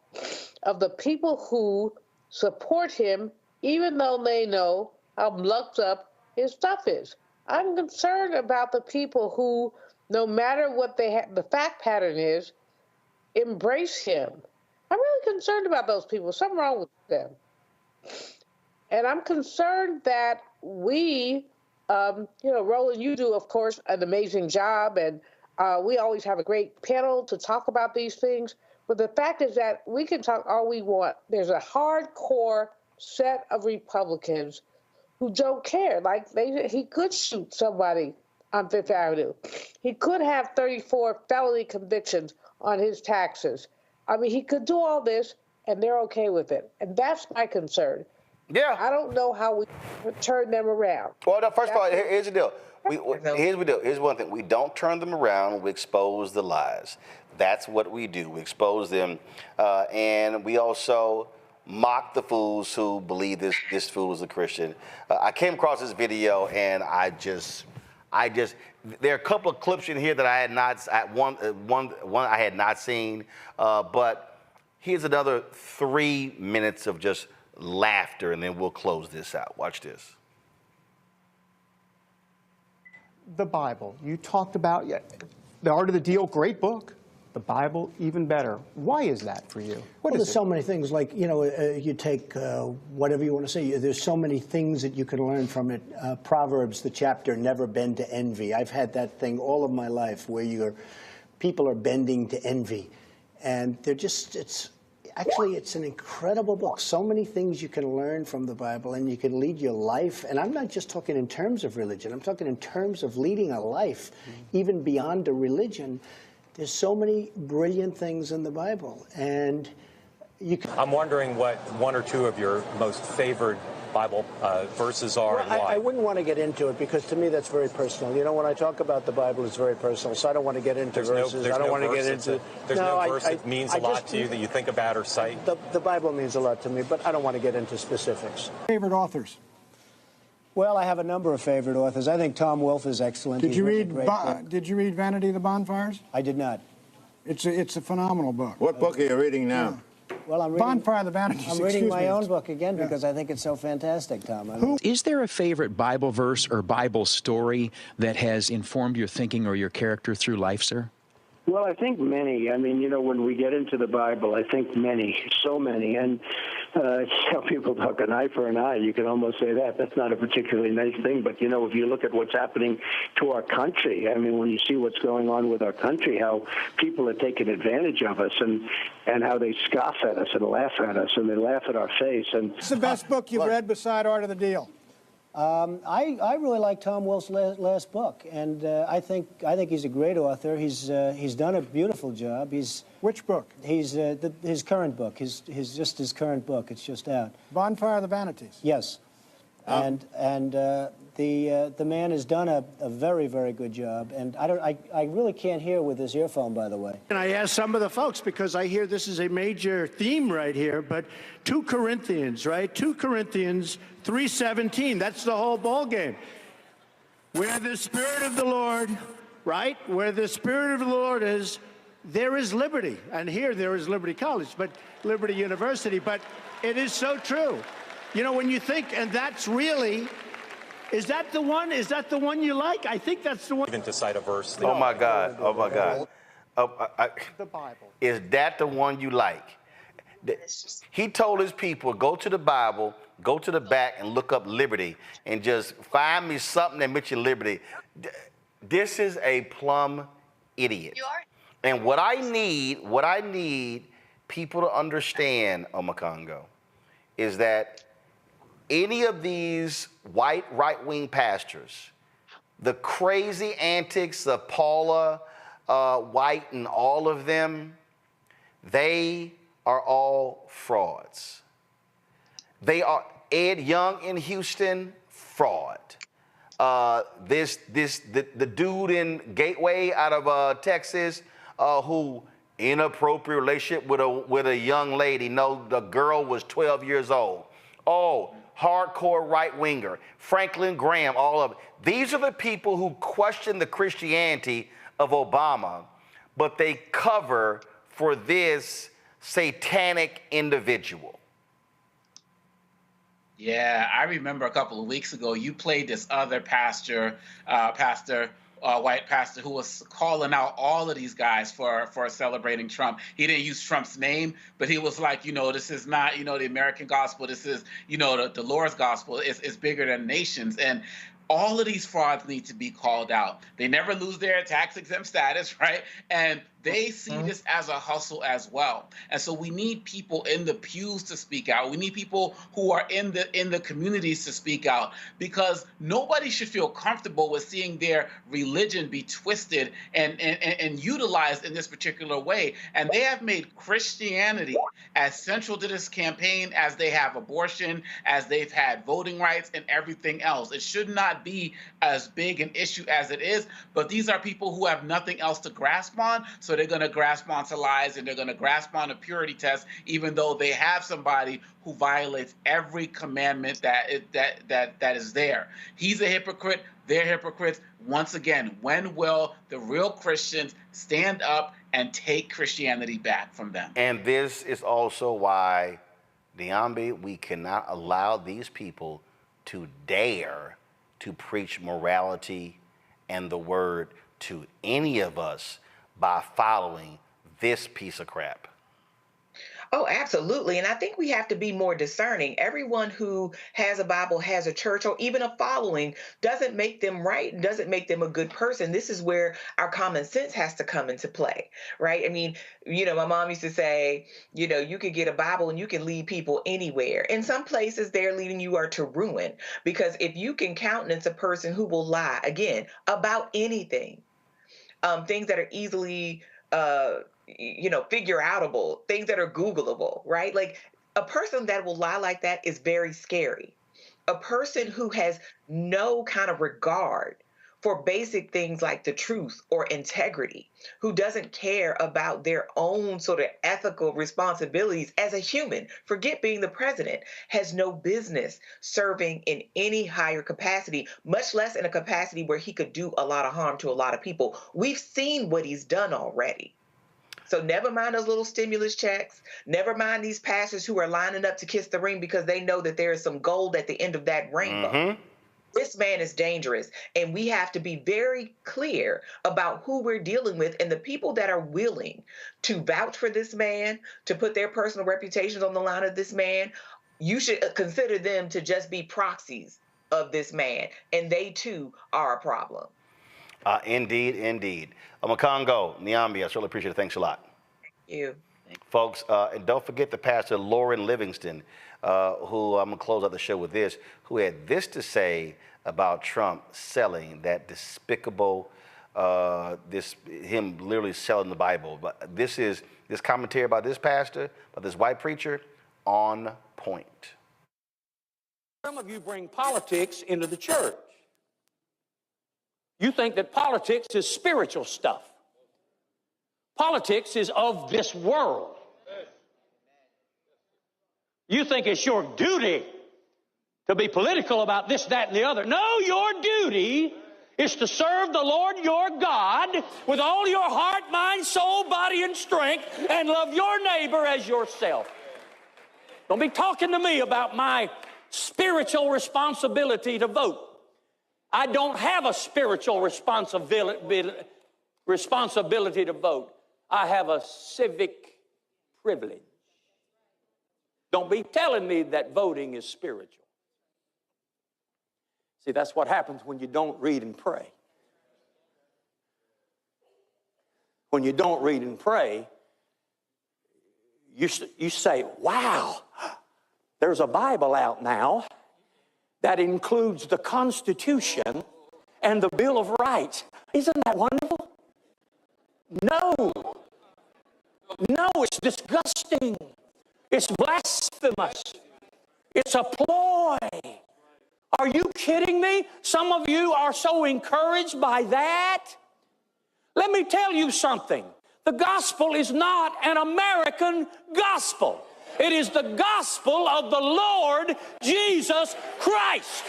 of the people who support him, even though they know how mucked up his stuff is. I'm concerned about the people who, no matter what the fact pattern is, embrace him. I'm really concerned about those people. Something wrong with them. And I'm concerned that we, Roland, you do, of course, an amazing job, and we always have a great panel to talk about these things. But the fact is that we can talk all we want. There's a hardcore set of Republicans who don't care. Like, he could shoot somebody on Fifth Avenue. He could have 34 felony convictions on his taxes. I mean, he could do all this, and they're okay with it. And that's my concern. Yeah. I don't know how we turn them around. Well, no, first of all, here's the deal. Here's one thing. We don't turn them around. We expose the lies. That's what we do. We expose them. And we also mock the fools who believe this fool is a Christian. I came across this video, and I just, there are a couple of clips in here that I had not, one I had not seen, but here's another 3 minutes of just laughter, and then we'll close this out. Watch this. The Bible. You talked about The Art of the Deal, great book. The Bible, even better. Why is that for you? Well, there's so many things, like, you take whatever you want to say. There's so many things that you can learn from it. Proverbs, the chapter, never bend to envy. I've had that thing all of my life where people are bending to envy. And they're just, it's an incredible book. So many things you can learn from the Bible, and you can lead your life. And I'm not just talking in terms of religion. I'm talking in terms of leading a life, even beyond a religion. There's so many brilliant things in the Bible, and I'm wondering what one or two of your most favored Bible verses are, and why. I wouldn't want to get into it, because to me that's very personal. When I talk about the Bible, it's very personal, so I don't want to get into verses. I don't want to get into. There's no verse that means a lot to you that you think about or cite? The Bible means a lot to me, but I don't want to get into specifics. Favorite authors? Well, I have a number of favorite authors. I think Tom Wolfe is excellent. Did you read Vanity of the Bonfires? I did not. It's a phenomenal book. What book are you reading now? Well, I'm reading Bonfire of the Vanities. I'm reading my own book again because I think it's so fantastic, Tom. Is there a favorite Bible verse or Bible story that has informed your thinking or your character through life, sir? Well, I think many. I mean, when we get into the Bible, I think many, so many. And people talk an eye for an eye. You can almost say that. That's not a particularly nice thing. But, if you look at what's happening to our country, I mean, when you see what's going on with our country, how people are taking advantage of us and how they scoff at us and laugh at us and they laugh at our face. And what's the best book you've read beside Art of the Deal? I really like Tom Wolfe's last book, and I think he's a great author. He's done a beautiful job. Which book? His current book. His current book. It's just out. Bonfire of the Vanities. Yes, and the man has done a very, very good job. And I really can't hear with this earphone, by the way. And I asked some of the folks, because I hear this is a major theme right here, but 2 Corinthians, right? 2 Corinthians 3:17, that's the whole ball game. Where the Spirit of the Lord, right? Where the Spirit of the Lord is, there is liberty. And here there is Liberty College, but Liberty University. But it is so true. When you think, and that's really, is that the one? Is that the one you like? I think that's the one. Even to cite a verse. Oh my God! Oh my God! The Bible. Is that the one you like? He told his people, go to the Bible, go to the back and look up liberty, and just find me something that mentions liberty. This is a plumb idiot. You are? And what I need people to understand, Omakongo, is that any of these white right-wing pastors, the crazy antics of Paula White and all of them, they are all frauds. They are Ed Young in Houston, fraud. The dude in Gateway out of Texas, who inappropriate relationship with a young lady. No, the girl was 12 years old. Oh, hardcore right winger. Franklin Graham, all of it. These are the people who question the Christianity of Obama, but they cover for this satanic individual. Yeah, I remember a couple of weeks ago, you played this other pastor, white pastor, who was calling out all of these guys for celebrating Trump. He didn't use Trump's name, but he was like, this is not, the American gospel. This is, the Lord's gospel. It's bigger than nations. And all of these frauds need to be called out. They never lose their tax-exempt status, right? And they see this as a hustle as well. And so we need people in the pews to speak out. We need people who are in the communities to speak out, because nobody should feel comfortable with seeing their religion be twisted and utilized in this particular way. And they have made Christianity as central to this campaign as they have abortion, as they've had voting rights and everything else. It should not be as big an issue as it is, but these are people who have nothing else to grasp on. So they're going to grasp onto lies, and they're going to grasp on a purity test, even though they have somebody who violates every commandment that is there. He's a hypocrite. They're hypocrites. Once again, when will the real Christians stand up and take Christianity back from them? And this is also why, Niambi, we cannot allow these people to dare to preach morality and the word to any of us by following this piece of crap. Oh, absolutely. And I think we have to be more discerning. Everyone who has a Bible, has a church, or even a following doesn't make them right, doesn't make them a good person. This is where our common sense has to come into play, right? I mean, my mom used to say, you could get a Bible and you can lead people anywhere. In some places, they're leading you are to ruin, because if you can countenance a person who will lie, again, about anything, things that are easily figure outable, things that are Googleable, right? Like, a person that will lie like that is very scary. A person who has no kind of regard for basic things like the truth or integrity, who doesn't care about their own sort of ethical responsibilities as a human, forget being the president, has no business serving in any higher capacity, much less in a capacity where he could do a lot of harm to a lot of people. We've seen what he's done already. So never mind those little stimulus checks. Never mind these pastors who are lining up to kiss the ring because they know that there is some gold at the end of that rainbow. Mm-hmm. This man is dangerous, and we have to be very clear about who we're dealing with, and the people that are willing to vouch for this man, to put their personal reputations on the line of this man. You should consider them to just be proxies of this man, and they too are a problem. Indeed, indeed. Omakongo, Niambi, I certainly appreciate it. Thanks a lot. Thank you. Folks, and don't forget the pastor, Lauren Livingston, who I'm going to close out the show with this, who had this to say about Trump selling that despicable, him literally selling the Bible. But this commentary about this pastor, about this white preacher, on point. Some of you bring politics into the church. You think that politics is spiritual stuff. Politics is of this world. You think it's your duty to be political about this, that, and the other. No, your duty is to serve the Lord your God with all your heart, mind, soul, body, and strength, and love your neighbor as yourself. Don't be talking to me about my spiritual responsibility to vote. I don't have a spiritual responsibility to vote. I have a civic privilege. Don't be telling me that voting is spiritual. See, that's what happens when you don't read and pray. when you don't read and pray, you say, wow, there's a Bible out now that includes the Constitution and the Bill of Rights. Isn't that wonderful? No. No, it's disgusting. It's blasphemous. It's a ploy. Are you kidding me? Some of you are so encouraged by that. Let me tell you something. The gospel is not an American gospel. It is the gospel of the Lord Jesus Christ.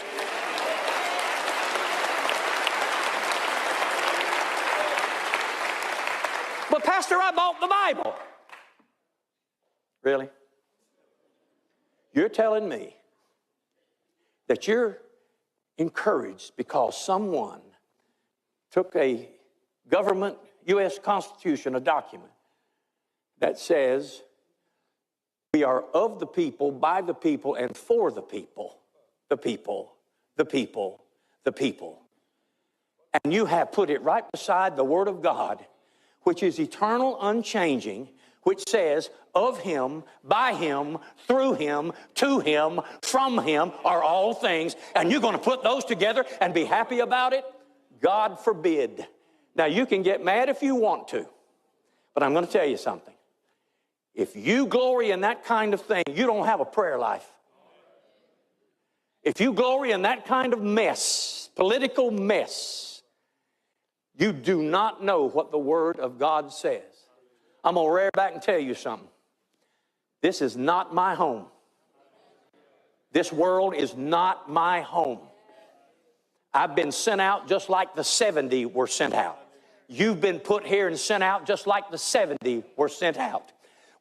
But Pastor, I bought the Bible. Really? You're telling me that you're encouraged because someone took a government, U.S. Constitution, a document that says we are of the people, by the people, and for the people, the people, the people, the people. And you have put it right beside the Word of God, which is eternal, unchanging, which says, of him, by him, through him, to him, from him are all things. And you're going to put those together and be happy about it? God forbid. Now, you can get mad if you want to, but I'm going to tell you something. If you glory in that kind of thing, you don't have a prayer life. If you glory in that kind of mess, political mess, you do not know what the Word of God says. I'm going to rear back and tell you something. This is not my home. This world is not my home. I've been sent out just like the 70 were sent out. You've been put here and sent out just like the 70 were sent out.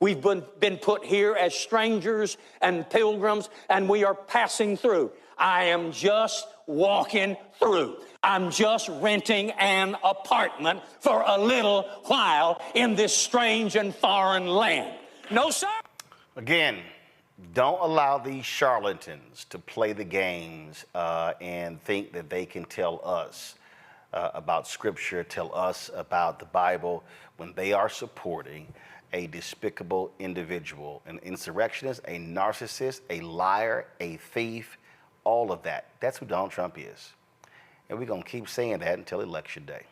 We've been put here as strangers and pilgrims, and we are passing through. I am just walking through. I'm just renting an apartment for a little while in this strange and foreign land. No, sir. Again, don't allow these charlatans to play the games and think that they can tell us about Scripture, tell us about the Bible, when they are supporting a despicable individual, an insurrectionist, a narcissist, a liar, a thief, all of that. That's who Donald Trump is. And we're going to keep saying that until Election Day.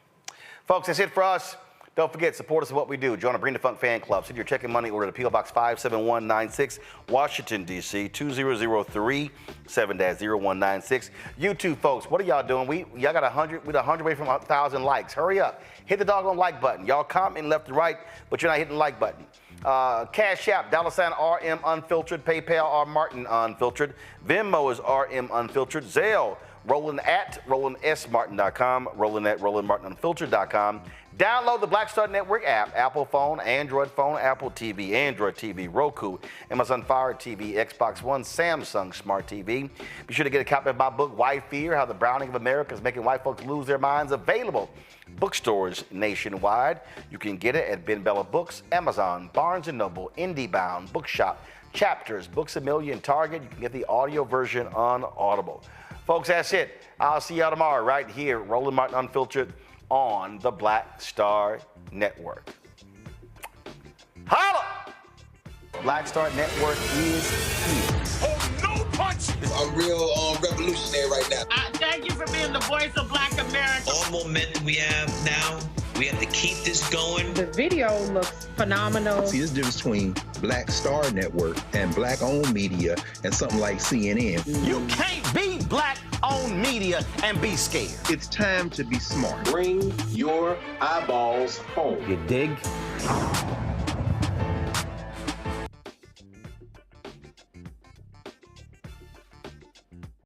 Folks, that's it for us. Don't forget, support us in what we do. Join the Bring the Funk fan club. Send your check and money order to P.O. Box 57196, Washington, D.C., 20037-0196. YouTube, folks, what are y'all doing? Y'all got 100, we're 100 away from 1,000 likes. Hurry up. Hit the doggone like button. Y'all commenting left and right, but you're not hitting the like button. Cash App, $RM Unfiltered, PayPal, R Martin Unfiltered, Venmo is RM Unfiltered, Zelle, Roland at RolandSMartin.com, Roland at RolandMartinUnfiltered.com. Download the Black Star Network app, Apple phone, Android phone, Apple TV, Android TV, Roku, Amazon Fire TV, Xbox One, Samsung Smart TV. Be sure to get a copy of my book, White Fear, How the Browning of America is Making White Folks Lose Their Minds, available bookstores nationwide. You can get it at Ben Bella Books, Amazon, Barnes & Noble, IndieBound, Bookshop, Chapters, Books A Million, Target. You can get the audio version on Audible. Folks, that's it. I'll see y'all tomorrow right here, Roland Martin Unfiltered, on the Black Star Network. Holla! Black Star Network is here. Oh, no punches! I'm real revolutionary right now. Thank you for being the voice of Black America. All momentum we have now, we have to keep this going. The video looks phenomenal. See, there's a difference between Black Star Network and black-owned media and something like CNN. You can't be black-owned media and be scared. It's time to be smart. Bring your eyeballs home. You dig?